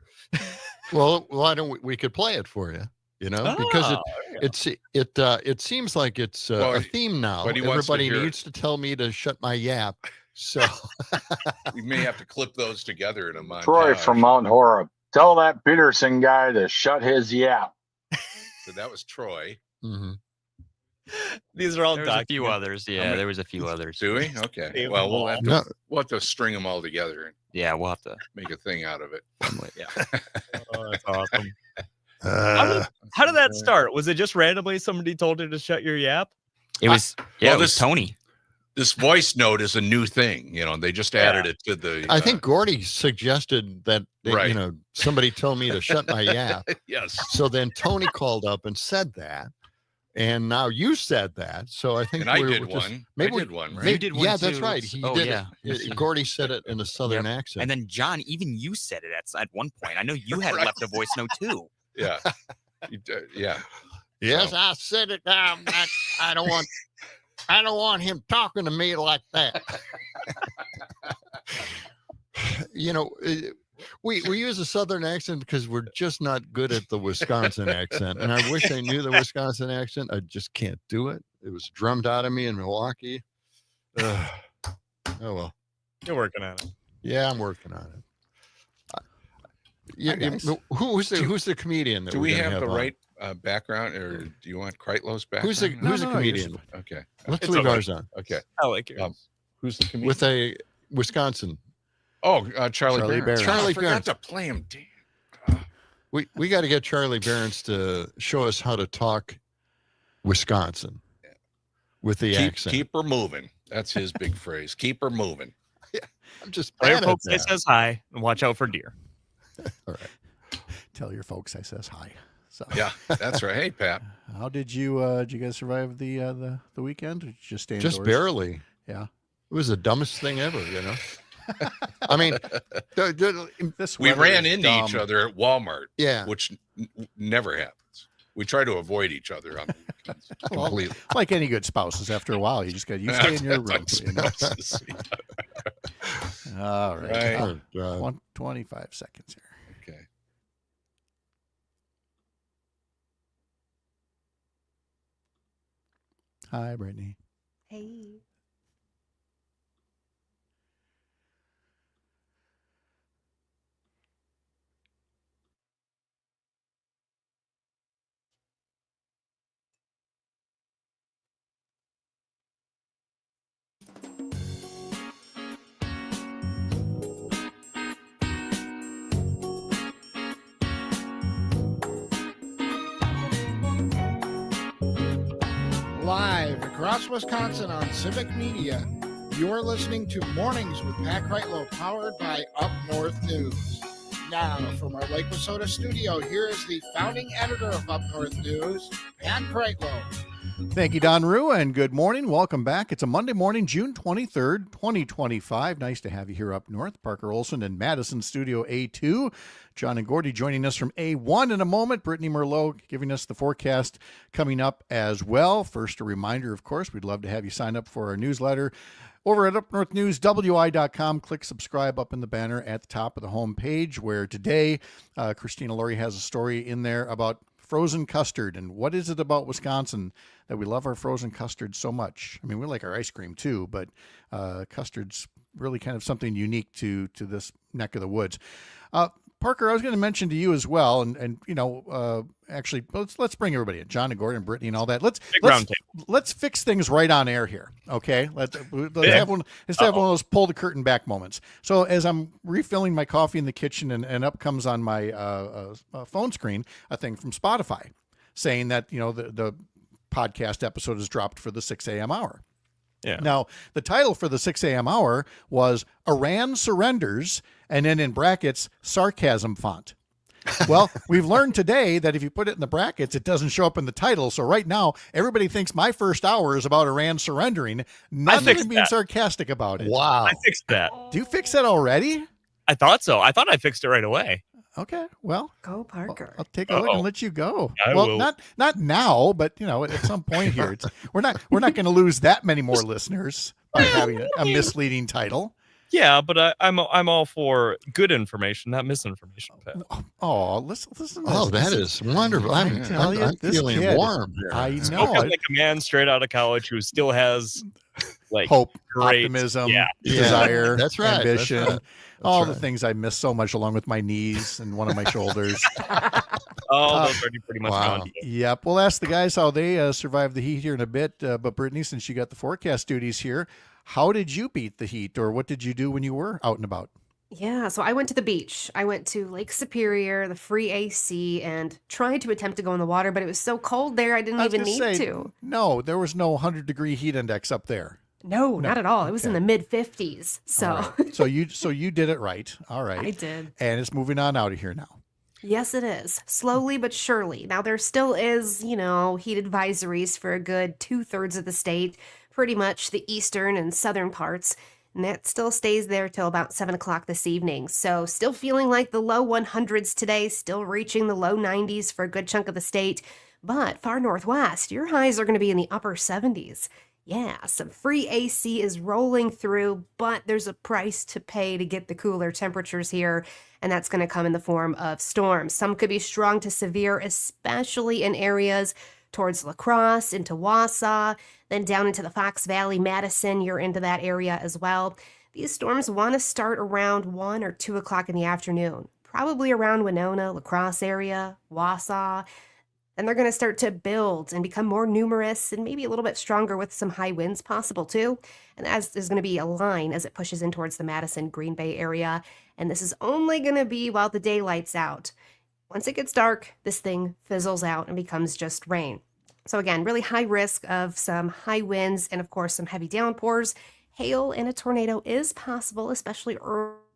Well, why don't we could play it for you? Because it seems like it's a theme now. But he wants to Everybody hear needs to tell me to shut my yap. So we may have to clip those together in a montage. Troy from Mount Horeb. Tell that Peterson guy to shut his yap. So that was Troy. Mm-hmm. These are all There was a few others. Yeah, there was a few others. Do we? Okay. Well, we'll have to string them all together and Yeah, we'll have to make a thing out of it. Yeah. Oh, that's awesome. How did that start? Was it just randomly somebody told you to shut your yap? It was well, it was Tony. This voice note is a new thing. They just added it to the. I think Gordy suggested that Right. somebody told me to shut my yap. Yes. So then Tony called up and said that, and now you said that. So I think And I we're did just- one. Maybe I we- did one, right? maybe- You did one yeah, that's too. right. He Oh, did yeah. it. Gordy said it in a southern accent. And then John, even you said it at one point. I know you had Right. left a voice note too. Yeah. Yeah. Yes, So- I said it. I don't want him talking to me like that. We use a southern accent because we're just not good at the Wisconsin accent. And I wish I knew the Wisconsin accent. I just can't do it. It was drummed out of me in Milwaukee. Oh well. You're working on it. Yeah, I'm working on it. Yeah, Hi, guys. who's the comedian? That Do we're we gonna have the on? right background, or do you want Kreitlow's background? Who's the No, comedian? Okay. Let's It's leave okay. ours on. Okay. I like it. Who's the comedian? With a Wisconsin. Oh, Charlie Charlie Barron. Barron. Charlie I forgot Barron. to play him. Damn. We got to get Charlie Behrens to show us how to talk Wisconsin with the accent. Keep her moving. That's his big phrase. Keep her moving. Yeah, I'm just Tell your bad at folks I that. says hi and watch out for deer. All right. Tell your folks I says hi. So Yeah, that's right. Hey, Pat. how did you guys survive the weekend? Or did you just stay Just indoors? barely. Yeah. It was the dumbest thing ever, you know. I mean, This We weather ran is into each dumb. other at Walmart, yeah. which never happens. We try to avoid each other on the weekends Well, completely. like any good spouses, after a while, you stay in your room. Like You know? spouses. All right. Right. Oh, God. 25 seconds here. Okay. Hi, Brittany. Hey. Live across Wisconsin on Civic Media, you're listening to Mornings with Pat Kreitlow, powered by Up North News. Now, from our Lake Wissota studio, here is the founding editor of Up North News, Pat Kreitlow. Thank you, Don Rue, and good morning. Welcome back. It's a Monday morning, June 23rd, 2025. Nice to have you here up north. Parker Olson in Madison Studio A2. John and Gordy joining us from A1 in a moment. Brittany Merlot giving us the forecast coming up as well. First, a reminder, of course, we'd love to have you sign up for our newsletter over at upnorthnewswi.com. Click subscribe up in the banner at the top of the home page, where today Christina Laurie has a story in there about frozen custard. And what is it about Wisconsin that we love our frozen custard so much? I mean, we like our ice cream too, but custard's really kind of something unique to this neck of the woods. Parker, I was going to mention to you as well, and you know, actually, let's bring everybody in, John and Gordon and Brittany and all that. Let's fix things right on air here, okay? Let's have one. Let's have one of those pull the curtain back moments. So as I'm refilling my coffee in the kitchen, and up comes on my phone screen a thing from Spotify saying that, you know, the podcast episode is dropped for the 6 a.m. hour. Yeah. Now, the title for the 6 a.m. hour was Iran Surrenders, and then in brackets, sarcasm font. Well, we've learned today that if you put it in the brackets, it doesn't show up in the title. So right now, everybody thinks my first hour is about Iran surrendering, not even being sarcastic about it. Wow. I fixed that. Do you fix that already? I thought so. I thought I fixed it right away. Okay, well, Go Parker. I'll take a look and let you go. I Well, will. not now, but you know, at some point here, we're not going to lose that many more listeners by having a misleading title. Yeah, but I'm all for good information, not misinformation, Pat. Oh, listen. To Oh, this. that is wonderful. I'm This feeling kid, warm here. I know. Spoken like a man straight out of college who still has like Hope, great optimism, yeah. desire, That's right. ambition, That's right. all the right. things I miss so much, along with my knees and one of my shoulders. Oh, those are pretty much Wow. gone. Yep. We'll ask the guys how they survived the heat here in a bit. But Brittany, since you got the forecast duties here, how did you beat the heat, or what did you do when you were out and about? Yeah, so I went to the beach. I went to Lake Superior, the free AC, and tried to attempt to go in the water, but it was so cold there I didn't I was even gonna need say, to. No, there was no 100-degree heat index up there. No, not at all. It was in Okay. the mid 50s. So All right. so you did it right. All right. I did. And it's moving on out of here now. Yes, it is. Slowly but surely. Now, there still is, you know, heat advisories for a good 2/3 of the state, pretty much the eastern and southern parts. And that still stays there till about 7 o'clock this evening. So, still feeling like the low 100s today, still reaching the low 90s for a good chunk of the state. But far northwest, your highs are going to be in the upper 70s. Yeah, some free AC is rolling through, but there's a price to pay to get the cooler temperatures here, and that's going to come in the form of storms. Some could be strong to severe, especially in areas towards La Crosse, into Wausau, then down into the Fox Valley, Madison, you're into that area as well. These storms want to start around 1 or 2 o'clock in the afternoon, probably around Winona, La Crosse area, Wausau. Then they're going to start to build and become more numerous and maybe a little bit stronger with some high winds possible too. And as is going to be a line as it pushes in towards the Madison, Green Bay area. And this is only going to be while the daylight's out. Once it gets dark, this thing fizzles out and becomes just rain. So again, really high risk of some high winds and of course some heavy downpours. Hail and a tornado is possible, especially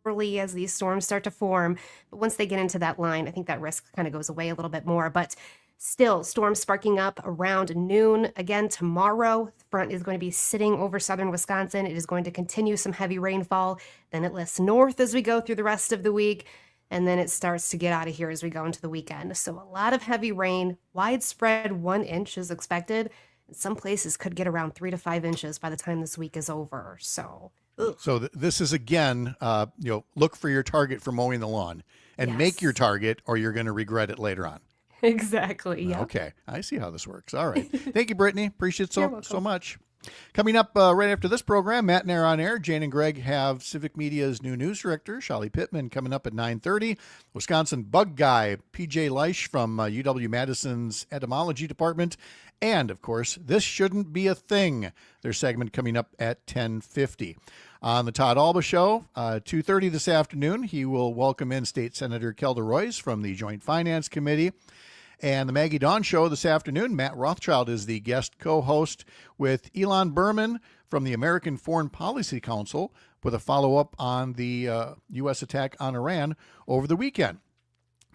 early as these storms start to form. But once they get into that line, I think that risk kind of goes away a little bit more. But still, storms sparking up around noon. Again, tomorrow, the front is going to be sitting over southern Wisconsin. It is going to continue some heavy rainfall. Then it lifts north as we go through the rest of the week. And then it starts to get out of here as we go into the weekend. So a lot of heavy rain, widespread 1 inch is expected. Some places could get around 3 to 5 inches by the time this week is over. So, this is again, look for your target for mowing the lawn and make your target, or you're going to regret it later on. Exactly. Yeah. Okay, I see how this works. All right, thank you, Brittany. Appreciate it so much. Coming up right after this program, Matt and Air on Air. Jane and Greg have Civic Media's new news director, Shelly Pittman, coming up at 9:30. Wisconsin bug guy, PJ Leish from UW-Madison's etymology department. And, of course, This Shouldn't Be a Thing, their segment coming up at 10:50. On the Todd Alba Show, 2:30 this afternoon, he will welcome in State Senator Kelda Royce from the Joint Finance Committee. And the Maggie Dawn Show this afternoon, Matt Rothschild is the guest co-host with Elon Berman from the American Foreign Policy Council with a follow-up on the U.S. attack on Iran over the weekend.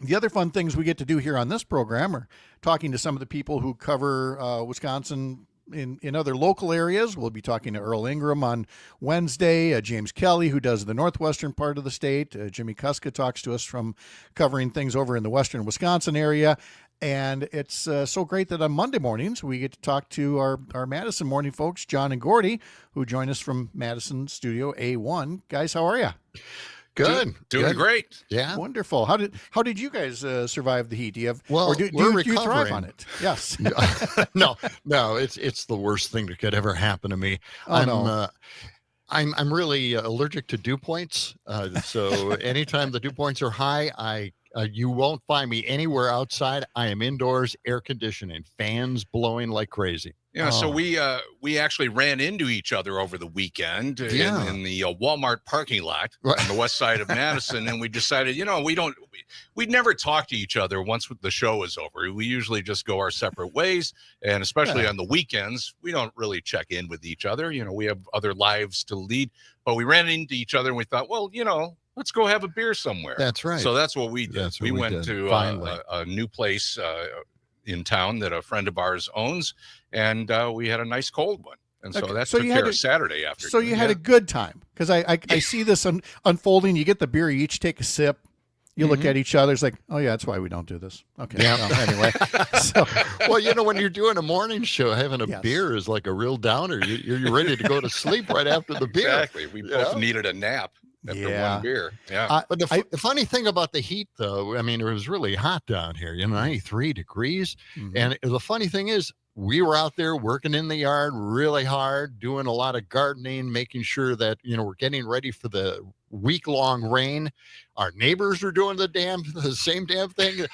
The other fun things we get to do here on this program are talking to some of the people who cover Wisconsin in other local areas. We'll be talking to Earl Ingram on Wednesday, James Kelly, who does the northwestern part of the state. Jimmy Kuska talks to us from covering things over in the western Wisconsin area. And it's so great that on Monday mornings, we get to talk to our Madison morning folks, John and Gordy, who join us from Madison Studio A1. Guys, how are you? Good. Doing great. Yeah. Wonderful. How did you guys survive the heat? Do you have, well, or do you thrive on it? Yes. No, it's the worst thing that could ever happen to me. I'm really allergic to dew points. So anytime the dew points are high, you won't find me anywhere outside. I am indoors, air conditioning, fans blowing like crazy. Yeah, so we actually ran into each other over the weekend in the Walmart parking lot on the west side of Madison, and we decided, we'd never talk to each other once the show was over. We usually just go our separate ways, and especially on the weekends, we don't really check in with each other. We have other lives to lead, but we ran into each other and we thought, well, let's go have a beer somewhere. That's right. So that's what we did. We went to a new place in town that a friend of ours owns, and we had a nice cold one. And so that took care of Saturday afternoon. So you had a good time, because I see this unfolding. You get the beer, you each take a sip. You look at each other. It's like, oh, yeah, that's why we don't do this. Okay. Yeah. Well, anyway. Well, when you're doing a morning show, having a beer is like a real downer. You're ready to go to sleep right after the beer. Exactly. We both needed a nap after one beer. Yeah. But the funny thing about the heat, though, I mean, it was really hot down here, 93 degrees. And the funny thing is, we were out there working in the yard really hard, doing a lot of gardening, making sure that, we're getting ready for the week-long rain. Our neighbors were doing the same damn thing.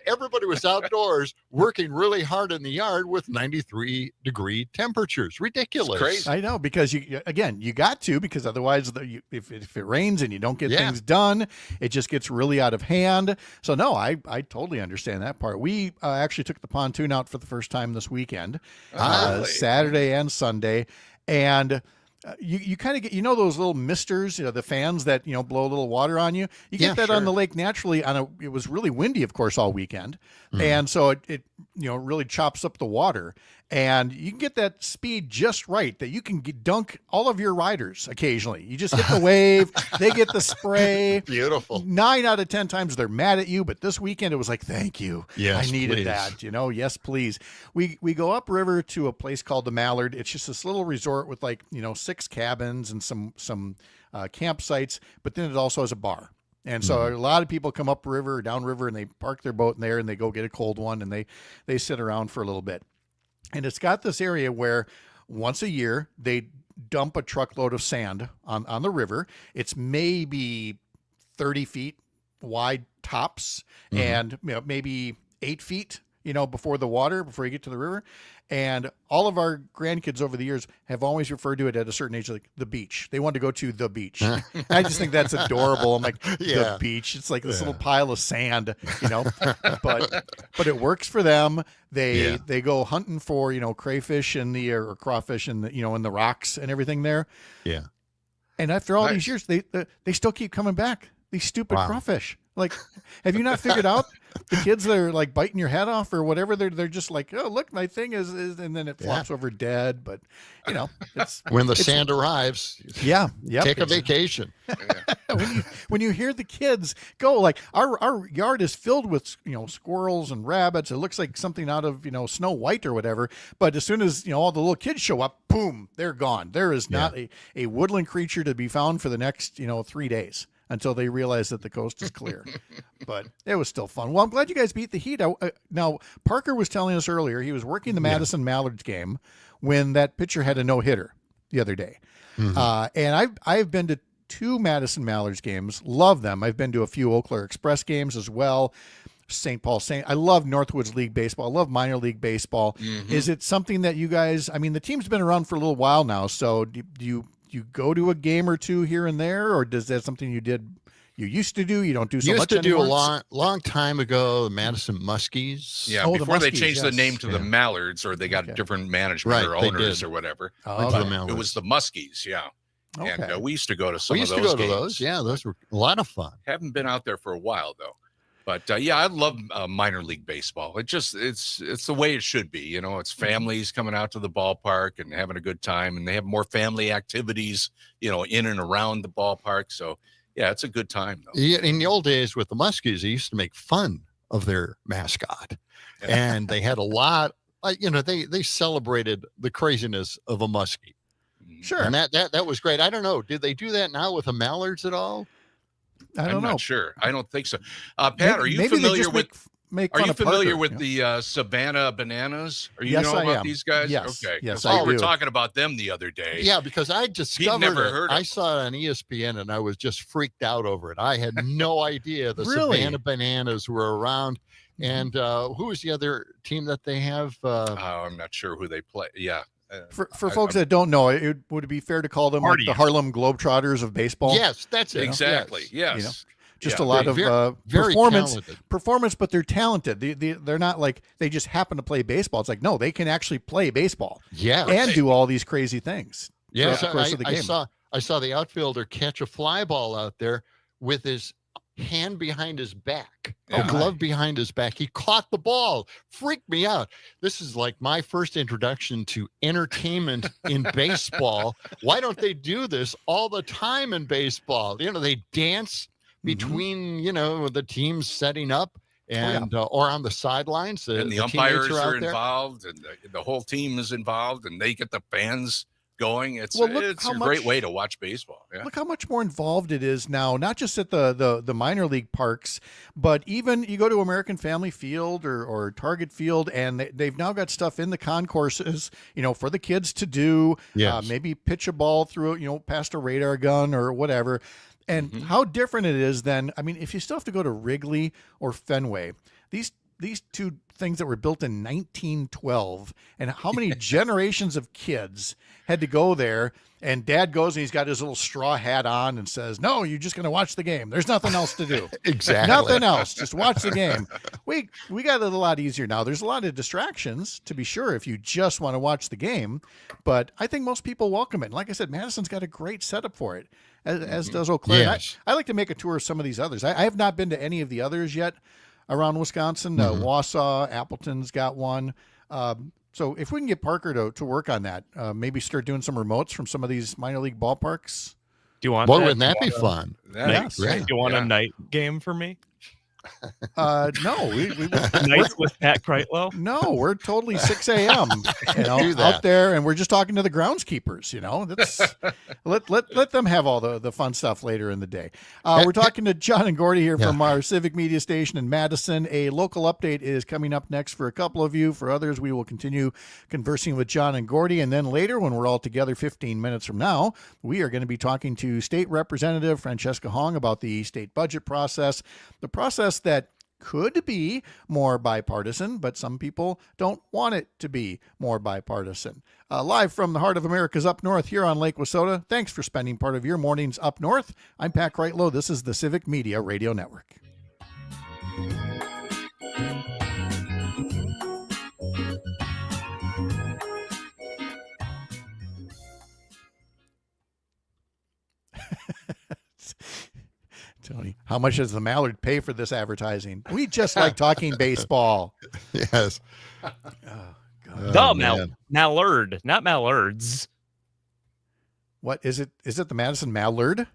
Everybody was outdoors working really hard in the yard with 93-degree temperatures. Ridiculous. It's crazy. I know, because you got to, because otherwise if it rains and you don't get things done, it just gets really out of hand. So no, I totally understand that part. We actually took the pontoon out for the first time this weekend, Saturday and Sunday, and you kind of get, those little misters, the fans that, blow a little water on you. You get that on the lake naturally. It was really windy, of course, all weekend. And so it really chops up the water, and you can get that speed just right that you can dunk all of your riders occasionally. You just hit the wave, they get the spray. Beautiful. 9 out of 10 times they're mad at you, but this weekend it was like, thank you. Yes, I needed please. that. Yes, please. We go upriver to a place called the Mallard. It's just this little resort with 6 cabins and some campsites, but then it also has a bar. And so a lot of people come upriver or downriver, and they park their boat in there, and they go get a cold one, and they sit around for a little bit. And it's got this area where once a year they dump a truckload of sand on the river. It's maybe 30 feet wide tops, and maybe 8 feet before you get to the river. And all of our grandkids over the years have always referred to it at a certain age like the beach. They want to go to the beach. I just think that's adorable. I'm like, the beach. It's like this little pile of sand, but it works for them. They go hunting for, crayfish or crawfish in the rocks and everything there. Yeah. And after all these years, they still keep coming back. These stupid crawfish. Like, have you not figured out the kids that are like biting your head off or whatever? They're just like, oh, look, my thing is and then it flops over dead. But it's when the sand arrives. Yeah. Take a vacation. when you hear the kids go, like our yard is filled with squirrels and rabbits. It looks like something out of Snow White or whatever. But as soon as all the little kids show up, boom, they're gone. There is not a woodland creature to be found for the next 3 days. Until they realize that the coast is clear. But it was still fun. Well, I'm glad you guys beat the Heat. Now, Parker was telling us earlier, he was working the Madison Mallards game when that pitcher had a no-hitter the other day. And I've been to 2 Madison Mallards games. Love them. I've been to a few Eau Claire Express games as well. St. Paul Saint. I love Northwoods League baseball. I love minor league baseball. Is it something that you guys, the team's been around for a little while now, so do you go to a game or two here and there, or does that something you used to do? You don't do so much anymore? A long time ago, the Madison Muskies. Yeah, before they changed the name to the Mallards, or they got different management or owners or whatever. It was the Muskies, Okay. And we used to go to some of those. We used to go games. to those. Yeah, those were a lot of fun. Haven't been out there for a while though. But I love minor league baseball. It's the way it should be. It's families coming out to the ballpark and having a good time, and they have more family activities, in and around the ballpark. So yeah, it's a good time though. Yeah, in the old days with the Muskies, they used to make fun of their mascot, and they had a lot. They celebrated the craziness of a Muskie. Sure, and that was great. I don't know. Did they do that now with the Mallards at all? I'm not sure. I don't think so. Pat, are you familiar with? Are you familiar with the Savannah Bananas? Are you know about these guys? Yes. Okay. Yes, we were talking about them the other day. Yeah, because I discovered it. I saw it on ESPN and I was just freaked out over it. I had no idea the Savannah Bananas were around. And who was the other team that they have? I'm not sure who they play. Yeah. For folks that don't know, would it be fair to call them like the Harlem Globetrotters of baseball? Yes, that's it. Exactly. Yes. Just a lot of performance, but they're talented. They're not like they just happen to play baseball. It's like, no, they can actually play baseball. Yeah. And do all these crazy things. Yeah. The course of the game. I saw the outfielder catch a fly ball out there with his hand behind his back, a glove behind his back. He caught the ball. Freaked me out. This is like my first introduction to entertainment in baseball. Why don't they do this all the time in baseball? They dance between, the teams setting up and or on the sidelines. And the umpires are involved, and the whole team is involved, and they get the fans going. It's a great way to watch baseball. Yeah. Look how much more involved it is now, not just at the minor league parks, but even you go to American Family Field or Target Field, and they've now got stuff in the concourses, for the kids to do. Yes. Maybe pitch a ball through, past a radar gun or whatever. And how different it is than, if you still have to go to Wrigley or Fenway, these two things that were built in 1912, and how many generations of kids had to go there, and Dad goes and he's got his little straw hat on and says, no, you're just going to watch the game. There's nothing else to do. Exactly. Nothing else. Just watch the game. We got it a lot easier now. There's a lot of distractions, to be sure, if you just want to watch the game, but I think most people welcome it. And like I said, Madison's got a great setup for it, as does Eau Claire. Yes. I like to make a tour of some of these others. I have not been to any of the others yet around Wisconsin. Wausau, Appleton's got one. So if we can get Parker to work on that, maybe start doing some remotes from some of these minor league ballparks. Do you want? Wouldn't that be fun? Yes. Do you want a night game for me? No, we Nights with Pat Kreitlow. No, we're totally 6 a.m. Out there, and we're just talking to the groundskeepers. That's let them have all the fun stuff later in the day. We're talking to John and Gordy here from our civic media station in Madison. A local update is coming up next for a couple of you. For others, we will continue conversing with John and Gordy, and then later, when we're all together, 15 minutes from now, we are going to be talking to State Representative Francesca Hong about the state budget process. The process that could be more bipartisan, but some people don't want it to be more bipartisan. Live from the heart of America's Up North here on Lake Wissota. Thanks for spending part of your mornings up north. I'm Pat Kreitlow. This is the Civic Media Radio Network. Tony, how much does the Mallard pay for this advertising? We just like talking baseball. Yes. Mallard, not Mallards. What is it? Is it the Madison Mallard?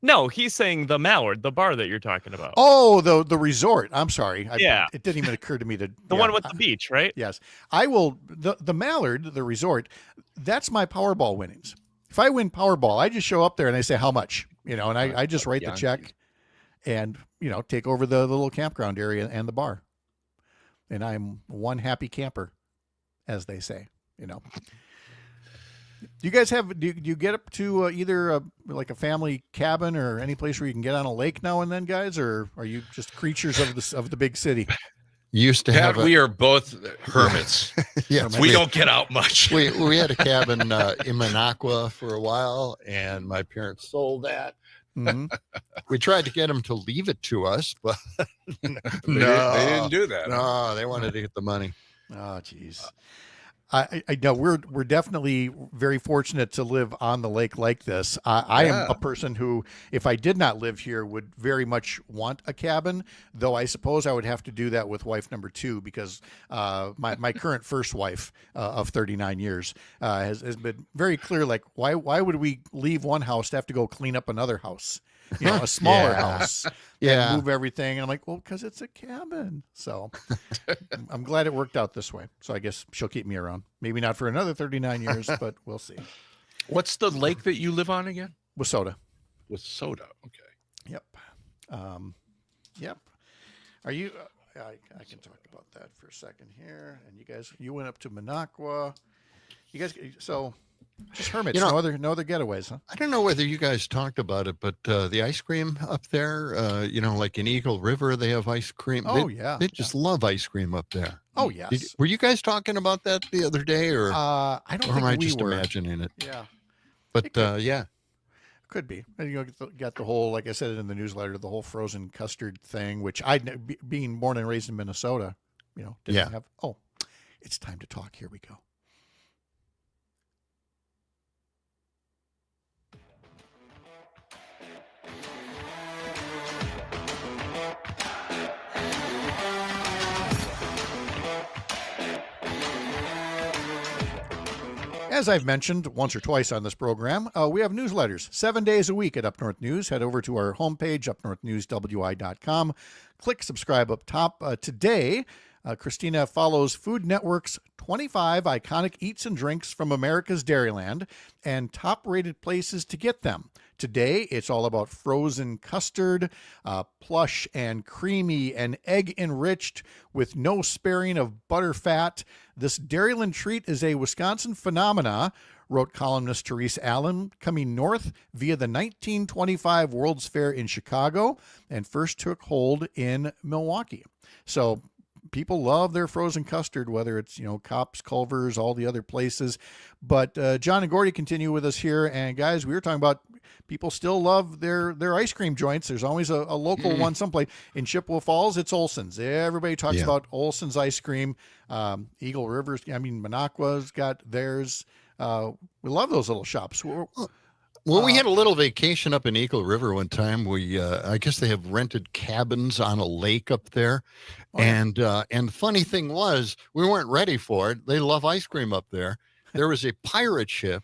No, he's saying the Mallard, the bar that you're talking about. Oh, the resort. I'm sorry. Yeah. It didn't even occur to me to the one with the beach, right? Yes. I will the Mallard, the resort, that's my Powerball winnings. If I win Powerball, I just show up there and I say how much, and I just write the check and, take over the little campground area and the bar. And I'm one happy camper, as they say, Do you guys do you get up to either like a family cabin or any place where you can get on a lake now and then, guys, or are you just creatures of the big city? Used to have. We are both hermits. Yes, we don't get out much. We had a cabin in Minocqua for a while, and my parents sold that. Mm-hmm. We tried to get them to leave it to us, but they didn't do that. No, they wanted to get the money. Oh, geez. I know we're definitely very fortunate to live on the lake like this. I am a person who, if I did not live here, would very much want a cabin, though I suppose I would have to do that with wife number 2 because my current first wife of 39 years has been very clear, like, why would we leave one house to have to go clean up another house? A smaller house. Yeah. Move everything. And I'm like, well, because it's a cabin. So I'm glad it worked out this way. So I guess she'll keep me around. Maybe not for another 39 years, but we'll see. What's the lake that you live on again? Wissota. Wissota. Okay. Yep. Yep. Are you, I can talk about that for a second here. And you went up to Minocqua. You guys, so just hermits, no other getaways, huh? I don't know whether you guys talked about it, but the ice cream up there, like in Eagle River, they have ice cream. They just love ice cream up there. Oh, yes. Were you guys talking about that the other day, or I don't think am I we just were imagining it? Yeah. But yeah. Could be. And got the whole, like I said in the newsletter, the whole frozen custard thing, which being born and raised in Minnesota, didn't have. Oh, it's time to talk. Here we go. As I've mentioned once or twice on this program, we have newsletters 7 days a week at Up North News. Head over to our homepage, upnorthnewswi.com. Click subscribe up top. Today, Christina follows Food Network's 25 iconic eats and drinks from America's Dairyland and top-rated places to get them. Today, it's all about frozen custard, plush and creamy and egg-enriched with no sparing of butter fat. This Dairyland treat is a Wisconsin phenomena, wrote columnist Therese Allen, coming north via the 1925 World's Fair in Chicago and first took hold in Milwaukee. So people love their frozen custard, whether it's, Kopp's, Culver's, all the other places. But John and Gordy continue with us here. And guys, we were talking about people still love their ice cream joints. There's always a local one someplace. In Chippewa Falls, it's Olson's. Everybody talks about Olson's ice cream. Eagle River's, Minocqua's got theirs. We love those little shops. Well, we had a little vacation up in Eagle River one time. I guess they have rented cabins on a lake up there. And the funny thing was, we weren't ready for it. They love ice cream up there. There was a pirate ship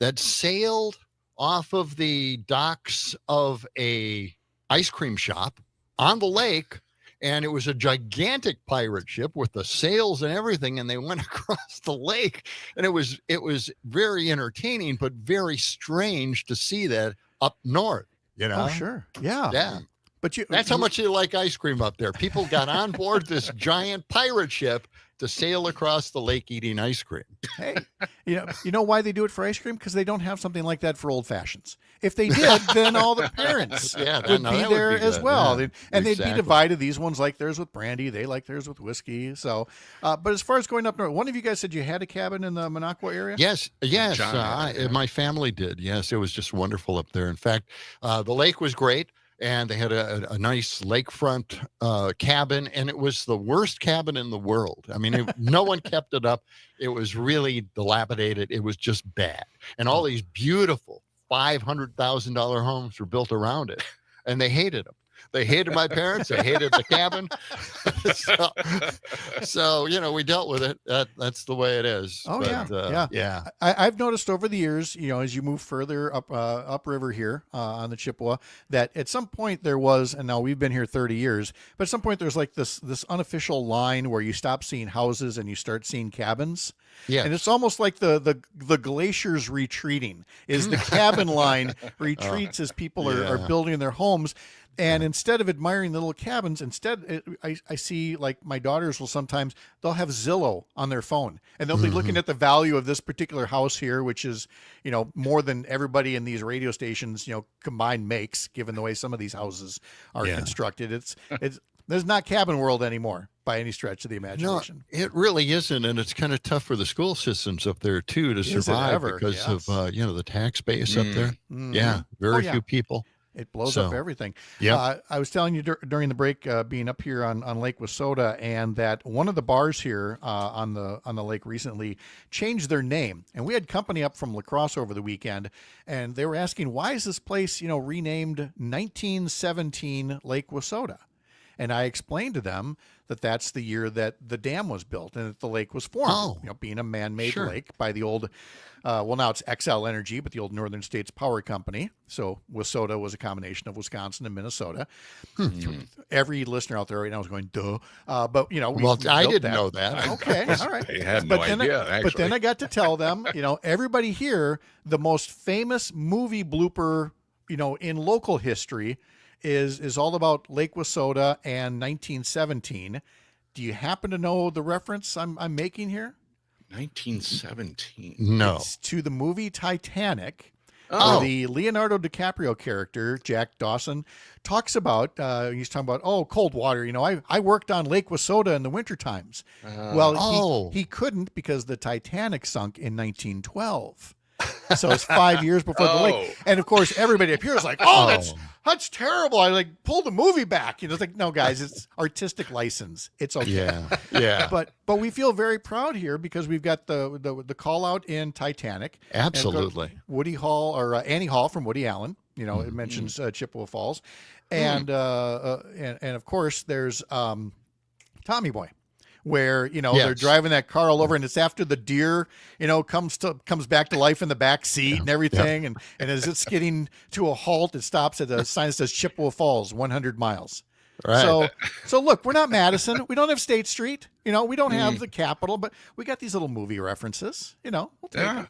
that sailed off of the docks of a ice cream shop on the lake. And it was a gigantic pirate ship with the sails and everything. And they went across the lake, and it was very entertaining, but very strange to see that up north, Oh, sure. Yeah. Yeah. But that's how much you like ice cream up there. People got on board this giant pirate ship to sail across the lake eating ice cream. Hey, you know why they do it for ice cream? Because they don't have something like that for old fashions. If they did, then all the parents would be there as well. Yeah, And they'd be exactly. divided. These ones like theirs with brandy. They like theirs with whiskey. So, but as far as going up north, one of you guys said you had a cabin in the Minocqua area? Yes. My family did. Yes, it was just wonderful up there. In fact, the lake was great. And they had a nice lakefront cabin, and it was the worst cabin in the world. I mean, no one kept it up. It was really dilapidated. It was just bad. And all these beautiful $500,000 homes were built around it, and they hated them. They hated my parents. They hated the cabin. so, we dealt with it. That's the way it is. Oh, But, yeah. I've noticed over the years, as you move further upriver here on the Chippewa, that at some point there was, and now we've been here 30 years, but at some point there's like this unofficial line where you stop seeing houses and you start seeing cabins. Yeah. And it's almost like the glaciers retreating. Is the cabin line retreats as people are building their homes. And instead of admiring the little cabins, I see, like, my daughters will sometimes, they'll have Zillow on their phone, and they'll be looking at the value of this particular house here, which is, more than everybody in these radio stations, combined makes, given the way some of these houses are constructed. There's not cabin world anymore by any stretch of the imagination. No, it really isn't. And it's kind of tough for the school systems up there, too, to survive because of, the tax base up there. Yeah. Very few people. It blows up everything. Yeah. I was telling you during the break, being up here on Lake Wissota, and that one of the bars here on the lake recently changed their name. And we had company up from La Crosse over the weekend, and they were asking, why is this place, renamed 1917 Lake Wissota? And I explained to them that that's the year that the dam was built and that the lake was formed, being a man-made lake by the old, now it's XL Energy, but the old Northern States Power Company. So Wissota was a combination of Wisconsin and Minnesota. Every listener out there right now is going, duh. But, I didn't know that. Okay, all right. I had no idea, But then I got to tell them, everybody here, the most famous movie blooper, in local history is all about Lake Wissota and 1917. Do you happen to know the reference I'm making here? 1917. No. It's to the movie Titanic, where the Leonardo DiCaprio character, Jack Dawson, talks about, he's talking about, cold water. I worked on Lake Wissota in the winter times. He couldn't because the Titanic sunk in 1912. So it's 5 years before the lake. And of course, everybody up here is like, that's terrible. I pull the movie back. It's like, no, guys, it's artistic license. It's okay. Yeah. But we feel very proud here because we've got the call out in Titanic. Absolutely. Woody Hall or Annie Hall from Woody Allen. It mentions Chippewa Falls, and of course there's Tommy Boy, where they're driving that car all over, and it's after the deer comes back to life in the back seat and everything, and as it's getting to a halt, it stops at a sign that says Chippewa Falls 100 miles. Right. So look, we're not Madison, we don't have State Street, we don't have the Capitol, but we got these little movie references. We'll take them.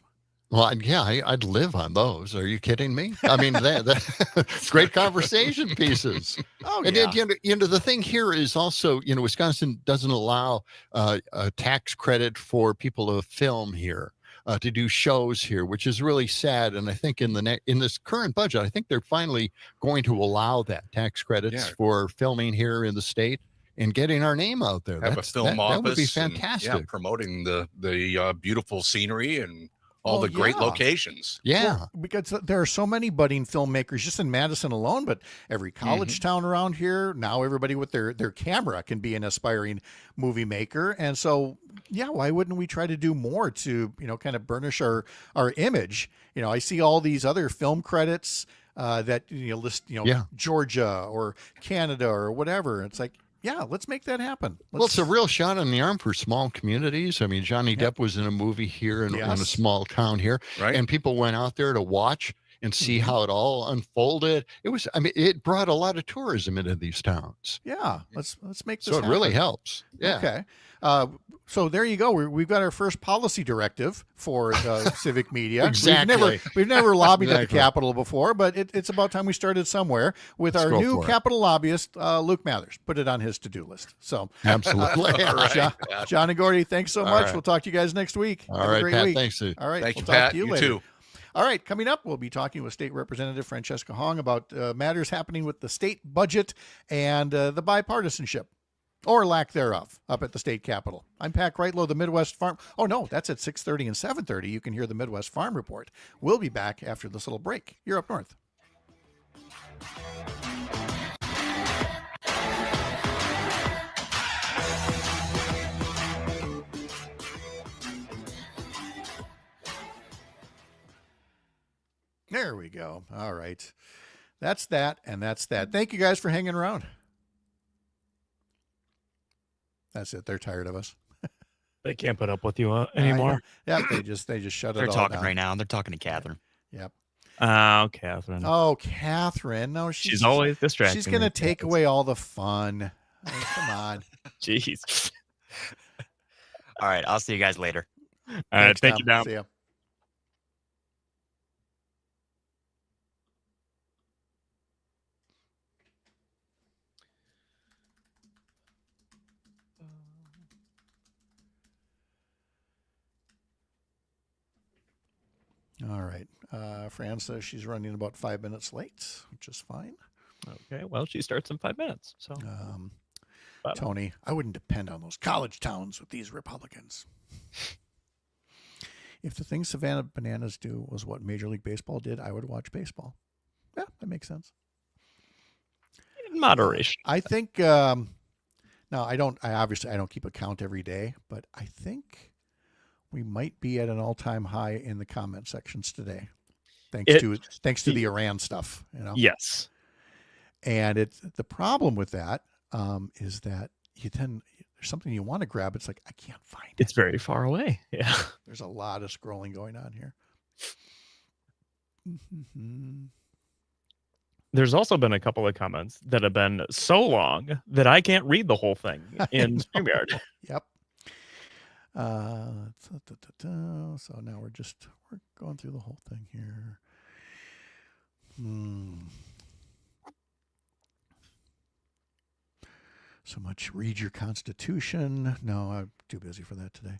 Well, I'd live on those. Are you kidding me? I mean, that great conversation pieces. Oh, and yeah. the thing here is also, Wisconsin doesn't allow a tax credit for people to film here, to do shows here, which is really sad. And I think in this current budget, I think they're finally going to allow that tax credits for filming here in the state and getting our name out there. Have a film office. That would be and, fantastic. promoting the beautiful scenery and all the great locations. Yeah. Well, because there are so many budding filmmakers just in Madison alone, but every college town around here, now everybody with their camera can be an aspiring movie maker. And so, why wouldn't we try to do more to, kind of burnish our image? I see all these other film credits that, list, Georgia or Canada or whatever. It's like, let's make that happen. It's a real shot in the arm for small communities. I mean, Johnny Depp was in a movie here in a small town here, right. And people went out there to watch. and see how it all unfolded. It brought a lot of tourism into these towns. Yeah, let's make this So it really happen. helps. Yeah. Okay. So there you go. We've got our first policy directive for the civic media. Exactly. We've never lobbied at the Exactly. Capitol before, but it's about time we started somewhere with Let's our go new for it. Capitol lobbyist, Luke Mathers. Put it on his to-do list. So Absolutely. All right. John and Gordy, thanks so All much. right. We'll talk to you guys next week. All Have a right, great Pat. week. Thanks. Sue. All right. Thank we'll you, talk Pat. to you You later. too. All right, coming up, we'll be talking with State Representative Francesca Hong about matters happening with the state budget and the bipartisanship, or lack thereof, up at the state capitol. I'm Pat Kreitlow, the Midwest Farm. Oh, no, that's at 6:30 and 7:30. You can hear the Midwest Farm Report. We'll be back after this little break. You're up north. There we go. All right. That's that, and that's that. Thank you guys for hanging around. That's it. They're tired of us. They can't put up with you I anymore. know. Yeah, they just shut it They're all talking down. right now. They're talking to Catherine. Yep. Oh, Catherine. Oh, Catherine. No, She's always distracting. She's going to me. take away all the fun. Oh, come on. Jeez. All right. I'll see you guys later. All right. Thanks, Thank you, Dom. See ya. All right. Fran says she's running about 5 minutes late, which is fine. Okay. Well, she starts in 5 minutes. So, Tony, I wouldn't depend on those college towns with these Republicans. If the thing Savannah Bananas do was what Major League Baseball did, I would watch baseball. Yeah, that makes sense. in moderation. I think, now I obviously don't keep a count every day, but I think we might be at an all-time high in the comment sections today. Thanks to the Iran stuff, Yes. And the problem with that is that there's something you want to grab. It's like, I can't find it. It's very far away. Yeah. There's a lot of scrolling going on here. There's also been a couple of comments that have been so long that I can't read the whole thing in StreamYard. Yep. So now we're going through the whole thing here. So much read your Constitution. No, I'm too busy for that today.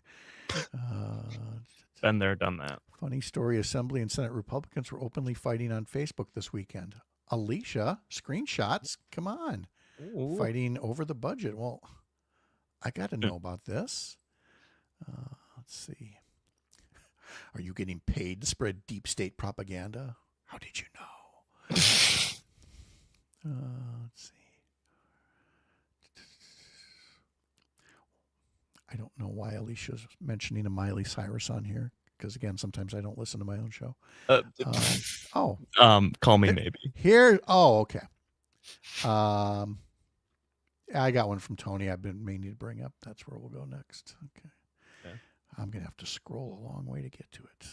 Been there, done that. Funny story, Assembly and Senate Republicans were openly fighting on Facebook this weekend. Alicia, screenshots, come on. Ooh. Fighting over the budget. Well, I got to know about this. Let's see. Are you getting paid to spread deep state propaganda? How did you know? Let's see. I don't know why Alicia's mentioning a Miley Cyrus on here, because again, sometimes I don't listen to my own show. Call me maybe. Here. Oh, okay. I got one from Tony. I've been meaning to bring up. That's where we'll go next. Okay. I'm gonna have to scroll a long way to get to it.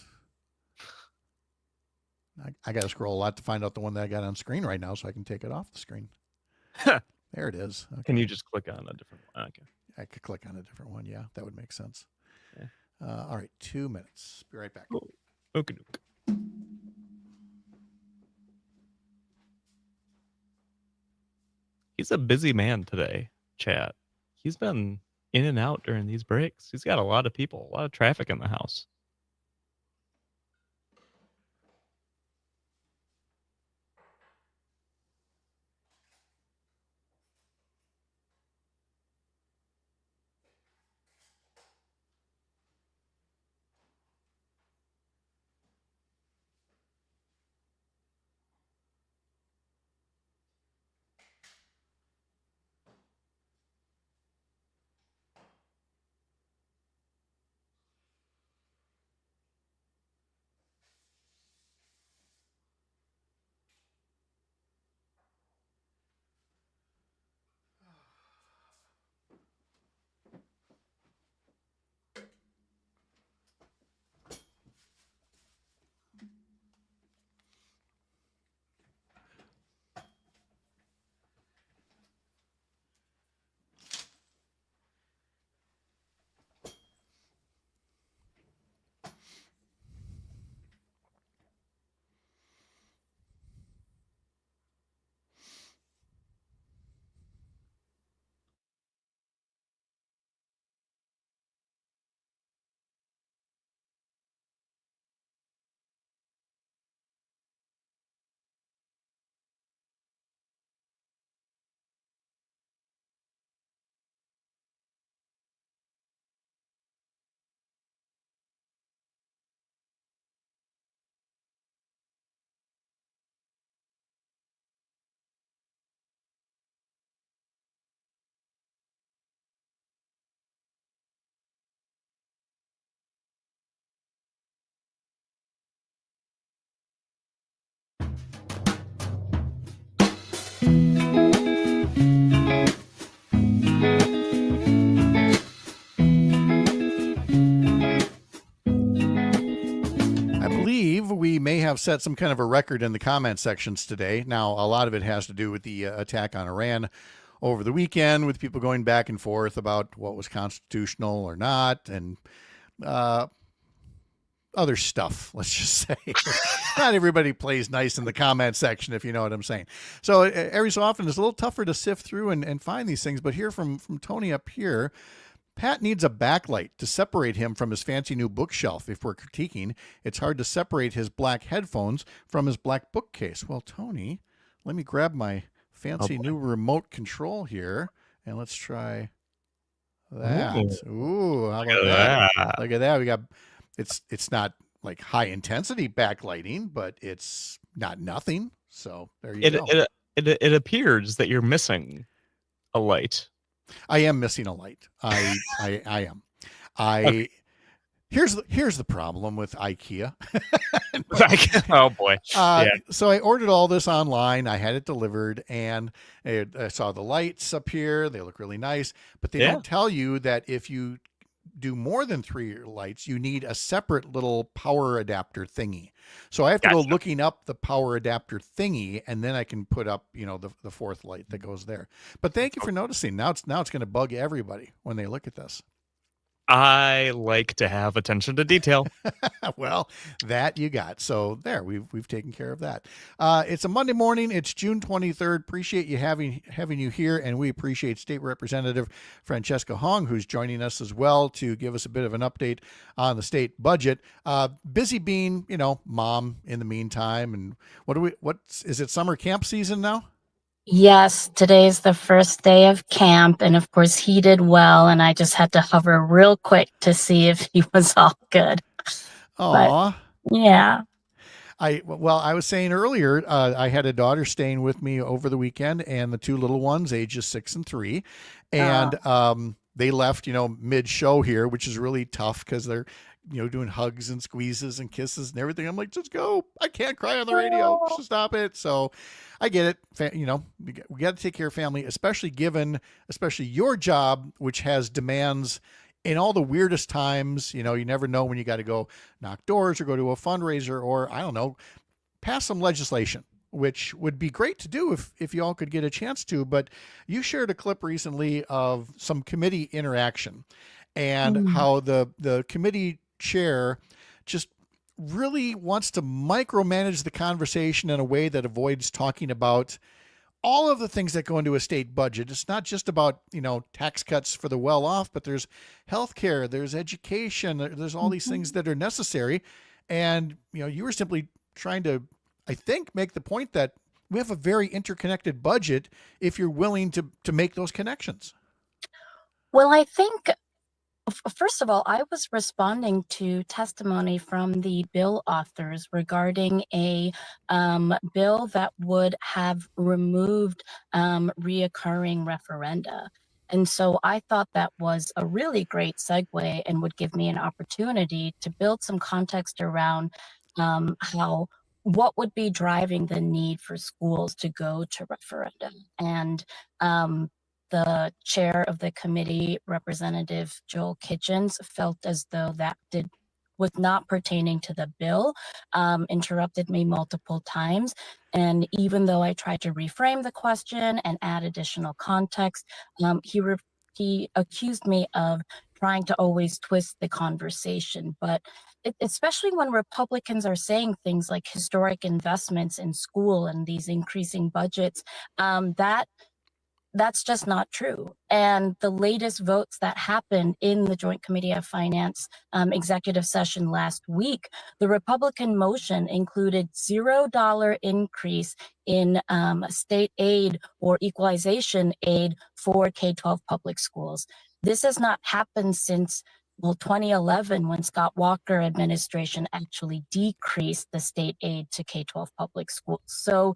I got to scroll a lot to find out the one that I got on screen right now, so I can take it off the screen. There it is. Okay. Can you just click on a different one? Okay. I could click on a different one. Yeah, that would make sense. Yeah. All right, 2 minutes. Be right back. Okay. He's a busy man today, chat. He's been in and out during these breaks. He's got a lot of people, a lot of traffic in the house. I believe we may have set some kind of a record in the comment sections today. Now, a lot of it has to do with the attack on Iran over the weekend, with people going back and forth about what was constitutional or not, and other stuff, let's just say. Not everybody plays nice in the comment section, if you know what I'm saying. So every so often, it's a little tougher to sift through and find these things. But here from Tony up here, Pat needs a backlight to separate him from his fancy new bookshelf. If we're critiquing, it's hard to separate his black headphones from his black bookcase. Well, Tony, let me grab my fancy new remote control here, and let's try that. Ooh, how about that? Look at that. We got it's not like high intensity backlighting, but it's not nothing. So there you go. It appears that you're missing a light. I am missing a light. I am. Okay. Here's the problem with IKEA. Oh boy. So I ordered all this online. I had it delivered, and I saw the lights up here. They look really nice, but they don't tell you that if you do more than 3 lights, you need a separate little power adapter thingy. So I have to go looking up the power adapter thingy, and then I can put up, the fourth light that goes there. But thank you for noticing. Now it's going to bug everybody when they look at this. I like to have attention to detail. Well, that you got. So there, we've taken care of that. It's a Monday morning. It's June 23rd. Appreciate you having you here, and we appreciate State Representative Francesca Hong, who's joining us as well to give us a bit of an update on the state budget. Busy being, mom in the meantime. And is it summer camp season now? Yes, today's the first day of camp, and of course he did well, and I just had to hover real quick to see if he was all good. Aw. Yeah. I was saying earlier, I had a daughter staying with me over the weekend, and the two little ones, ages 6 and 3, and they left, mid-show here, which is really tough because they're, doing hugs and squeezes and kisses and everything. I'm like, just go. I can't cry on the radio. Just stop it. So I get it. We got to take care of family, especially your job, which has demands in all the weirdest times. You never know when you got to go knock doors or go to a fundraiser or, I don't know, pass some legislation, which would be great to do if you all could get a chance to. But you shared a clip recently of some committee interaction and how the committee chair just really wants to micromanage the conversation in a way that avoids talking about all of the things that go into a state budget. It's not just about, tax cuts for the well-off, but there's healthcare, there's education, there's all these things that are necessary. And, you were simply trying to, I think, make the point that we have a very interconnected budget if you're willing to make those connections. Well, I think, first of all, I was responding to testimony from the bill authors regarding a bill that would have removed reoccurring referenda. And so I thought that was a really great segue and would give me an opportunity to build some context around what would be driving the need for schools to go to referendum. And the chair of the committee, Representative Joel Kitchens, felt as though that was not pertaining to the bill, interrupted me multiple times. And even though I tried to reframe the question and add additional context, he accused me of trying to always twist the conversation. But especially when Republicans are saying things like historic investments in school and these increasing budgets, that's just not true. And the latest votes that happened in the Joint Committee of Finance executive session last week, the Republican motion included $0 increase in state aid or equalization aid for K-12 public schools. This has not happened since 2011, when Scott Walker administration actually decreased the state aid to K-12 public schools. So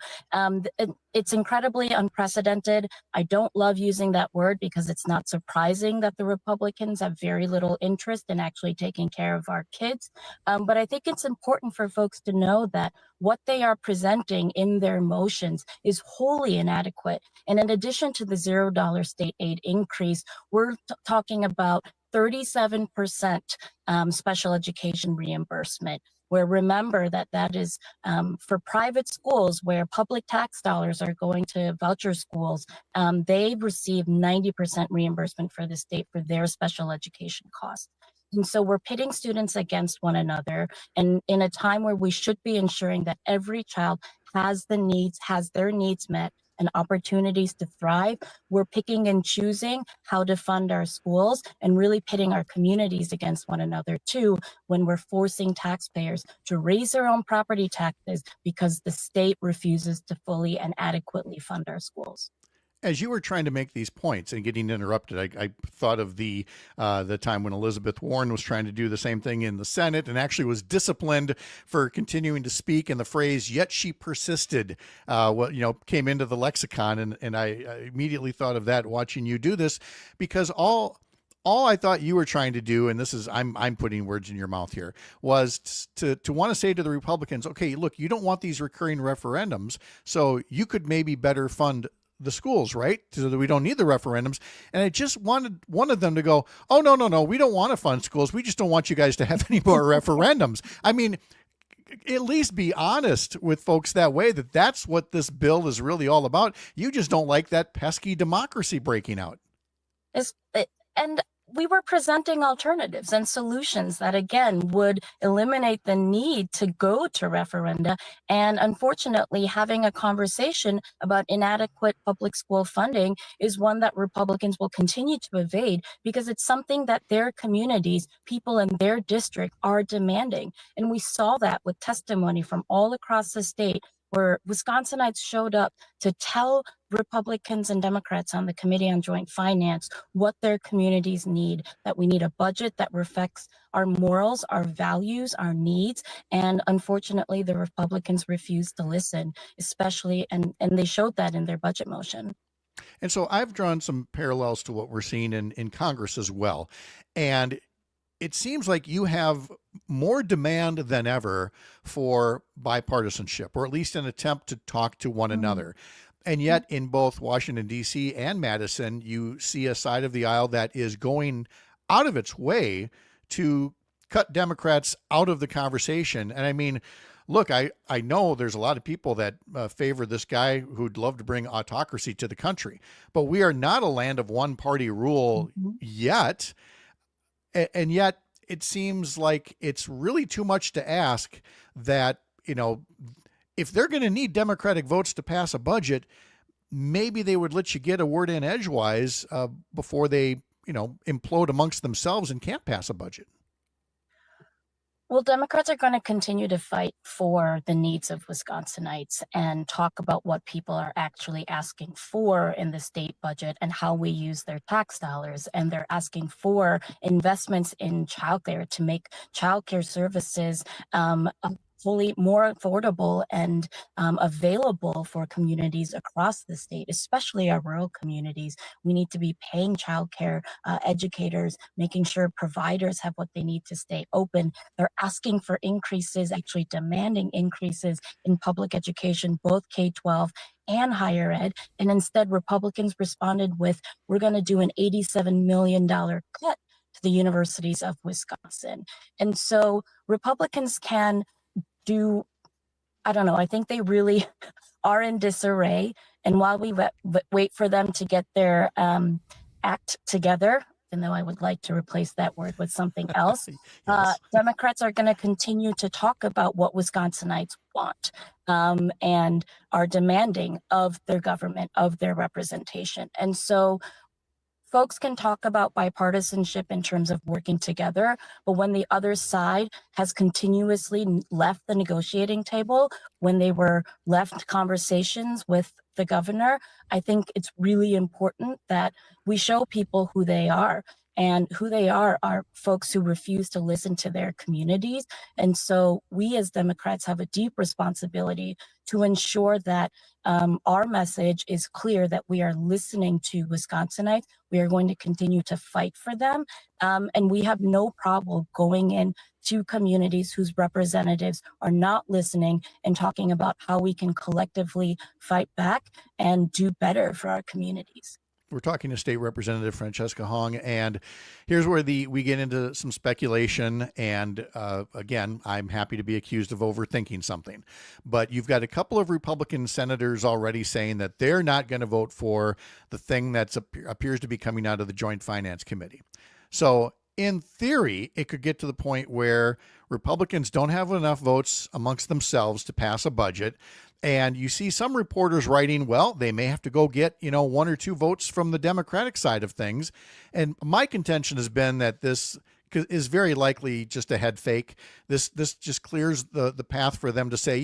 it's incredibly unprecedented. I don't love using that word because it's not surprising that the Republicans have very little interest in actually taking care of our kids. But I think it's important for folks to know that what they are presenting in their motions is wholly inadequate. And in addition to the $0 state aid increase, we're talking about 37% special education reimbursement, where remember that is for private schools where public tax dollars are going to voucher schools. They receive 90% reimbursement for the state for their special education costs. And so we're pitting students against one another. And in a time where we should be ensuring that every child has their needs met and opportunities to thrive, we're picking and choosing how to fund our schools and really pitting our communities against one another too, when we're forcing taxpayers to raise their own property taxes because the state refuses to fully and adequately fund our schools. As you were trying to make these points and getting interrupted, I thought of the time when Elizabeth Warren was trying to do the same thing in the Senate and actually was disciplined for continuing to speak. And the phrase "yet she persisted," came into the lexicon, and I immediately thought of that watching you do this, because all I thought you were trying to do, and this is I'm putting words in your mouth here, was to want to say to the Republicans, okay, look, you don't want these recurring referendums, so you could maybe better fund the schools, right? So that we don't need the referendums. And I just wanted one of them to go, oh, no, we don't want to fund schools. We just don't want you guys to have any more referendums. I mean, at least be honest with folks that way, that's what this bill is really all about. You just don't like that pesky democracy breaking out. And we were presenting alternatives and solutions that, again, would eliminate the need to go to referenda. And unfortunately, having a conversation about inadequate public school funding is one that Republicans will continue to evade because it's something that their communities, people in their district, are demanding. And we saw that with testimony from all across the state, where Wisconsinites showed up to tell Republicans and Democrats on the Committee on Joint Finance what their communities need, that we need a budget that reflects our morals, our values, our needs. And unfortunately, the Republicans refused to listen, especially, and they showed that in their budget motion. And so I've drawn some parallels to what we're seeing in Congress as well. And it seems like you have more demand than ever for bipartisanship, or at least an attempt to talk to one another. And yet in both Washington, D.C. and Madison, you see a side of the aisle that is going out of its way to cut Democrats out of the conversation. And I mean, look, I know there's a lot of people that favor this guy who'd love to bring autocracy to the country, but we are not a land of one party rule yet. And yet it seems like it's really too much to ask that, if they're going to need Democratic votes to pass a budget, maybe they would let you get a word in edgewise before they, implode amongst themselves and can't pass a budget. Well, Democrats are going to continue to fight for the needs of Wisconsinites and talk about what people are actually asking for in the state budget and how we use their tax dollars. And they're asking for investments in childcare to make childcare services fully more affordable and available for communities across the state, especially our rural communities. We need to be paying childcare educators, making sure providers have what they need to stay open. They're asking for increases, actually demanding increases in public education, both K-12 and higher ed. And instead, Republicans responded with, we're going to do an $87 million cut to the universities of Wisconsin. And so Republicans can do, I don't know, I think they really are in disarray. And while we wait for them to get their act together, even though I would like to replace that word with something else, Democrats are going to continue to talk about what Wisconsinites want and are demanding of their government, of their representation. And so folks can talk about bipartisanship in terms of working together, but when the other side has continuously left the negotiating table, when they were left conversations with the governor, I think it's really important that we show people who they are. And who they are folks who refuse to listen to their communities. And so we as Democrats have a deep responsibility to ensure that our message is clear, that we are listening to Wisconsinites. We are going to continue to fight for them. And we have no problem going in to communities whose representatives are not listening and talking about how we can collectively fight back and do better for our communities. We're talking to State Representative Francesca Hong, and here's where we get into some speculation. And again, I'm happy to be accused of overthinking something, but you've got a couple of Republican senators already saying that they're not going to vote for the thing that appears to be coming out of the Joint Finance Committee. So in theory, it could get to the point where Republicans don't have enough votes amongst themselves to pass a budget. And you see some reporters writing, well, they may have to go get, 1 or 2 votes from the Democratic side of things. And my contention has been that this is very likely just a head fake. This just clears the path for them to say,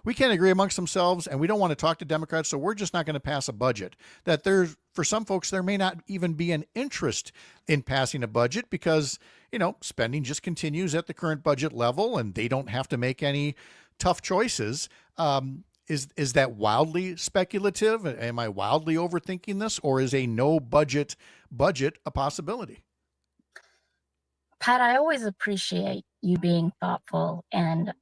we can't agree amongst themselves and we don't want to talk to Democrats, so we're just not going to pass a budget. That for some folks, there may not even be an interest in passing a budget because, spending just continues at the current budget level and they don't have to make any tough choices. Is that wildly speculative? Am I wildly overthinking this, or is a no budget a possibility? Pat, I always appreciate you being thoughtful and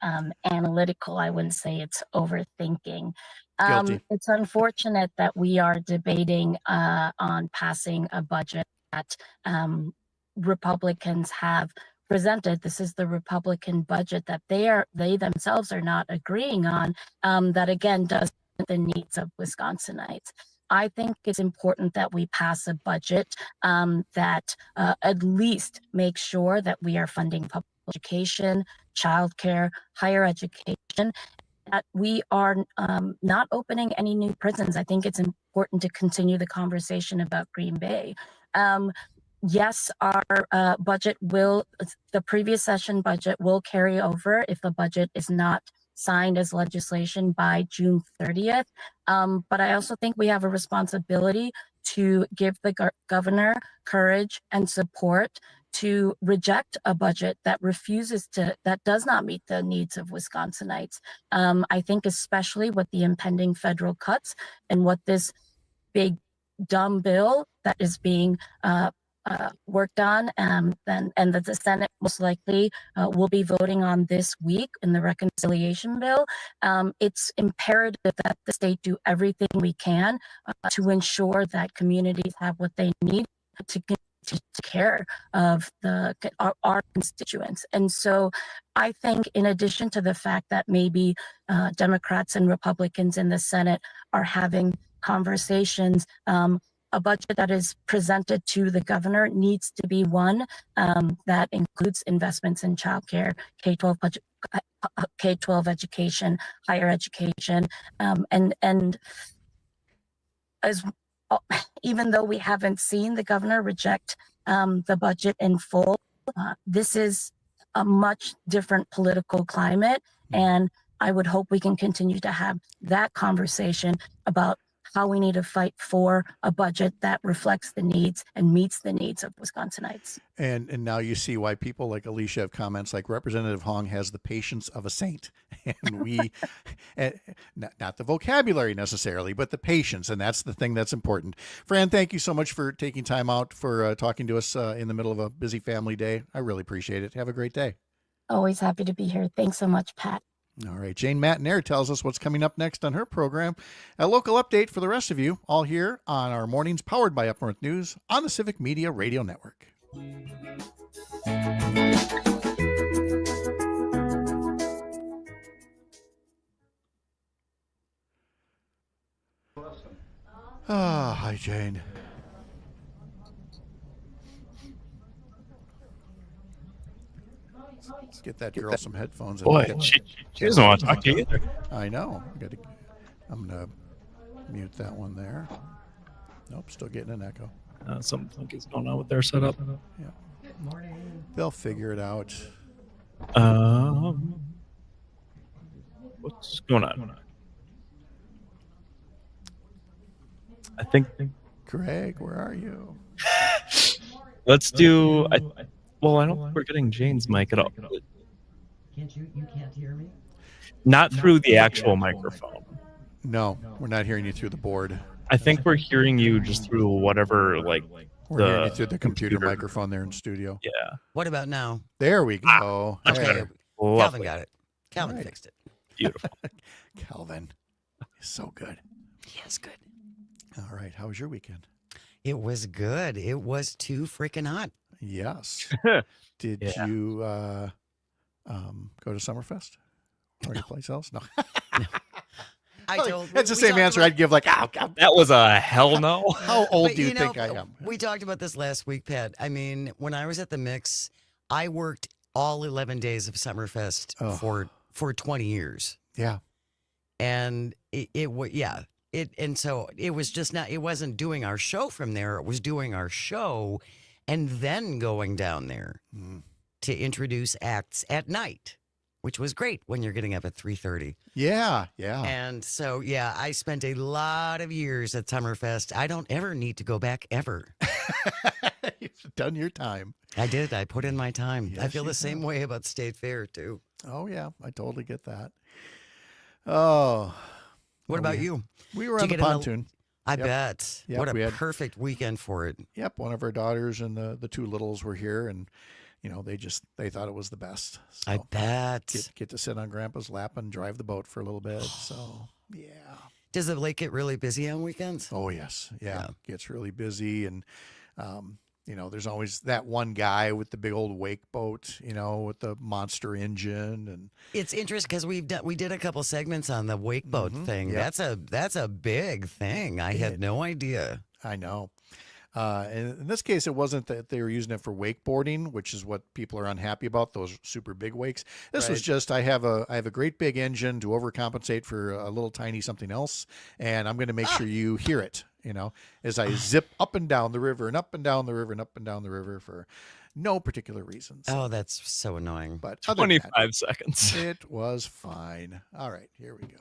analytical. I wouldn't say it's overthinking. It's unfortunate that we are debating on passing a budget that Republicans have presented. This is the Republican budget that they themselves are not agreeing on, that again does the needs of Wisconsinites. I think it's important that we pass a budget that at least makes sure that we are funding public education, childcare, higher education, that we are not opening any new prisons. I think it's important to continue the conversation about Green Bay. Yes, our the previous session budget will carry over if the budget is not signed as legislation by June 30th. But I also think we have a responsibility to give the governor courage and support to reject a budget that that does not meet the needs of Wisconsinites. I think especially with the impending federal cuts and what this big dumb bill that is being worked on, and that the Senate most likely will be voting on this week in the reconciliation bill. It's imperative that the state do everything we can to ensure that communities have what they need to take care of our constituents. And so I think in addition to the fact that maybe Democrats and Republicans in the Senate are having conversations, a budget that is presented to the governor needs to be one that includes investments in childcare, K-12 education, higher education, and as even though we haven't seen the governor reject the budget in full, this is a much different political climate, and I would hope we can continue to have that conversation about how we need to fight for a budget that reflects the needs and meets the needs of Wisconsinites. And now you see why people like Alicia have comments like Representative Hong has the patience of a saint. And we, not the vocabulary necessarily, but the patience. And that's the thing that's important. Fran, thank you so much for taking time out for talking to us in the middle of a busy family day. I really appreciate it. Have a great day. Always happy to be here. Thanks so much, Pat. All right. Jane Matinair tells us what's coming up next on her program. A local update for the rest of you, all here on our mornings powered by Up North News on the Civic Media Radio Network. Hi, Jane. Let's get that girl some headphones. Boy, she doesn't want to talk to you either. I know. I'm going to mute that one there. Nope, still getting an echo. Something is going on with their setup. Yeah. They'll figure it out. What's going on? I think. Greg, where are you? Let's do. Well, I don't think we're getting Jane's mic at all. You can't hear me? Not through the actual microphone. No, we're not hearing you through the board. I think we're hearing you just through whatever, like, We're hearing you through the computer microphone there in studio. Yeah. What about now? There we go. Much Hey. better. Calvin Lovely. got it. Calvin Right. fixed it. Beautiful. Calvin is so good. Yes, good. All right. How was your weekend? It was good. It was too freaking hot. Yes. Did Yeah. you go to Summerfest or anyplace else? No. I Like, told. that's the we same talked answer about- I'd give. Like, God. That was a hell no. How old But do you think I am? We talked about this last week, Pat. I mean, when I was at the Mix, I worked all 11 days of Summerfest for 20 years. Yeah. And so it was just not, it wasn't doing our show from there. It was doing our show and then going down there to introduce acts at night, which was great when you're getting up at 3:30. Yeah. Yeah. And so, yeah, I spent a lot of years at Summerfest. I don't ever need to go back ever. You've done your time. I did. I put in my time. I Yes, feel you the same have. way about State Fair, too. Oh, yeah. I totally get that. Oh. What Oh, about we- you? We were Did on you the get in pontoon. I Yep. bet. Yep, What we a had- perfect weekend for it. Yep. One of our daughters and the two littles were here, and they thought it was the best. So I bet. get to sit on Grandpa's lap and drive the boat for a little bit. So yeah. Does the lake get really busy on weekends? Oh yes, yeah. Gets really busy, and there's always that one guy with the big old wake boat, with the monster engine, and It's interesting because we did a couple segments on the wake boat thing. Yep. That's a big thing. I had no idea. I know. And in this case, it wasn't that they were using it for wakeboarding, which is what people are unhappy about, those super big wakes. This was Right. just, I have a great big engine to overcompensate for a little tiny something else, and I'm going to make sure you hear it, as I zip up and down the river and up and down the river and up and down the river for no particular reason. So, Oh, that's so annoying. but other than that, 25 seconds. it was fine. All right, here we go.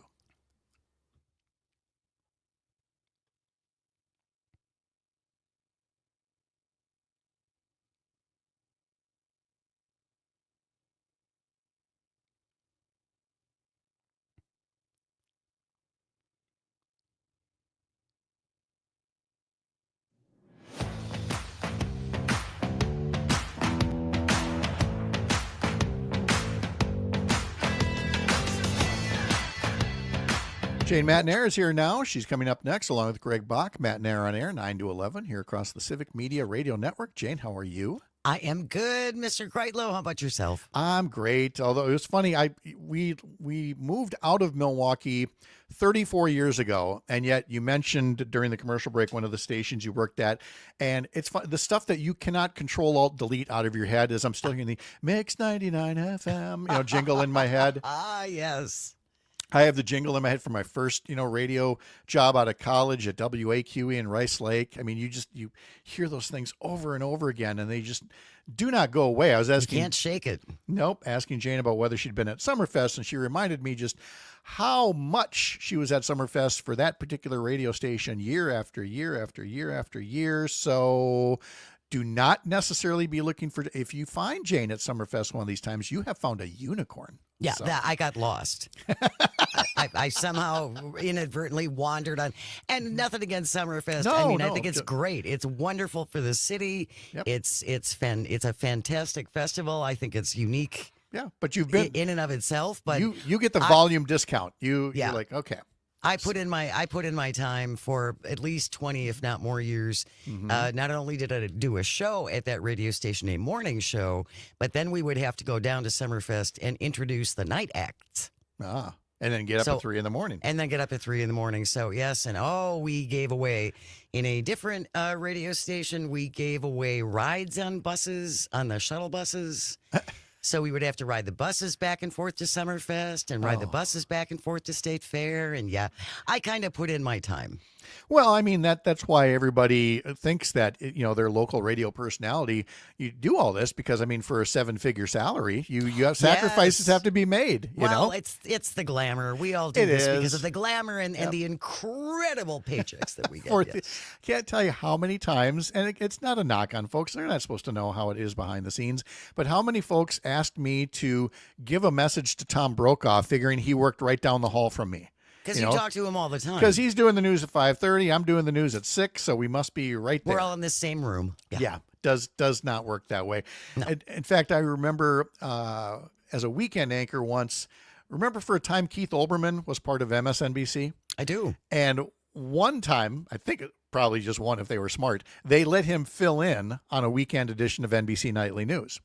Jane Matnair is here now. She's coming up next along with Greg Bach. Matnair on air, 9 to 11 here across the Civic Media Radio Network. Jane, how are you? I am good, Mr. Kreitlow. How about yourself? I'm great. Although it was funny, we moved out of Milwaukee 34 years ago, and yet you mentioned during the commercial break one of the stations you worked at, and it's fun. The stuff that you cannot control alt delete out of your head is I'm still hearing the Mix 99 FM jingle in my head. Ah, yes. I have the jingle in my head from my first, radio job out of college at WAQE in Rice Lake. I mean, you hear those things over and over again, and they just do not go away. I was asking, You can't shake it. Nope, asking Jane about whether she'd been at Summerfest, and she reminded me just how much she was at Summerfest for that particular radio station year after year after year after year. So do not necessarily be looking for, if you find Jane at Summerfest one of these times, you have found a unicorn. Yeah, So- I got lost. I somehow inadvertently wandered on, and nothing against Summerfest. I mean, I think it's great. It's wonderful for the city. Yep. It's a fantastic festival. I think it's unique. Yeah, but you've been in and of itself. But you get the volume discount. You're Yeah. like, okay. I put in my time for at least 20, if not more years. Not only did I do a show at that radio station, a morning show, but then we would have to go down to Summerfest and introduce the night acts. And then get up at 3 in the morning. And then get up at 3 in the morning. So yes, and we gave away in a different radio station. We gave away rides on buses, on the shuttle buses. So we would have to ride the buses back and forth to Summerfest and ride the buses back and forth to State Fair. And yeah, I kind of put in my time. Well, I mean that's why everybody thinks that their local radio personality. You do all this because I mean for a 7-figure salary, you have sacrifices have to be made. Well, it's the glamour. We all do It this is. because of the glamour and the incredible paychecks that we get. For yes. Can't tell you how many times, and it's not a knock on folks. They're not supposed to know how it is behind the scenes. But how many folks asked me to give a message to Tom Brokaw, figuring he worked right down the hall from me. Because you talk to him all the time. Because he's doing the news at 5:30. I'm doing the news at 6, so we must be right there. We're all in the same room. Yeah. Does not work that way. No. In fact, I remember as a weekend anchor once, remember for a time Keith Olbermann was part of MSNBC? I do. And one time, I think probably just one if they were smart, they let him fill in on a weekend edition of NBC Nightly News.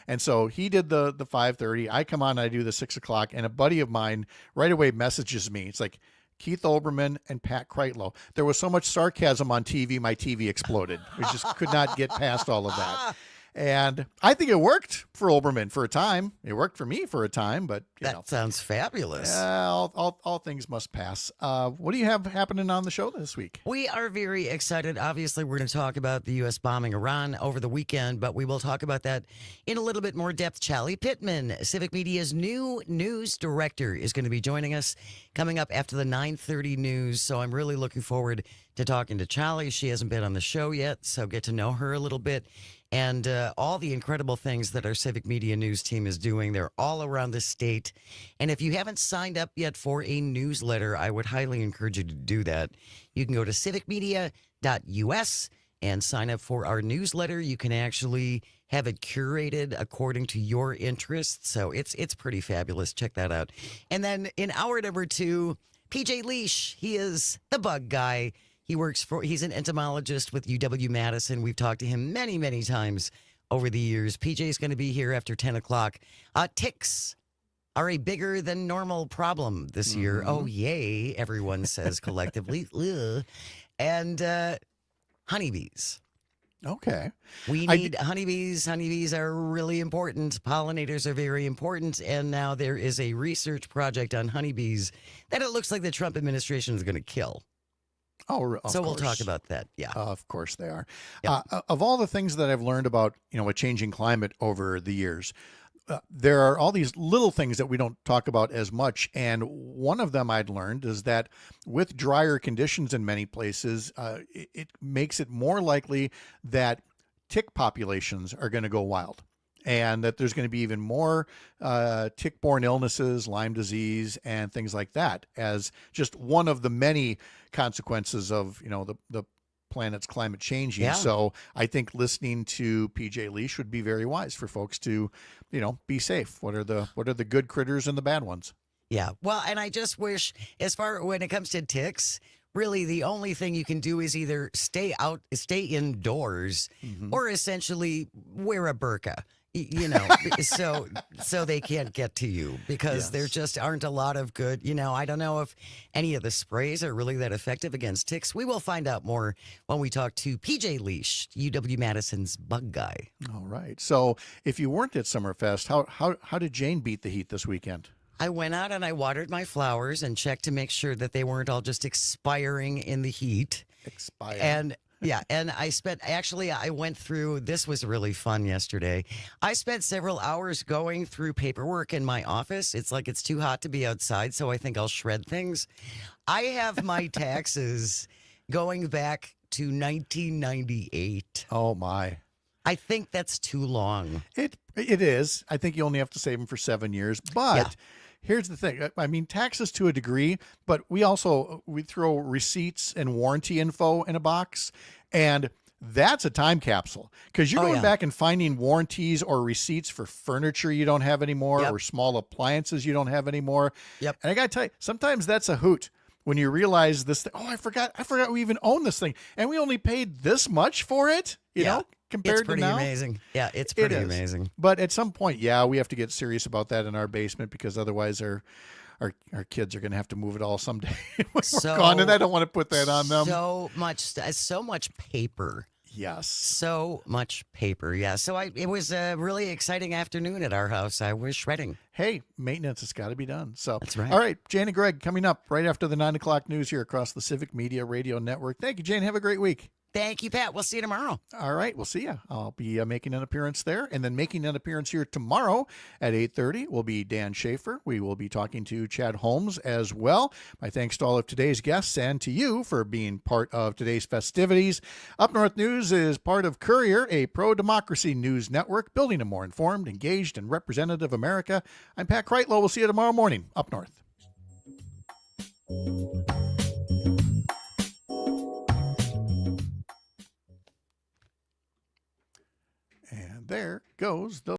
And so he did the 5:30. I come on, I do the 6 o'clock, and a buddy of mine right away messages me. It's like, Keith Olbermann and Pat Kreitlow. There was so much sarcasm on TV, my TV exploded. We just could not get past all of that. And I think it worked for Olbermann for a time. It worked for me for a time, but that sounds fabulous. All things must pass. What do you have happening on the show this week? We are very excited. Obviously, we're going to talk about the U.S. bombing Iran over the weekend, but we will talk about that in a little bit more depth. Charlie Pittman, Civic Media's new news director, is going to be joining us coming up after the 9:30 news. So I'm really looking forward to talking to Charlie. She hasn't been on the show yet, so get to know her a little bit. And all the incredible things that our Civic Media News team is doing. They're all around the state. And if you haven't signed up yet for a newsletter, I would highly encourage you to do that. You can go to civicmedia.us and sign up for our newsletter. You can actually have it curated according to your interests. So it's pretty fabulous. Check that out. And then in hour number 2, PJ Leash. He is the bug guy. He's an entomologist with UW-Madison. We've talked to him many, many times over the years. PJ is going to be here after 10 o'clock. Ticks are a bigger than normal problem this year. Oh, yay, everyone says collectively. Ugh. And honeybees. Okay. We need honeybees. Honeybees are really important. Pollinators are very important. And now there is a research project on honeybees that it looks like the Trump administration is going to kill. Oh, so we'll talk about that. Yeah, of course they are. Yep. Of all the things that I've learned about a changing climate over the years, there are all these little things that we don't talk about as much. And one of them I'd learned is that with drier conditions in many places, it makes it more likely that tick populations are going to go wild. And that there's going to be even more tick-borne illnesses, Lyme disease, and things like that, as just one of the many consequences of the planet's climate changing. Yeah. So I think listening to PJ Leash would be very wise for folks to, be safe. What are the good critters and the bad ones? Yeah. Well, and I just wish, when it comes to ticks, really the only thing you can do is either stay indoors, or essentially wear a burqa. So they can't get to you because there just aren't a lot of good, I don't know if any of the sprays are really that effective against ticks. We will find out more when we talk to PJ Leash, UW-Madison's bug guy. All right. So if you weren't at Summerfest, how did Jane beat the heat this weekend? I went out and I watered my flowers and checked to make sure that they weren't all just expiring in the heat. And I went through, this was really fun yesterday. I spent several hours going through paperwork in my office. It's like it's too hot to be outside, so I think I'll shred things. I have my taxes going back to 1998. Oh, my. I think that's too long. It is. I think you only have to save them for 7 years, but here's the thing. I mean, taxes to a degree, but we throw receipts and warranty info in a box, and that's a time capsule because you're going back and finding warranties or receipts for furniture you don't have anymore or small appliances you don't have anymore. Yep. And I got to tell you, sometimes that's a hoot when you realize this thing. Oh, I forgot we even own this thing, and we only paid this much for it. You know. Compared it's pretty to now, amazing. Yeah, it's pretty amazing. But at some point, we have to get serious about that in our basement because otherwise our kids are going to have to move it all someday when we're gone, and I don't want to put that on them. So much paper. Yes. So much paper. Yeah. So it was a really exciting afternoon at our house. I was shredding. Hey, maintenance has got to be done. So that's right. All right, Jane and Greg coming up right after the 9 o'clock news here across the Civic Media Radio Network. Thank you, Jane. Have a great week. Thank you, Pat. We'll see you tomorrow. All right, we'll see you. I'll be making an appearance there, and then making an appearance here tomorrow at 8:30 will be Dan Schaefer. We will be talking to Chad Holmes as well. My thanks to all of today's guests and to you for being part of today's festivities. Up North News is part of Courier, a pro-democracy news network, building a more informed, engaged, and representative America. I'm Pat Kreitlow. We'll see you tomorrow morning. Up North. And there goes the